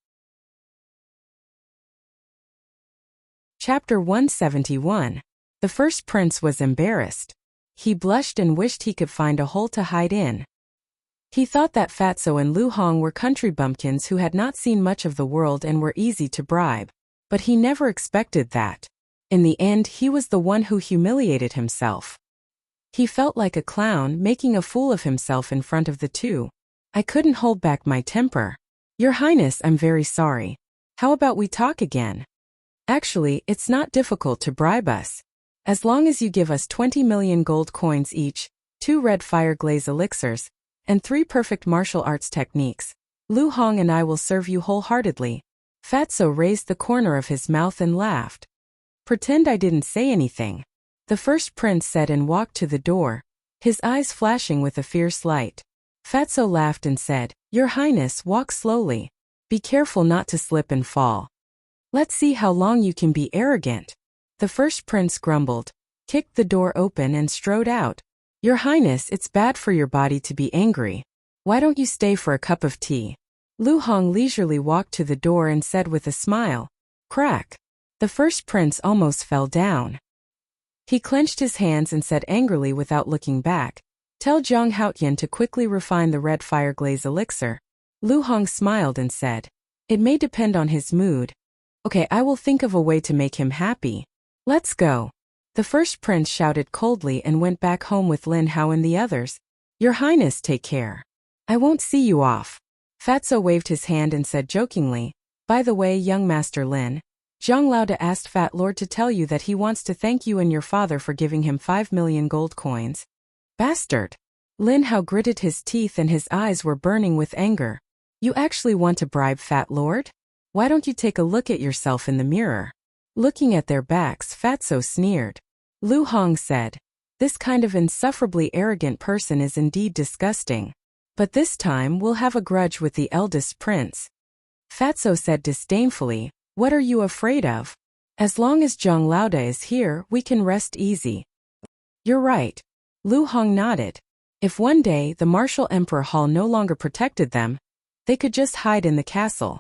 Chapter 171. The first prince was embarrassed. He blushed and wished he could find a hole to hide in. He thought that Fatso and Lu Hong were country bumpkins who had not seen much of the world and were easy to bribe. But he never expected that. In the end, he was the one who humiliated himself. He felt like a clown, making a fool of himself in front of the two. I couldn't hold back my temper. Your Highness, I'm very sorry. How about we talk again? Actually, it's not difficult to bribe us. As long as you give us 20,000,000 gold coins each, 2 red fire glaze elixirs, and 3 perfect martial arts techniques, Lu Hong and I will serve you wholeheartedly. Fatso raised the corner of his mouth and laughed. Pretend I didn't say anything. The first prince said and walked to the door, his eyes flashing with a fierce light. Fatso laughed and said, Your Highness, walk slowly. Be careful not to slip and fall. Let's see how long you can be arrogant. The first prince grumbled, kicked the door open and strode out. Your Highness, it's bad for your body to be angry. Why don't you stay for a cup of tea? Lu Hong leisurely walked to the door and said with a smile, Crack. The first prince almost fell down. He clenched his hands and said angrily without looking back, Tell Zhang Haotian to quickly refine the red fire glaze elixir. Lu Hong smiled and said, It may depend on his mood. Okay, I will think of a way to make him happy. Let's go. The first prince shouted coldly and went back home with Lin Hao and the others. Your Highness, take care. I won't see you off. Fatso waved his hand and said jokingly, By the way, young Master Lin, Zhang Laoda asked Fat Lord to tell you that he wants to thank you and your father for giving him 5,000,000 gold coins. Bastard. Lin Hao gritted his teeth and his eyes were burning with anger. You actually want to bribe Fat Lord? Why don't you take a look at yourself in the mirror? Looking at their backs, Fatso sneered. Lu Hong said, This kind of insufferably arrogant person is indeed disgusting. But this time we'll have a grudge with the eldest prince. Fatso said disdainfully, What are you afraid of? As long as Zhang Laoda is here, we can rest easy. You're right. Lu Hong nodded. If one day the martial emperor hall no longer protected them, they could just hide in the castle.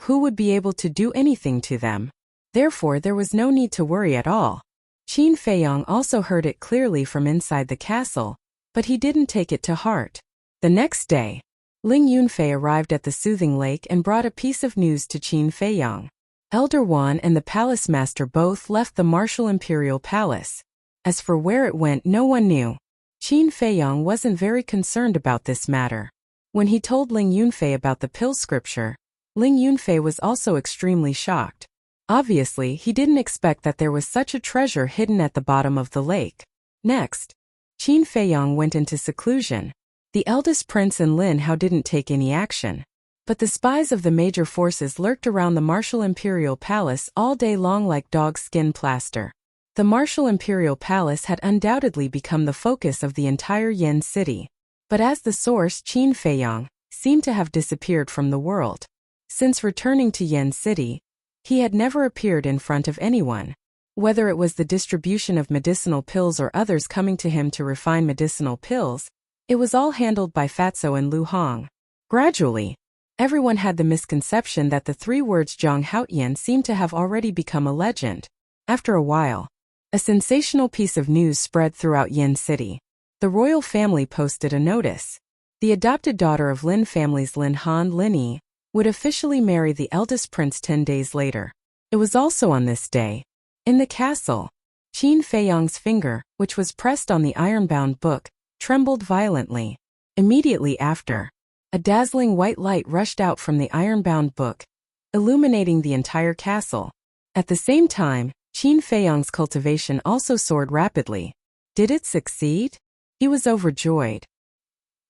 Who would be able to do anything to them? Therefore there was no need to worry at all. Qin Feiyong also heard it clearly from inside the castle, but he didn't take it to heart. The next day, Ling Yunfei arrived at the soothing lake and brought a piece of news to Qin Feiyong. Elder Wan and the palace master both left the martial imperial palace. As for where it went, no one knew. Qin Feiyong wasn't very concerned about this matter. When he told Ling Yunfei about the pill scripture, Ling Yunfei was also extremely shocked. Obviously, he didn't expect that there was such a treasure hidden at the bottom of the lake. Next, Qin Feiyong went into seclusion. The eldest prince and Lin Hao didn't take any action. But the spies of the major forces lurked around the martial imperial palace all day long like dog skin plaster. The martial imperial palace had undoubtedly become the focus of the entire Yen city. But as the source, Qin Feiyong seemed to have disappeared from the world. Since returning to Yen city, he had never appeared in front of anyone. Whether it was the distribution of medicinal pills or others coming to him to refine medicinal pills, it was all handled by Fatso and Lu Hong. Gradually, everyone had the misconception that the three words Zhang Haotian seemed to have already become a legend. After a while, a sensational piece of news spread throughout Yen City. The royal family posted a notice. The adopted daughter of Lin family's Lin Han Lin Yi would officially marry the eldest prince 10 days later. It was also on this day, in the castle, Qin Feiyong's finger, which was pressed on the iron-bound book, trembled violently. Immediately after, a dazzling white light rushed out from the iron-bound book, illuminating the entire castle. At the same time, Qin Feiyong's cultivation also soared rapidly. Did it succeed? He was overjoyed.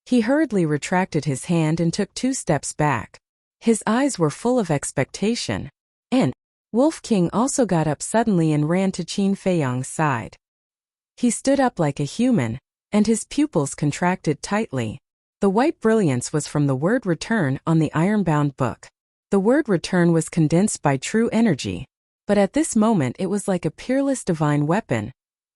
He hurriedly retracted his hand and took 2 steps back. His eyes were full of expectation. And Wolf King also got up suddenly and ran to Qin Feiyong's side. He stood up like a human, and his pupils contracted tightly. The white brilliance was from the word return on the iron-bound book. The word return was condensed by true energy, but at this moment it was like a peerless divine weapon,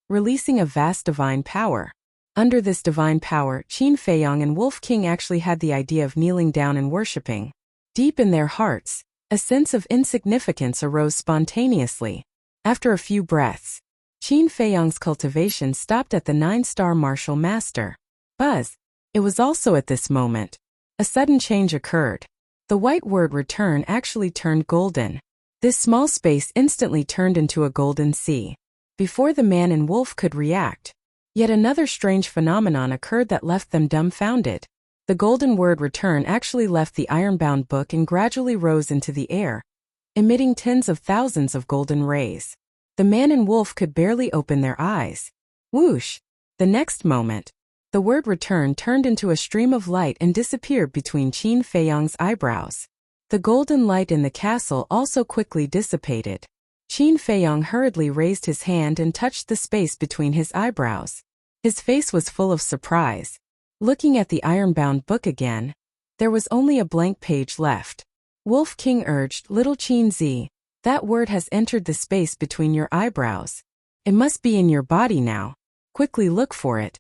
releasing a vast divine power. Under this divine power, Qin Feiyong and Wolf King actually had the idea of kneeling down and worshipping. Deep in their hearts, a sense of insignificance arose spontaneously. After a few breaths, Qin Feiyong's cultivation stopped at the 9-star martial master. Buzz! It was also at this moment. A sudden change occurred. The white word return actually turned golden. This small space instantly turned into a golden sea. Before the man and wolf could react, yet another strange phenomenon occurred that left them dumbfounded. The golden word return actually left the iron-bound book and gradually rose into the air, emitting tens of thousands of golden rays. The man and wolf could barely open their eyes. Whoosh! The next moment, the word return turned into a stream of light and disappeared between Qin Feiyong's eyebrows. The golden light in the castle also quickly dissipated. Qin Feiyong hurriedly raised his hand and touched the space between his eyebrows. His face was full of surprise. Looking at the iron-bound book again, there was only a blank page left. Wolf King urged, "Little Qin Zi, that word has entered the space between your eyebrows. It must be in your body now. Quickly look for it."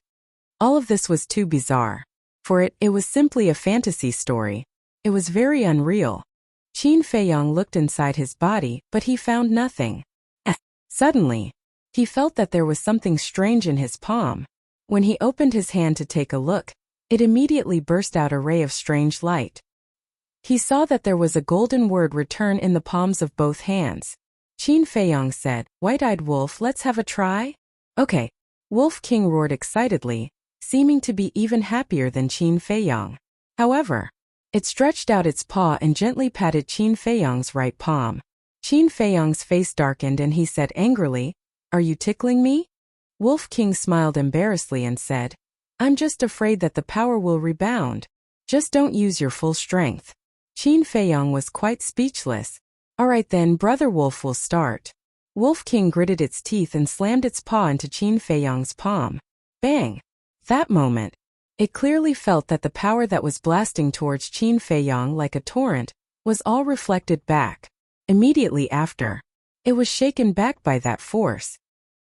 All of this was too bizarre. For it was simply a fantasy story. It was very unreal. Qin Feiyong looked inside his body, but he found nothing. Suddenly, he felt that there was something strange in his palm. When he opened his hand to take a look, it immediately burst out a ray of strange light. He saw that there was a golden word return in the palms of both hands. Qin Feiyong said, "White-eyed wolf, let's have a try?" "Okay." Wolf King roared excitedly, seeming to be even happier than Qin Feiyong. However, it stretched out its paw and gently patted Qin Feiyong's right palm. Qin Feiyong's face darkened and he said angrily, "Are you tickling me?" Wolf King smiled embarrassedly and said, "I'm just afraid that the power will rebound. Just don't use your full strength." Qin Feiyong was quite speechless. "All right then, Brother Wolf will start." Wolf King gritted its teeth and slammed its paw into Qin Feiyong's palm. Bang! That moment, it clearly felt that the power that was blasting towards Qin Feiyong like a torrent was all reflected back. Immediately after, it was shaken back by that force.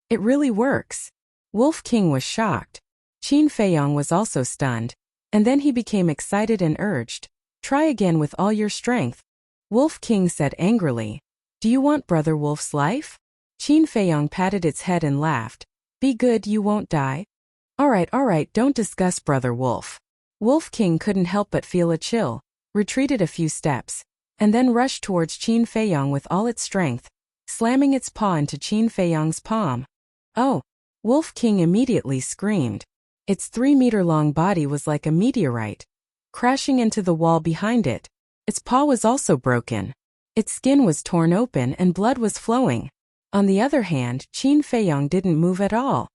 It really works. Wolf King was shocked. Qin Feiyong was also stunned, and then he became excited and urged, "Try again with all your strength." Wolf King said angrily, "Do you want Brother Wolf's life?" Qin Feiyong patted its head and laughed, "Be good, you won't die." All right, don't discuss Brother Wolf." Wolf King couldn't help but feel a chill, retreated a few steps, and then rushed towards Qin Feiyong with all its strength, slamming its paw into Qin Feiyong's palm. "Oh!" Wolf King immediately screamed. Its 3-meter-long body was like a meteorite, crashing into the wall behind it. Its paw was also broken. Its skin was torn open and blood was flowing. On the other hand, Qin Feiyong didn't move at all.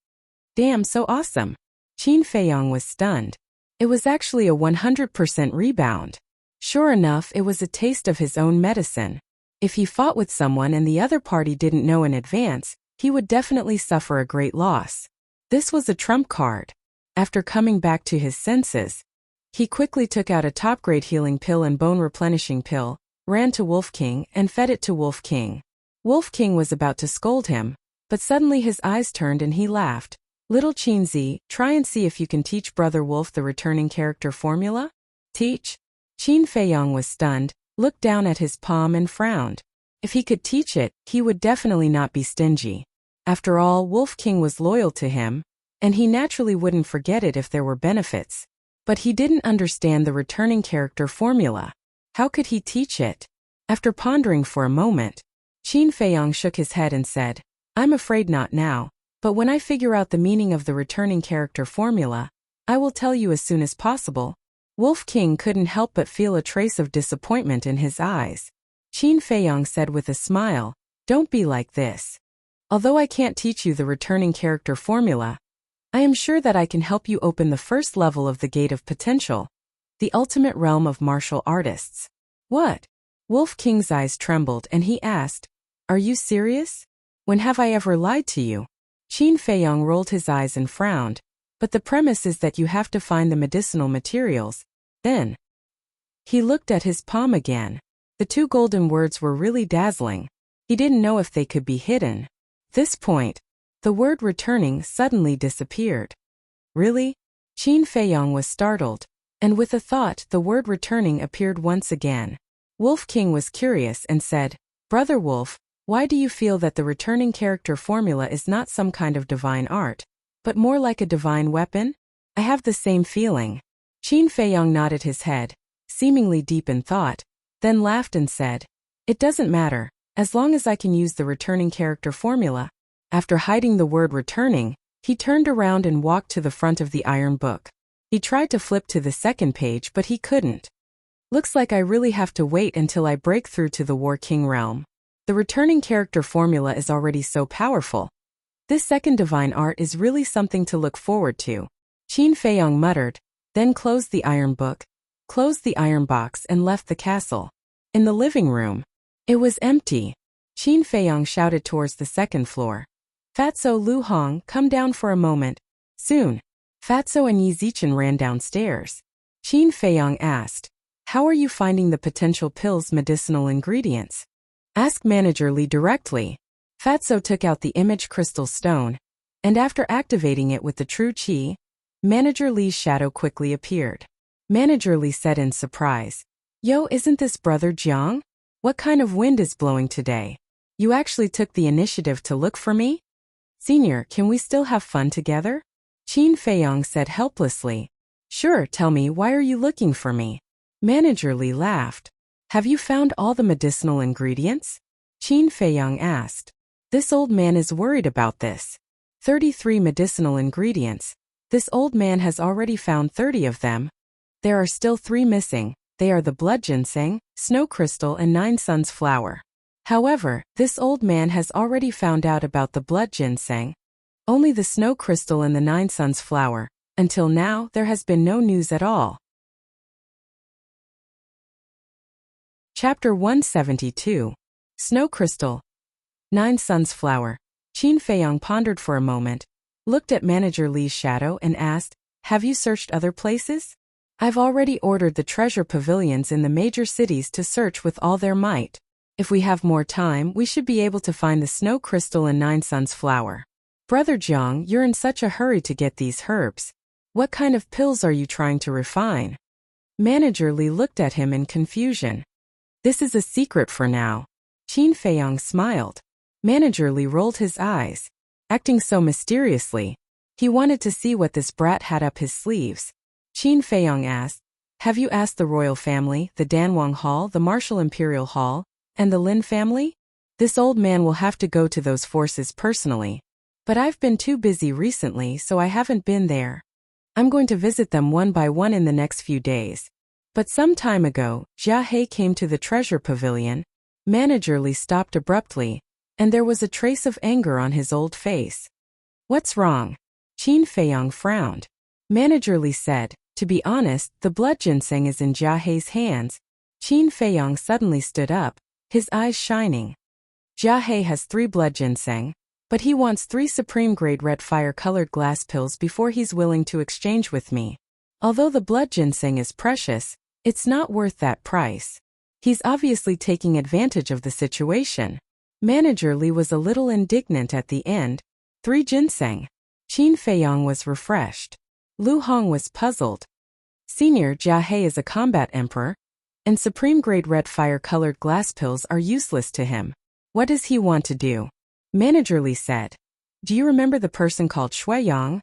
"Damn, so awesome." Qin Feiyong was stunned. It was actually a 100% rebound. Sure enough, it was a taste of his own medicine. If he fought with someone and the other party didn't know in advance, he would definitely suffer a great loss. This was a trump card. After coming back to his senses, he quickly took out a top-grade healing pill and bone-replenishing pill, ran to Wolf King, and fed it to Wolf King. Wolf King was about to scold him, but suddenly his eyes turned and he laughed. "Little Qinzi, try and see if you can teach Brother Wolf the returning character formula?" "Teach?" Qin Feiyong was stunned, looked down at his palm and frowned. If he could teach it, he would definitely not be stingy. After all, Wolf King was loyal to him, and he naturally wouldn't forget it if there were benefits. But he didn't understand the returning character formula. How could he teach it? After pondering for a moment, Qin Feiyong shook his head and said, "I'm afraid not now, but when I figure out the meaning of the returning character formula, I will tell you as soon as possible." Wolf King couldn't help but feel a trace of disappointment in his eyes. Qin Feiyong said with a smile, "Don't be like this. Although I can't teach you the returning character formula, I am sure that I can help you open the first level of the Gate of Potential, the ultimate realm of martial artists." "What?" Wolf King's eyes trembled and he asked, "Are you serious? When have I ever lied to you?" Qin Feiyong rolled his eyes and frowned, "But the premise is that you have to find the medicinal materials, then." He looked at his palm again. The 2 golden words were really dazzling. He didn't know if they could be hidden. At this point, the word returning suddenly disappeared. "Really?" Qin Feiyong was startled, and with a thought the word returning appeared once again. Wolf King was curious and said, "Brother Wolf, why do you feel that the returning character formula is not some kind of divine art, but more like a divine weapon?" "I have the same feeling." Qin Feiyong nodded his head, seemingly deep in thought, then laughed and said, "It doesn't matter, as long as I can use the returning character formula." After hiding the word returning, he turned around and walked to the front of the iron book. He tried to flip to the second page but he couldn't. "Looks like I really have to wait until I break through to the War King realm. The returning character formula is already so powerful. This second divine art is really something to look forward to." Qin Feiyong muttered, then closed the iron book, closed the iron box and left the castle. In the living room, it was empty. Qin Feiyong shouted towards the second floor, "Fatso Lu Hong, come down for a moment." Soon, Fatso and Yi Zichen ran downstairs. Qin Feiyong asked, "How are you finding the potential pill's medicinal ingredients?" "Ask Manager Li directly." Fatso took out the image crystal stone, and after activating it with the true qi, Manager Li's shadow quickly appeared. Manager Li said in surprise, "Yo, isn't this Brother Jiang? What kind of wind is blowing today? You actually took the initiative to look for me? Senior, can we still have fun together?" Qin Feiyong said helplessly, "Sure, tell me, why are you looking for me?" Manager Li laughed. "Have you found all the medicinal ingredients?" Qin Feiyong asked. This old man is worried about this. 33 medicinal ingredients. This old man has already found 30 of them. There are still 3 missing. They are the blood ginseng, snow crystal and 9 suns flower. However, this old man has already found out about the blood ginseng, only the snow crystal and the 9 suns flower. Until now, there has been no news at all. Chapter 172. Snow Crystal. 9 suns flower. Qin Feiyong pondered for a moment, looked at Manager Li's shadow and asked, "Have you searched other places?" "I've already ordered the treasure pavilions in the major cities to search with all their might. If we have more time, we should be able to find the snow crystal and 9 suns flower." "Brother Jiang, you're in such a hurry to get these herbs. What kind of pills are you trying to refine? Manager Li looked at him in confusion. This is a secret for now. Qin Feiyang smiled. Manager Li rolled his eyes, acting so mysteriously. He wanted to see what this brat had up his sleeves. Qin Feiyang asked, have you asked the royal family, the Danwang Hall, the Martial Imperial Hall, and the Lin family? This old man will have to go to those forces personally. But I've been too busy recently, so I haven't been there. I'm going to visit them one by one in the next few days. But some time ago, Jia He came to the treasure pavilion. Manager Li stopped abruptly, and there was a trace of anger on his old face. What's wrong? Qin Feiyang frowned. Manager Li said, to be honest, the blood ginseng is in Jia He's hands. Qin Feiyang suddenly stood up, his eyes shining. Jia He has 3 blood ginseng, but he wants 3 supreme-grade red fire-colored glass pills before he's willing to exchange with me. Although the blood ginseng is precious, it's not worth that price. He's obviously taking advantage of the situation. Manager Li was a little indignant at the end. 3 ginseng. Qin Feiyang was refreshed. Lu Hong was puzzled. Senior Jia He is a combat emperor, and supreme-grade red fire-colored glass pills are useless to him. What does he want to do? Manager Li said. Do you remember the person called Shui Yang?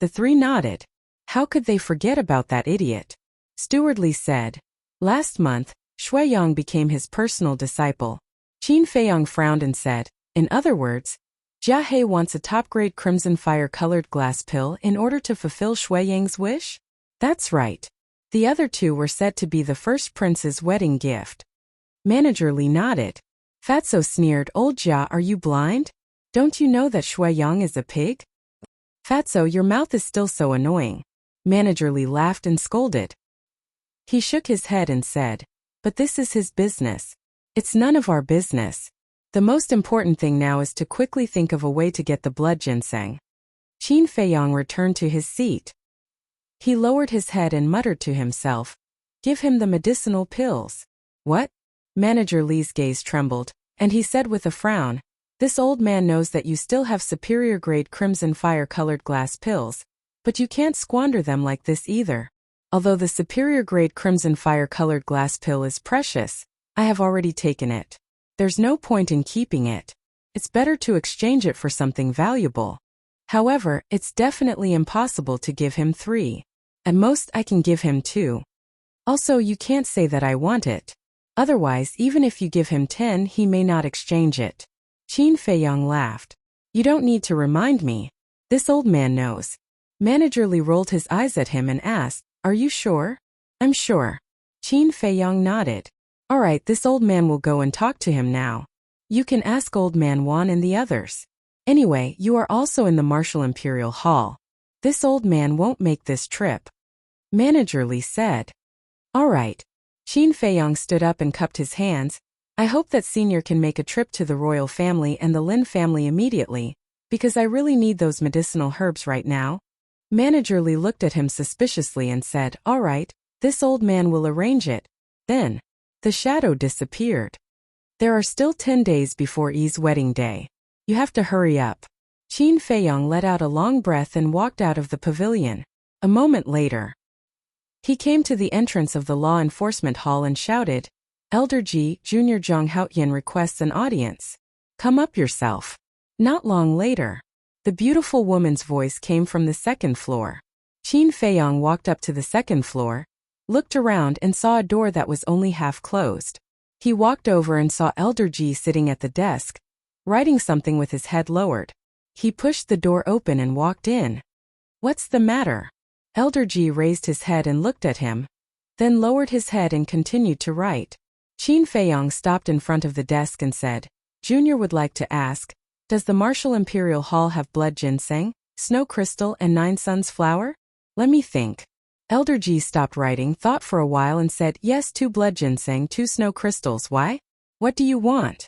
The 3 nodded. How could they forget about that idiot? Steward Li said. Last month, Shui Yang became his personal disciple. Qin Feiyang frowned and said, in other words, Jia He wants a top-grade crimson fire-colored glass pill in order to fulfill Shui Yang's wish? That's right. The other 2 were said to be the first prince's wedding gift. Manager Li nodded. Fatso sneered, old Jia, are you blind? Don't you know that Shui Yang is a pig? Fatso, your mouth is still so annoying. Manager Li laughed and scolded. He shook his head and said, but this is his business. It's none of our business. The most important thing now is to quickly think of a way to get the blood ginseng. Qin Feiyang returned to his seat. He lowered his head and muttered to himself, give him the medicinal pills. What? Manager Li's gaze trembled, and he said with a frown, this old man knows that you still have superior-grade crimson fire-colored glass pills, but you can't squander them like this either. Although the superior-grade crimson fire-colored glass pill is precious, I have already taken it. There's no point in keeping it. It's better to exchange it for something valuable. However, it's definitely impossible to give him 3. At most I can give him 2. Also, you can't say that I want it. Otherwise, even if you give him 10, he may not exchange it. Qin Feiyang laughed. You don't need to remind me. This old man knows. Manager Li rolled his eyes at him and asked, are you sure? I'm sure. Qin Feiyang nodded. All right, this old man will go and talk to him now. You can ask old man Wan and the others. Anyway, you are also in the Martial Imperial Hall. This old man won't make this trip. Manager Li said. All right. Qin Feiyang stood up and cupped his hands. I hope that Senior can make a trip to the royal family and the Lin family immediately, because I really need those medicinal herbs right now. Manager Li looked at him suspiciously and said, all right, this old man will arrange it. Then, the shadow disappeared. There are still 10 days before Yi's wedding day. You have to hurry up. Qin Feiyang let out a long breath and walked out of the pavilion. A moment later, he came to the entrance of the law enforcement hall and shouted, Elder Ji, Junior Zhang Haoyan requests an audience. Come up yourself. Not long later, the beautiful woman's voice came from the second floor. Qin Feiyang walked up to the second floor, looked around and saw a door that was only half closed. He walked over and saw Elder Ji sitting at the desk, writing something with his head lowered. He pushed the door open and walked in. What's the matter? Elder Ji raised his head and looked at him, then lowered his head and continued to write. Qin Feiyang stopped in front of the desk and said, Junior would like to ask, does the Martial Imperial Hall have blood ginseng, snow crystal and 9 suns flower? Let me think. Elder Ji stopped writing, thought for a while and said, yes, 2 blood ginseng, 2 snow crystals. Why? What do you want?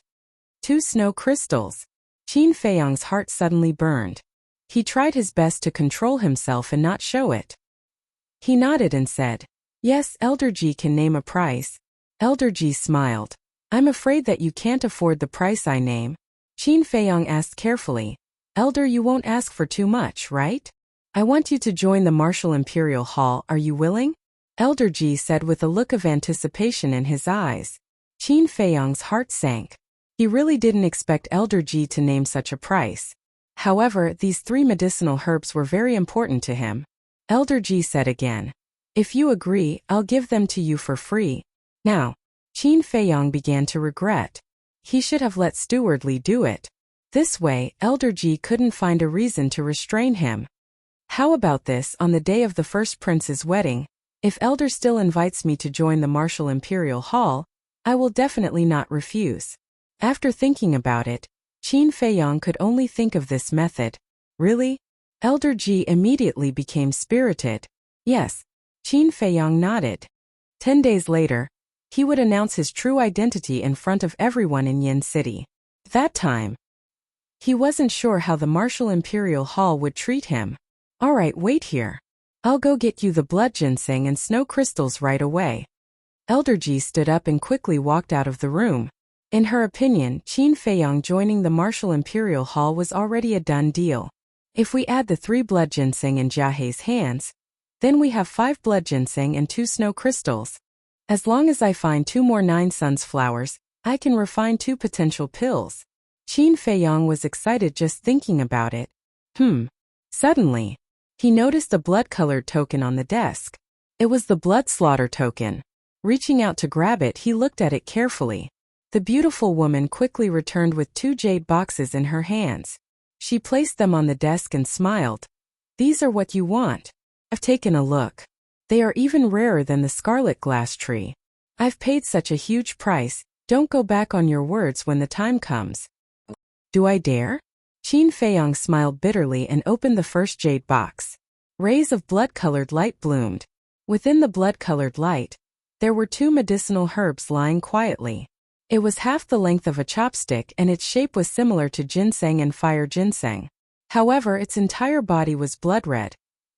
2 snow crystals. Qin Feiyang's heart suddenly burned. He tried his best to control himself and not show it. He nodded and said, yes, Elder Ji can name a price. Elder Ji smiled. I'm afraid that you can't afford the price I name. Qin Feiyang asked carefully, Elder, you won't ask for too much, right? I want you to join the Martial Imperial Hall, are you willing? Elder Ji said with a look of anticipation in his eyes. Qin Feiyang's heart sank. He really didn't expect Elder Ji to name such a price. However, these 3 medicinal herbs were very important to him. Elder Ji said again, if you agree, I'll give them to you for free. Now, Qin Feiyang began to regret. He should have let Steward Li do it. This way, Elder Ji couldn't find a reason to restrain him. How about this on the day of the first prince's wedding? If Elder still invites me to join the Martial Imperial Hall, I will definitely not refuse. After thinking about it, Qin Feiyang could only think of this method. Really? Elder Ji immediately became spirited. Yes. Qin Feiyang nodded. 10 days later, he would announce his true identity in front of everyone in Yin City. That time, he wasn't sure how the Martial Imperial Hall would treat him. Alright, wait here. I'll go get you the blood ginseng and snow crystals right away. Elder Ji stood up and quickly walked out of the room. In her opinion, Qin Feiyang joining the Martial Imperial Hall was already a done deal. If we add the 3 blood ginseng in Jiahei's hands, then we have 5 blood ginseng and 2 snow crystals. As long as I find 2 more 9 suns flowers, I can refine 2 potential pills. Qin Feiyang was excited just thinking about it. Suddenly, he noticed a blood-colored token on the desk. It was the blood slaughter token. Reaching out to grab it, he looked at it carefully. The beautiful woman quickly returned with 2 jade boxes in her hands. She placed them on the desk and smiled. These are what you want. I've taken a look. They are even rarer than the scarlet glass tree. I've paid such a huge price, don't go back on your words when the time comes. Do I dare? Qin Feiyang smiled bitterly and opened the first jade box. Rays of blood-colored light bloomed. Within the blood-colored light, there were 2 medicinal herbs lying quietly. It was half the length of a chopstick and its shape was similar to ginseng and fire ginseng. However, its entire body was blood red,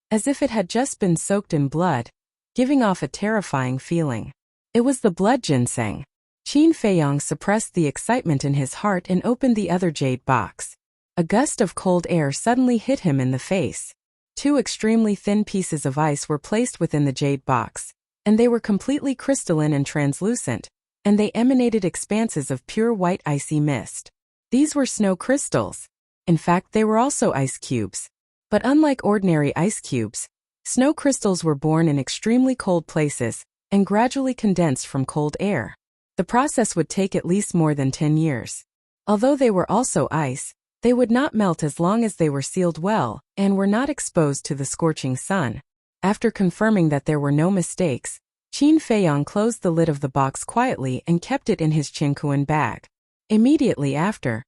as if it had just been soaked in blood, giving off a terrifying feeling. It was the blood ginseng. Qin Feiyang suppressed the excitement in his heart and opened the other jade box. A gust of cold air suddenly hit him in the face. 2 extremely thin pieces of ice were placed within the jade box, and they were completely crystalline and translucent, and they emanated expanses of pure white icy mist. These were snow crystals. In fact, they were also ice cubes. But unlike ordinary ice cubes, snow crystals were born in extremely cold places and gradually condensed from cold air. The process would take at least more than 10 years. Although they were also ice, they would not melt as long as they were sealed well and were not exposed to the scorching sun. After confirming that there were no mistakes, Qin Feiyang closed the lid of the box quietly and kept it in his Qinkuan bag. Immediately after,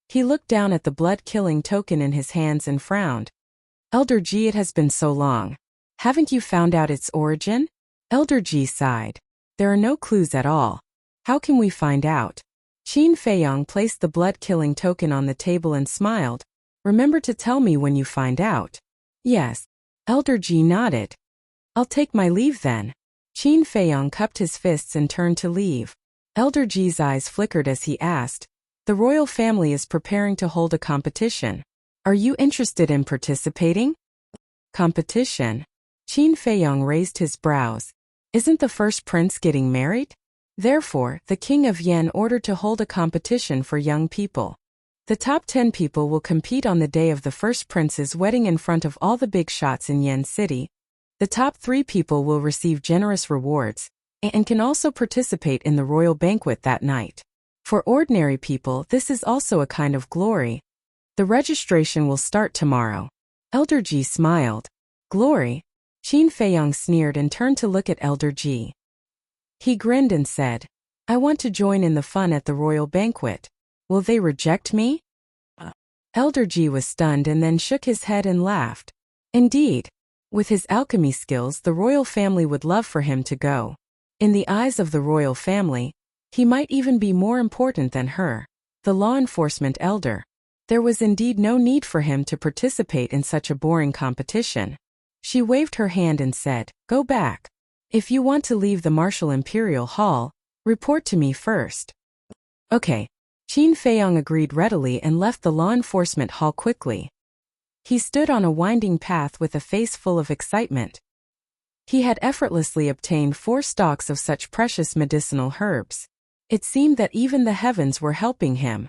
he looked down at the blood-killing token in his hands and frowned. Elder Ji, it has been so long. Haven't you found out its origin? Elder Ji sighed. There are no clues at all. How can we find out? Qin Feiyang placed the blood-killing token on the table and smiled. Remember to tell me when you find out. Yes. Elder Ji nodded. I'll take my leave then. Qin Feiyang cupped his fists and turned to leave. Elder Ji's eyes flickered as he asked, the royal family is preparing to hold a competition. Are you interested in participating? Competition? Qin Feiyang raised his brows. Isn't the first prince getting married? Therefore, the king of Yan ordered to hold a competition for young people. The top 10 people will compete on the day of the first prince's wedding in front of all the big shots in Yan City. The top 3 people will receive generous rewards, and can also participate in the royal banquet that night. For ordinary people, this is also a kind of glory. The registration will start tomorrow. Elder Ji smiled. Glory? Qin Feiyang sneered and turned to look at Elder Ji. He grinned and said, I want to join in the fun at the royal banquet. Will they reject me? Elder Ji was stunned and then shook his head and laughed. Indeed. With his alchemy skills, the royal family would love for him to go. In the eyes of the royal family, he might even be more important than her, the law enforcement elder. There was indeed no need for him to participate in such a boring competition. She waved her hand and said, Go back. If you want to leave the Martial Imperial Hall, report to me first. Okay. Qin Feiyang agreed readily and left the law enforcement hall quickly. He stood on a winding path with a face full of excitement. He had effortlessly obtained 4 stalks of such precious medicinal herbs. It seemed that even the heavens were helping him.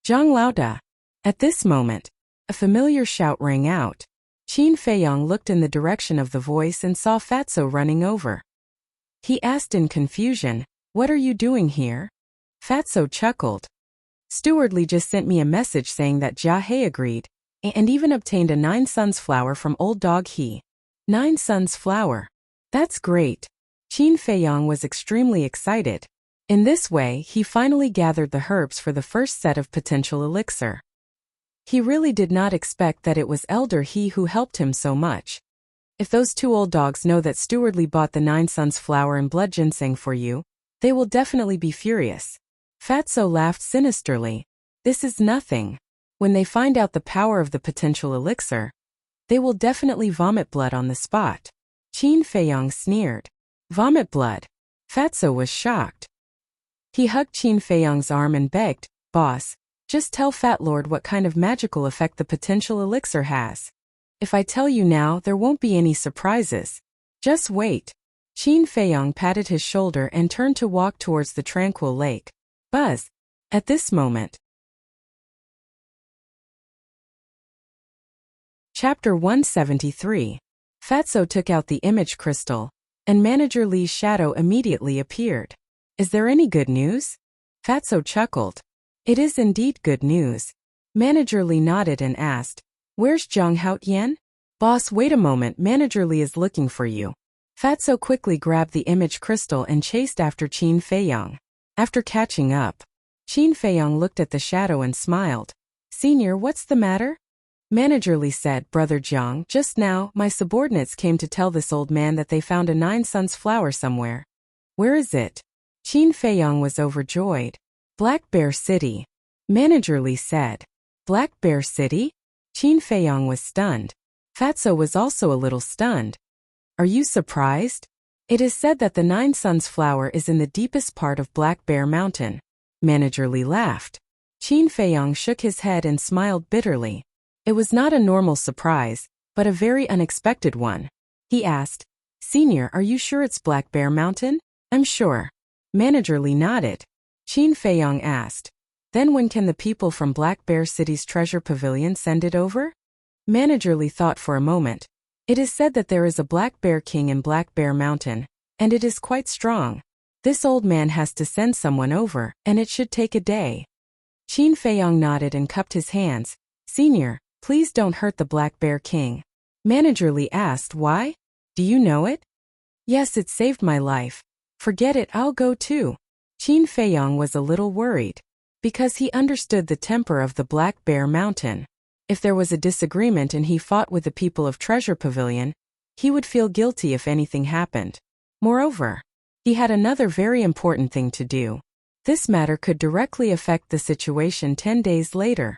Zhang Laoda. At this moment, a familiar shout rang out. Qin Feiyang looked in the direction of the voice and saw Fatso running over. He asked in confusion, "What are you doing here?" Fatso chuckled. "Steward Li just sent me a message saying that Jia He agreed, and even obtained a 9 suns flower from old dog He." 9 suns flower. That's great. Qin Feiyang was extremely excited. In this way, he finally gathered the herbs for the first set of potential elixir. He really did not expect that it was Elder He who helped him so much. If those 2 old dogs know that Steward Li bought the 9 suns flower and blood ginseng for you, they will definitely be furious. Fatso laughed sinisterly. This is nothing. When they find out the power of the potential elixir, they will definitely vomit blood on the spot. Qin Feiyang sneered. Vomit blood. Fatso was shocked. He hugged Qin Feiyang's arm and begged, "Boss, just tell Fat Lord what kind of magical effect the potential elixir has. If I tell you now, there won't be any surprises. Just wait." Qin Feiyang patted his shoulder and turned to walk towards the tranquil lake. Buzz. At this moment. Chapter 173. Fatso took out the image crystal, and Manager Li's shadow immediately appeared. "Is there any good news?" Fatso chuckled. "It is indeed good news." Manager Li nodded and asked, "Where's Zhang Haotian?" "Boss, wait a moment, Manager Li is looking for you." Fatso quickly grabbed the image crystal and chased after Qin Feiyang. After catching up, Qin Feiyang looked at the shadow and smiled. "Senior, what's the matter?" Manager Li said, "Brother Jiang, just now, my subordinates came to tell this old man that they found a 9 suns flower somewhere." "Where is it?" Qin Feiyang was overjoyed. "Black Bear City." Manager Li said. "Black Bear City?" Qin Feiyang was stunned. Fatso was also a little stunned. "Are you surprised?" "It is said that the 9 suns flower is in the deepest part of Black Bear Mountain." Manager Li laughed. Qin Feiyang shook his head and smiled bitterly. It was not a normal surprise, but a very unexpected one. He asked, "Senior, are you sure it's Black Bear Mountain?" "I'm sure." Manager Li nodded. Qin Feiyang asked, "Then when can the people from Black Bear City's treasure pavilion send it over?" Manager Li thought for a moment. "It is said that there is a Black Bear King in Black Bear Mountain, and it is quite strong. This old man has to send someone over, and it should take a day." Qin Feiyang nodded and cupped his hands. "Senior, please don't hurt the Black Bear King." Manager Li asked, "Why? Do you know it?" "Yes, it saved my life." "Forget it, I'll go too." Qin Feiyang was a little worried, because he understood the temper of the Black Bear Mountain. If there was a disagreement and he fought with the people of Treasure Pavilion, he would feel guilty if anything happened. Moreover, he had another very important thing to do. This matter could directly affect the situation 10 days later.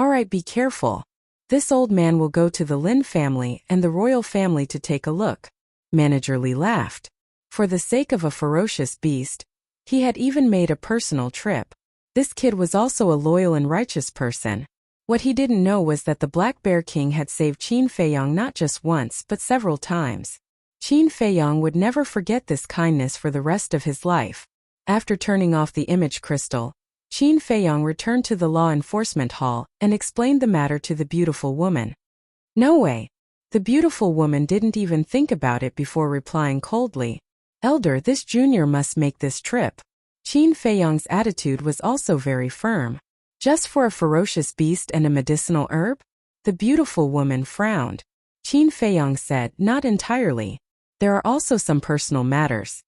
"Alright, be careful. This old man will go to the Lin family and the royal family to take a look." Manager Li laughed. For the sake of a ferocious beast, he had even made a personal trip. This kid was also a loyal and righteous person. What he didn't know was that the Black Bear King had saved Qin Feiyang not just once but several times. Qin Feiyang would never forget this kindness for the rest of his life. After turning off the image crystal, Qin Feiyang returned to the law enforcement hall and explained the matter to the beautiful woman. "No way." The beautiful woman didn't even think about it before replying coldly, "Elder, this junior must make this trip." Qin Feiyang's attitude was also very firm. "Just for a ferocious beast and a medicinal herb?" The beautiful woman frowned. Qin Feiyang said, "Not entirely. There are also some personal matters.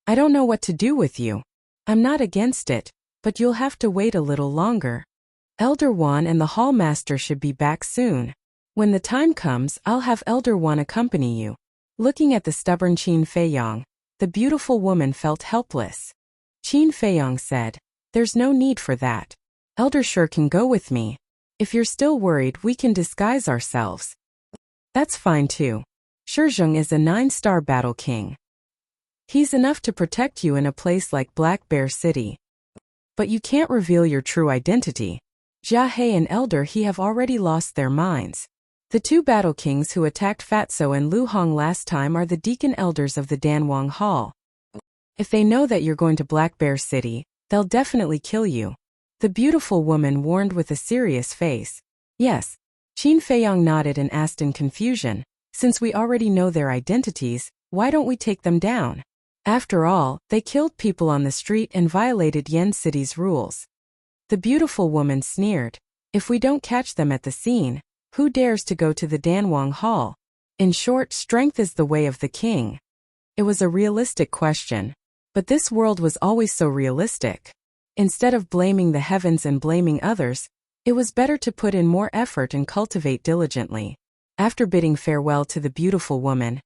I don't know what to do with you. I'm not against it, but you'll have to wait a little longer. Elder Wan and the hall master should be back soon. When the time comes, I'll have Elder Wan accompany you." Looking at the stubborn Qin Feiyang, the beautiful woman felt helpless. Qin Feiyang said, "There's no need for that. Elder Sure can go with me. If you're still worried, we can disguise ourselves." "That's fine too. Shizheng is a 9-star battle king. He's enough to protect you in a place like Black Bear City. But you can't reveal your true identity. Jia He and Elder He have already lost their minds. The two battle kings who attacked Fatso and Lu Hong last time are the deacon elders of the Danwang Hall. If they know that you're going to Black Bear City, they'll definitely kill you. The beautiful woman warned with a serious face. Yes. Qin Feiyong nodded and asked in confusion, since we already know their identities, why don't we take them down? After all, they killed people on the street and violated Yen City's rules. The beautiful woman sneered. If we don't catch them at the scene, who dares to go to the Danwang Hall? In short, strength is the way of the king. It was a realistic question. But this world was always so realistic. Instead of blaming the heavens and blaming others, it was better to put in more effort and cultivate diligently. After bidding farewell to the beautiful woman,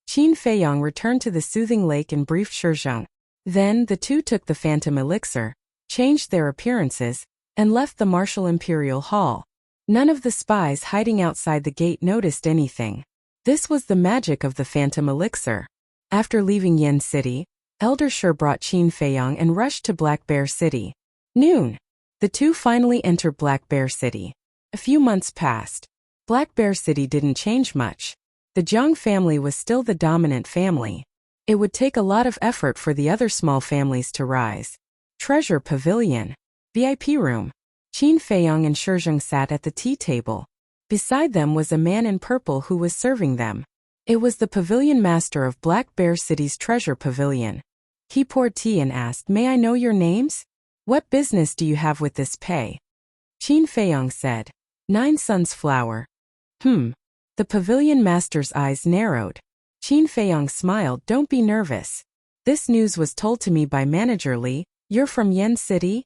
Qin Feiyong returned to the soothing lake and briefed Shizheng. Then the two took the phantom elixir, changed their appearances, and left the martial imperial hall. None of the spies hiding outside the gate noticed anything. This was the magic of the phantom elixir. After leaving Yen City, Elder Shi brought Qin Feiyong and rushed to Black Bear City. Noon. The two finally entered Black Bear City. A few months passed. Black Bear City didn't change much. The Jiang family was still the dominant family. It would take a lot of effort for the other small families to rise. Treasure Pavilion. VIP room. Qin Feiyong and Shizheng sat at the tea table. Beside them was a man in purple who was serving them. It was the pavilion master of Black Bear City's treasure pavilion. He poured tea and asked, "May I know your names? What business do you have with this pay?" Qin Feiyong said, "Nine Suns Flower." The pavilion master's eyes narrowed. Qin Feiyong smiled. "Don't be nervous. This news was told to me by Manager Li. You're from Yen City?"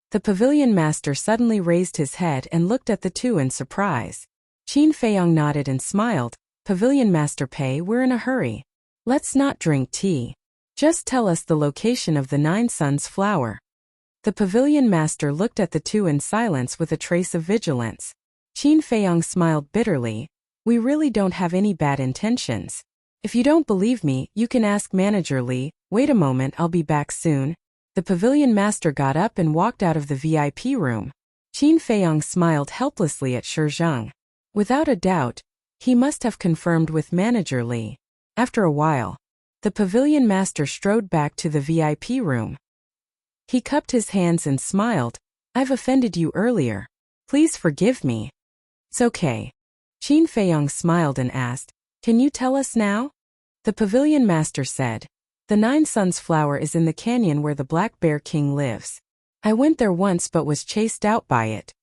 The pavilion master suddenly raised his head and looked at the two in surprise. Qin Feiyong nodded and smiled. "Pavilion Master Pei, we're in a hurry. Let's not drink tea. Just tell us the location of the Nine Suns Flower." The pavilion master looked at the two in silence with a trace of vigilance. Qin Feiyong smiled bitterly. "We really don't have any bad intentions. If you don't believe me, you can ask Manager Li. Wait a moment, I'll be back soon." The pavilion master got up and walked out of the VIP room. Qin Feiyong smiled helplessly at Shizheng. Without a doubt, he must have confirmed with Manager Li. After a while, the pavilion master strode back to the VIP room. He cupped his hands and smiled. "I've offended you earlier. Please forgive me." "It's okay." Qin Feiyong smiled and asked, "Can you tell us now?" The pavilion master said, "The Nine Suns Flower is in the canyon where the Black Bear King lives. I went there once but was chased out by it."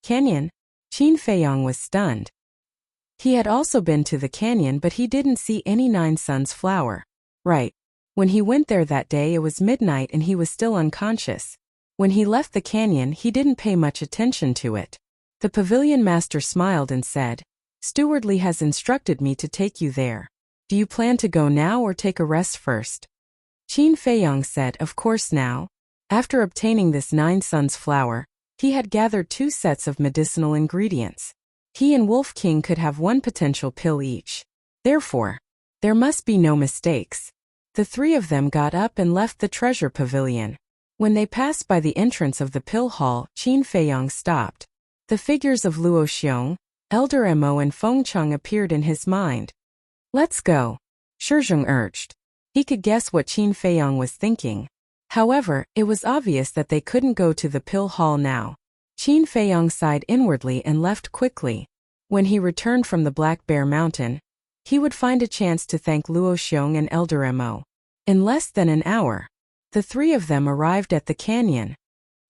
Canyon? Qin Feiyong was stunned. He had also been to the canyon but he didn't see any Nine Suns Flower. Right. When he went there that day it was midnight and he was still unconscious. When he left the canyon he didn't pay much attention to it. The pavilion master smiled and said, "Steward Li has instructed me to take you there. Do you plan to go now or take a rest first?" Qin Feiyong said, "Of course now." After obtaining this Nine Suns Flower, he had gathered 2 sets of medicinal ingredients. He and Wolf King could have 1 potential pill each. Therefore, there must be no mistakes. The 3 of them got up and left the treasure pavilion. When they passed by the entrance of the pill hall, Qin Feiyong stopped. The figures of Luo Xiong, Elder Mo and Feng Cheng appeared in his mind. "Let's go," Shizheng urged. He could guess what Qin Feiyong was thinking. However, it was obvious that they couldn't go to the pill hall now. Qin Feiyong sighed inwardly and left quickly. When he returned from the Black Bear Mountain, he would find a chance to thank Luo Xiong and Elder Mo. In less than an hour, the 3 of them arrived at the canyon.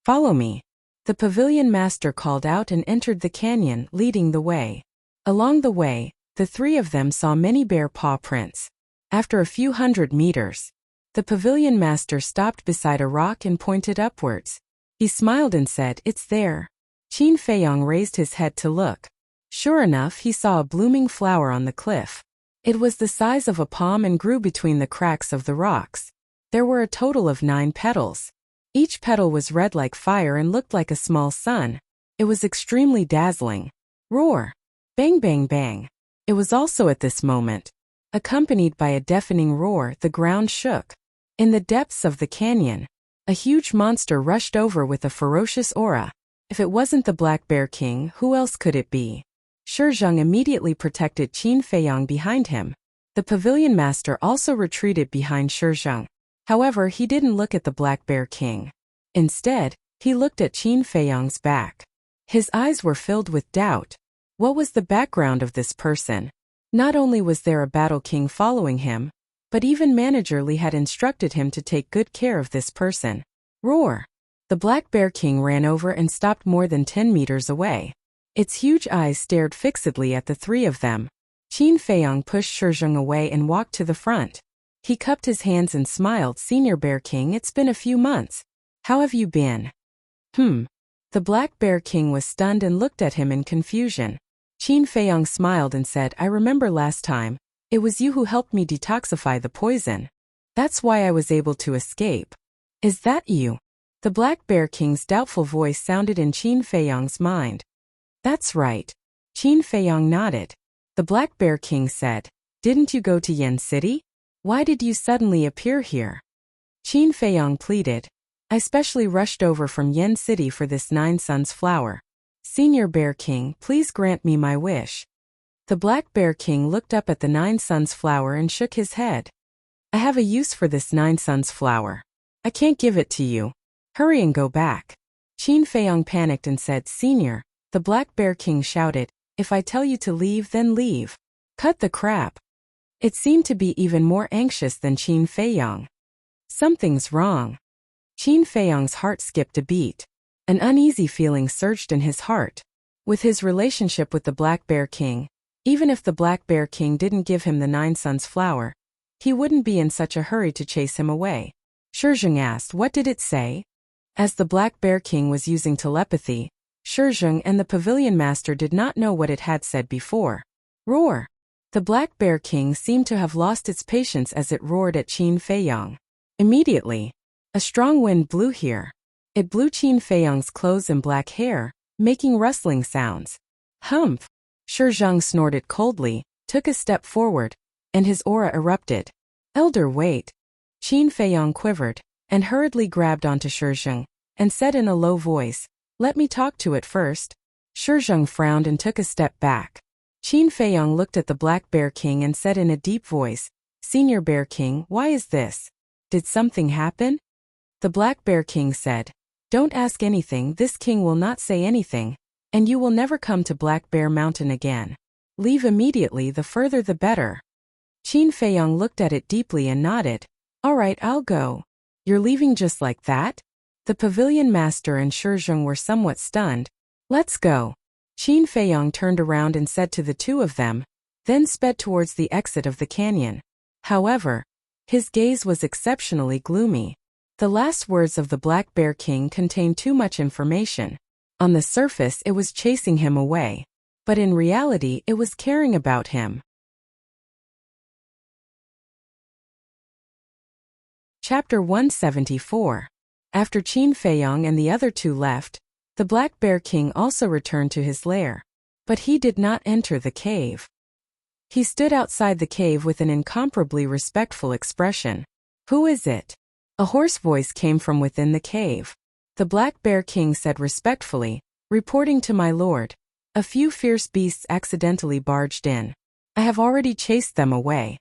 "Follow me." The pavilion master called out and entered the canyon, leading the way. Along the way, the 3 of them saw many bear paw prints. After a few hundred meters, the pavilion master stopped beside a rock and pointed upwards. He smiled and said, "It's there." Qin Feiyong raised his head to look. Sure enough, he saw a blooming flower on the cliff. It was the size of a palm and grew between the cracks of the rocks. There were a total of 9 petals. Each petal was red like fire and looked like a small sun. It was extremely dazzling. Roar! Bang bang bang! It was also at this moment, accompanied by a deafening roar, the ground shook. In the depths of the canyon, a huge monster rushed over with a ferocious aura. If it wasn't the Black Bear King, who else could it be? Shizheng immediately protected Qin Feiyang behind him. The pavilion master also retreated behind Shizheng. However, he didn't look at the Black Bear King. Instead, he looked at Qin Feiyang's back. His eyes were filled with doubt. What was the background of this person? Not only was there a battle king following him, but even Manager Li had instructed him to take good care of this person. Roar! The Black Bear King ran over and stopped more than 10 meters away. Its huge eyes stared fixedly at the three of them. Qin Feiyang pushed Shizheng away and walked to the front. He cupped his hands and smiled. Senior Bear King, it's been a few months. How have you been? The Black Bear King was stunned and looked at him in confusion. Qin Feiyang smiled and said, I remember last time. It was you who helped me detoxify the poison. That's why I was able to escape. Is that you? The Black Bear King's doubtful voice sounded in Qin Feiyang's mind. That's right. Qin Feiyang nodded. The Black Bear King said, Didn't you go to Yen City? Why did you suddenly appear here? Qin Feiyang pleaded. I specially rushed over from Yen City for this 9 Suns flower. Senior Bear King, please grant me my wish. The Black Bear King looked up at the 9 Suns flower and shook his head. I have a use for this 9 Suns flower. I can't give it to you. Hurry and go back. Qin Feiyang panicked and said, Senior. The Black Bear King shouted, If I tell you to leave, then leave. Cut the crap. It seemed to be even more anxious than Qin Feiyang. Something's wrong. Qin Feiyang's heart skipped a beat. An uneasy feeling surged in his heart. With his relationship with the Black Bear King, even if the Black Bear King didn't give him the 9 Suns flower, he wouldn't be in such a hurry to chase him away. Shizheng asked, What did it say? As the Black Bear King was using telepathy, Shizheng and the pavilion master did not know what it had said before. Roar! The Black Bear King seemed to have lost its patience as it roared at Qin Feiyang. Immediately, a strong wind blew here. It blew Qin Feiyang's clothes and black hair, making rustling sounds. Humph! Shizheng snorted coldly, took a step forward, and his aura erupted. Elder, wait! Qin Feiyang quivered, and hurriedly grabbed onto Shizheng, and said in a low voice, Let me talk to it first. Shizheng frowned and took a step back. Qin Feiyang looked at the Black Bear King and said in a deep voice, Senior Bear King, why is this? Did something happen? The Black Bear King said, Don't ask anything, this king will not say anything, and you will never come to Black Bear Mountain again. Leave immediately, the further the better. Qin Feiyang looked at it deeply and nodded. All right, I'll go. You're leaving just like that? The pavilion master and Shizheng were somewhat stunned. Let's go. Qin Feiyang turned around and said to the two of them, then sped towards the exit of the canyon. However, his gaze was exceptionally gloomy. The last words of the Black Bear King contained too much information. On the surface it was chasing him away, but in reality it was caring about him. Chapter 174. After Qin Feiyang and the other two left, the Black Bear King also returned to his lair. But he did not enter the cave. He stood outside the cave with an incomparably respectful expression. Who is it? A hoarse voice came from within the cave. The Black Bear King said respectfully, reporting to my lord. A few fierce beasts accidentally barged in. I have already chased them away.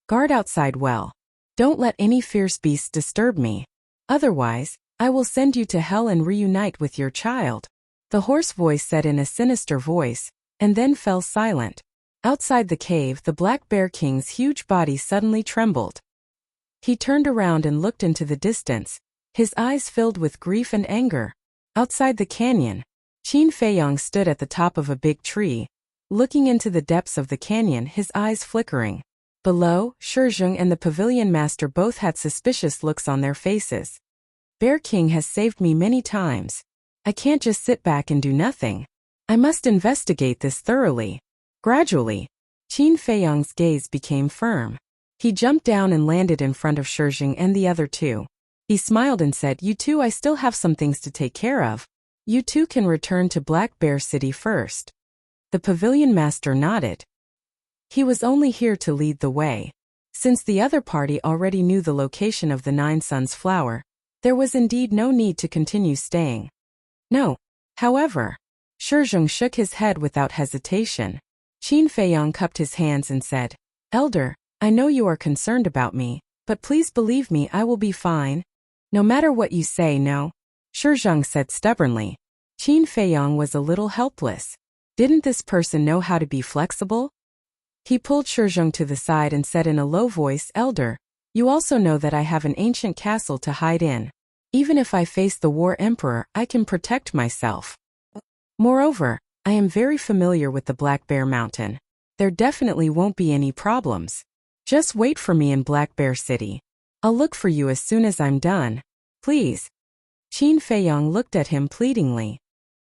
Guard outside well. Don't let any fierce beasts disturb me. Otherwise, I will send you to hell and reunite with your child. The hoarse voice said in a sinister voice, and then fell silent. Outside the cave, the Black Bear King's huge body suddenly trembled. He turned around and looked into the distance, his eyes filled with grief and anger. Outside the canyon, Qin Feiyang stood at the top of a big tree, looking into the depths of the canyon, his eyes flickering. Below, Shizheng and the pavilion master both had suspicious looks on their faces. Bear King has saved me many times. I can't just sit back and do nothing. I must investigate this thoroughly. Gradually, Qin Feiyang's gaze became firm. He jumped down and landed in front of Shizheng and the other two. He smiled and said, You two, I still have some things to take care of. You two can return to Black Bear City first. The pavilion master nodded. He was only here to lead the way. Since the other party already knew the location of the 9 Suns flower, there was indeed no need to continue staying. No. However, Shizhong shook his head without hesitation. Qin Feiyang cupped his hands and said, "Elder, I know you are concerned about me, but please believe me, I will be fine." "No matter what you say, no," Shizhong said stubbornly. Qin Feiyang was a little helpless. Didn't this person know how to be flexible? He pulled Shizhong to the side and said in a low voice, "Elder, you also know that I have an ancient castle to hide in. Even if I face the War Emperor, I can protect myself. Moreover, I am very familiar with the Black Bear Mountain. There definitely won't be any problems. Just wait for me in Black Bear City. I'll look for you as soon as I'm done. Please." Qin Feiyang looked at him pleadingly.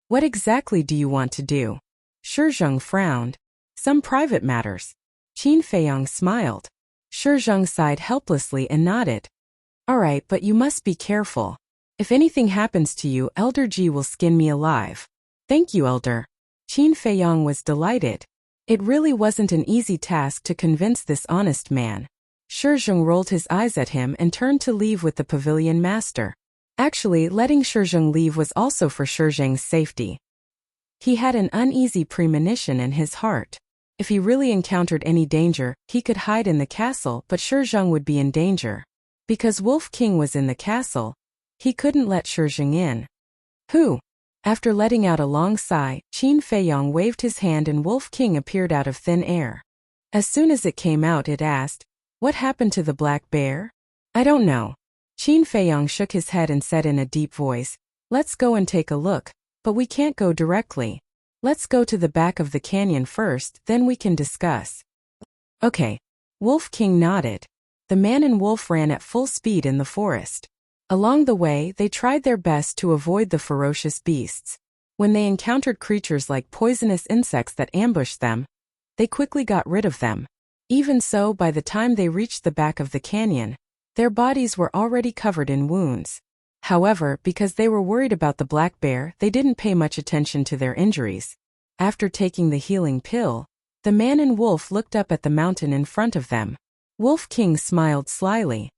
"What exactly do you want to do?" Shizhong frowned. "Some private matters." Qin Feiyang smiled. Shizhong sighed helplessly and nodded. "All right, but you must be careful. If anything happens to you, Elder Ji will skin me alive." "Thank you, Elder." Qin Feiyang was delighted. It really wasn't an easy task to convince this honest man. Shizhong rolled his eyes at him and turned to leave with the pavilion master. Actually, letting Shizhong leave was also for Shizhong's safety. He had an uneasy premonition in his heart. If he really encountered any danger, he could hide in the castle, but Shizhong would be in danger. Because Wolf King was in the castle, he couldn't let Shizhong in. "Who?" After letting out a long sigh, Qin Feiyang waved his hand and Wolf King appeared out of thin air. As soon as it came out, it asked, "What happened to the black bear?" "I don't know." Qin Feiyang shook his head and said in a deep voice, "Let's go and take a look, but we can't go directly. Let's go to the back of the canyon first, then we can discuss." "Okay." Wolf King nodded. The man and wolf ran at full speed in the forest. Along the way, they tried their best to avoid the ferocious beasts. When they encountered creatures like poisonous insects that ambushed them, they quickly got rid of them. Even so, by the time they reached the back of the canyon, their bodies were already covered in wounds. However, because they were worried about the black bear, they didn't pay much attention to their injuries. After taking the healing pill, the man and wolf looked up at the mountain in front of them. Wolf King smiled slyly.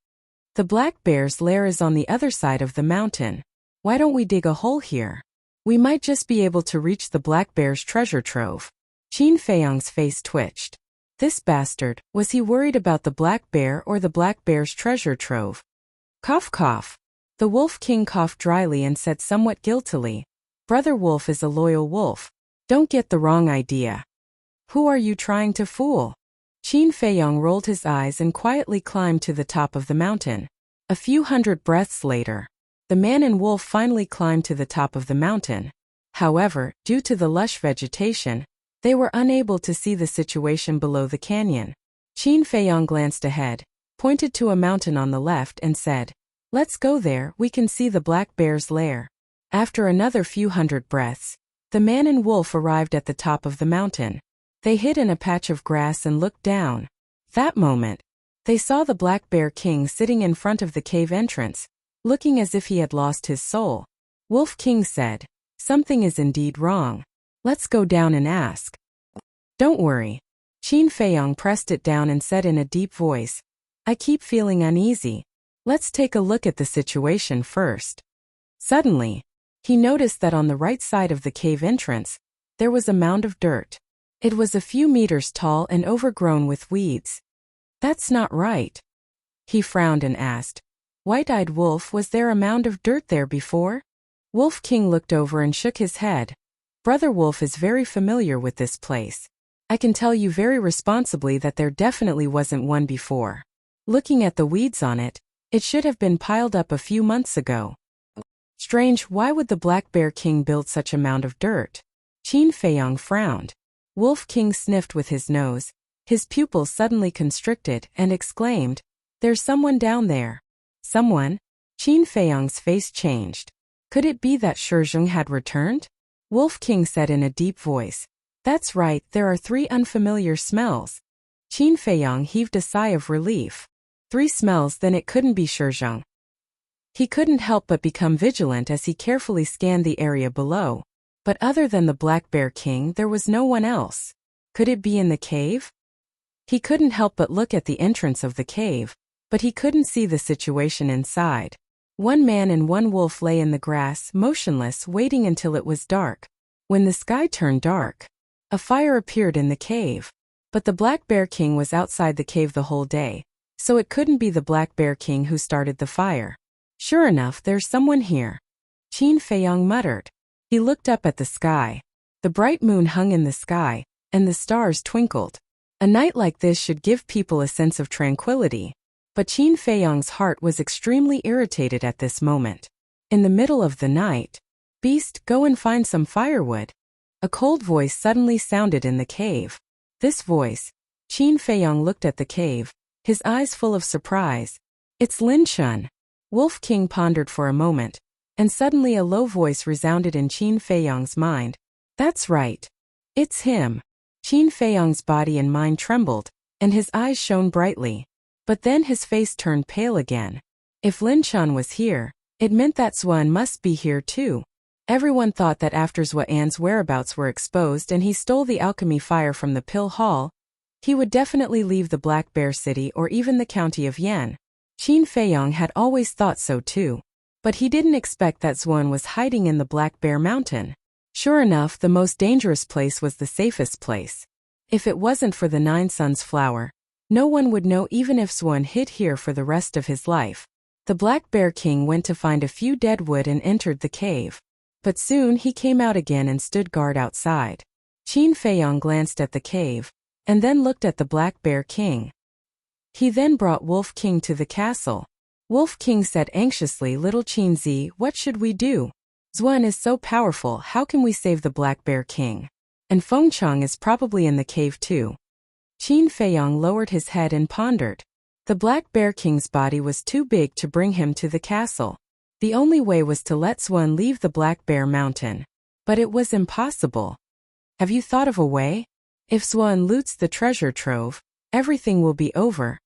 "The black bear's lair is on the other side of the mountain. Why don't we dig a hole here? We might just be able to reach the black bear's treasure trove." Qin Feiyang's face twitched. This bastard, was he worried about the black bear or the black bear's treasure trove? Cough cough. The Wolf King coughed dryly and said somewhat guiltily, "Brother Wolf is a loyal wolf. Don't get the wrong idea. Who are you trying to fool?" Qin Feiyang rolled his eyes and quietly climbed to the top of the mountain. A few hundred breaths later, the man and wolf finally climbed to the top of the mountain. However, due to the lush vegetation, they were unable to see the situation below the canyon. Qin Feiyang glanced ahead, pointed to a mountain on the left and said, "Let's go there, we can see the black bear's lair." After another few hundred breaths, the man and wolf arrived at the top of the mountain. They hid in a patch of grass and looked down. That moment, they saw the Black Bear King sitting in front of the cave entrance, looking as if he had lost his soul. Wolf King said, "Something is indeed wrong. Let's go down and ask." "Don't worry." Qin Feiyang pressed it down and said in a deep voice, "I keep feeling uneasy. Let's take a look at the situation first." Suddenly, he noticed that on the right side of the cave entrance, there was a mound of dirt. It was a few meters tall and overgrown with weeds. "That's not right." He frowned and asked, "White-eyed wolf, was there a mound of dirt there before?" Wolf King looked over and shook his head. "Brother Wolf is very familiar with this place. I can tell you very responsibly that there definitely wasn't one before. Looking at the weeds on it, it should have been piled up a few months ago." "Strange, why would the Black Bear King build such a mound of dirt?" Qin Feiyang frowned. Wolf King sniffed with his nose. His pupils suddenly constricted and exclaimed, "There's someone down there." "Someone?" Qin Feiyang's face changed. Could it be that Shizhong had returned? Wolf King said in a deep voice, "That's right, there are 3 unfamiliar smells." Qin Feiyang heaved a sigh of relief. 3 smells, then it couldn't be Shizhong. He couldn't help but become vigilant as he carefully scanned the area below. But other than the Black Bear King, there was no one else. Could it be in the cave? He couldn't help but look at the entrance of the cave, but he couldn't see the situation inside. 1 man and 1 wolf lay in the grass, motionless, waiting until it was dark. When the sky turned dark, a fire appeared in the cave. But the Black Bear King was outside the cave the whole day, so it couldn't be the Black Bear King who started the fire. Sure enough, there's someone here, Qin Feiyang muttered. He looked up at the sky. The bright moon hung in the sky, and the stars twinkled. A night like this should give people a sense of tranquility. But Qin Feiyang's heart was extremely irritated at this moment. In the middle of the night, "Beast, go and find some firewood." A cold voice suddenly sounded in the cave. This voice, Qin Feiyang looked at the cave, his eyes full of surprise. "It's Lin Chun." Wolf King pondered for a moment, and suddenly a low voice resounded in Qin Feiyang's mind. "That's right. It's him." Qin Feiyang's body and mind trembled, and his eyes shone brightly. But then his face turned pale again. If Lin Chun was here, it meant that Xuan must be here too. Everyone thought that after Xuan's whereabouts were exposed and he stole the alchemy fire from the pill hall, he would definitely leave the Black Bear City or even the county of Yan. Qin Feiyang had always thought so too. But he didn't expect that Xuan was hiding in the Black Bear Mountain. Sure enough, the most dangerous place was the safest place. If it wasn't for the Nine Suns flower, no one would know even if Xuan hid here for the rest of his life. The Black Bear King went to find a few dead wood and entered the cave. But soon he came out again and stood guard outside. Qin Feiyang glanced at the cave, and then looked at the Black Bear King. He then brought Wolf King to the castle. Wolf King said anxiously, "Little Qinzi, what should we do? Xuan is so powerful, how can we save the Black Bear King? And Fengchang is probably in the cave too." Qin Feiyang lowered his head and pondered. The Black Bear King's body was too big to bring him to the castle. The only way was to let Xuan leave the Black Bear Mountain. But it was impossible. "Have you thought of a way? If Xuan loots the treasure trove, everything will be over."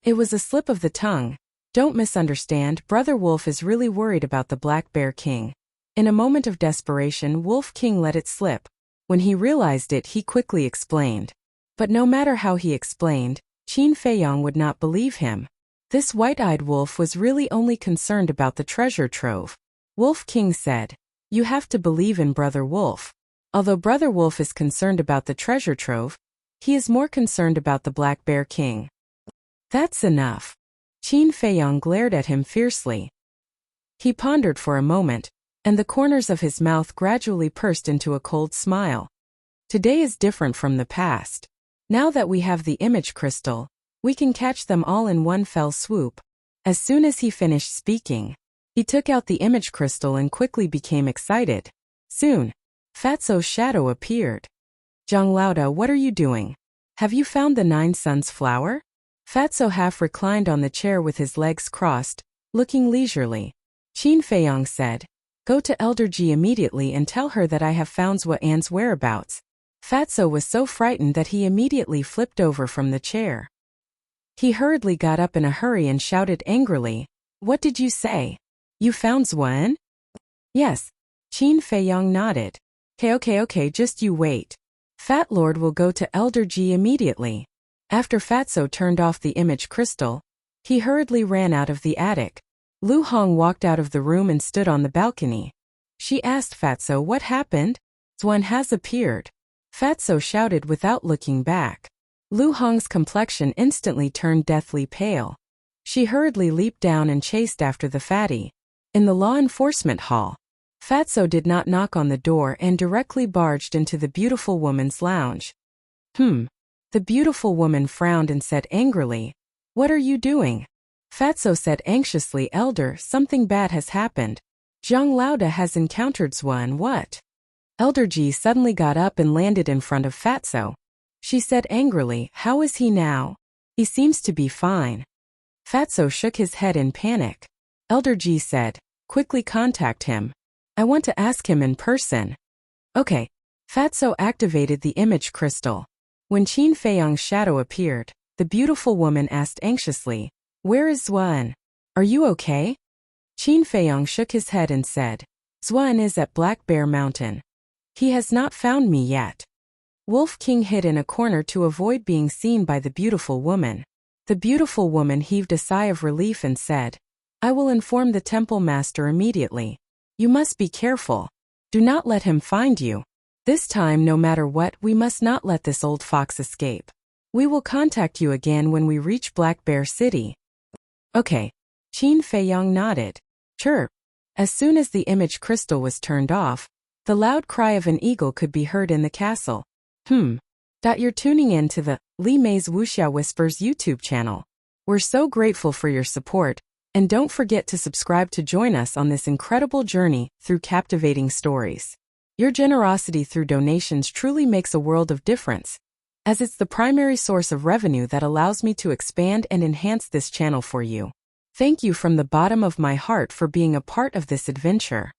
It was a slip of the tongue. Don't misunderstand, Brother Wolf is really worried about the Black Bear King. In a moment of desperation, Wolf King let it slip. When he realized it, he quickly explained. But no matter how he explained, Qin Feiyang would not believe him. This white-eyed wolf was really only concerned about the treasure trove. Wolf King said, "You have to believe in Brother Wolf. Although Brother Wolf is concerned about the treasure trove, he is more concerned about the Black Bear King." "That's enough." Qin Feiyang glared at him fiercely. He pondered for a moment, and the corners of his mouth gradually pursed into a cold smile. "Today is different from the past. Now that we have the image crystal, we can catch them all in one fell swoop." As soon as he finished speaking, he took out the image crystal and quickly became excited. Soon, Fatso's shadow appeared. "Zhang Laoda, what are you doing? Have you found the Nine Suns flower?" Fatso half reclined on the chair with his legs crossed, looking leisurely. Qin Feiyang said, "Go to Elder Ji immediately and tell her that I have found Xuan's whereabouts." Fatso was so frightened that he immediately flipped over from the chair. He hurriedly got up in a hurry and shouted angrily, "What did you say? You found Xuan?" "Yes." Qin Feiyang nodded. Okay, just you wait. Fat Lord will go to Elder Ji immediately." After Fatso turned off the image crystal, he hurriedly ran out of the attic. Lu Hong walked out of the room and stood on the balcony. She asked Fatso what happened. "Xuan has appeared." Fatso shouted without looking back. Lu Hong's complexion instantly turned deathly pale. She hurriedly leaped down and chased after the fatty. In the law enforcement hall, Fatso did not knock on the door and directly barged into the beautiful woman's lounge. The beautiful woman frowned and said angrily, "What are you doing?" Fatso said anxiously, "Elder, something bad has happened. Zhang Laoda has encountered Xuan." "What?" Elder Ji suddenly got up and landed in front of Fatso. She said angrily, "How is he now? He seems to be fine." Fatso shook his head in panic. Elder Ji said, "Quickly contact him. I want to ask him in person." "Okay." Fatso activated the image crystal. When Qin Feiyang's shadow appeared, the beautiful woman asked anxiously, "Where is Xuan? Are you okay?" Qin Feiyang shook his head and said, "Xuan is at Black Bear Mountain. He has not found me yet." Wolf King hid in a corner to avoid being seen by the beautiful woman. The beautiful woman heaved a sigh of relief and said, "I will inform the temple master immediately. You must be careful." Do not let him find you. This time, no matter what, we must not let this old fox escape. We will contact you again when we reach Black Bear City. Okay. Qin Feiyong nodded. Chirp. As soon as the image crystal was turned off, the loud cry of an eagle could be heard in the castle. You're tuning in to the Li Mei's Wuxia Whispers YouTube channel. We're so grateful for your support, and don't forget to subscribe to join us on this incredible journey through captivating stories. Your generosity through donations truly makes a world of difference, as it's the primary source of revenue that allows me to expand and enhance this channel for you. Thank you from the bottom of my heart for being a part of this adventure.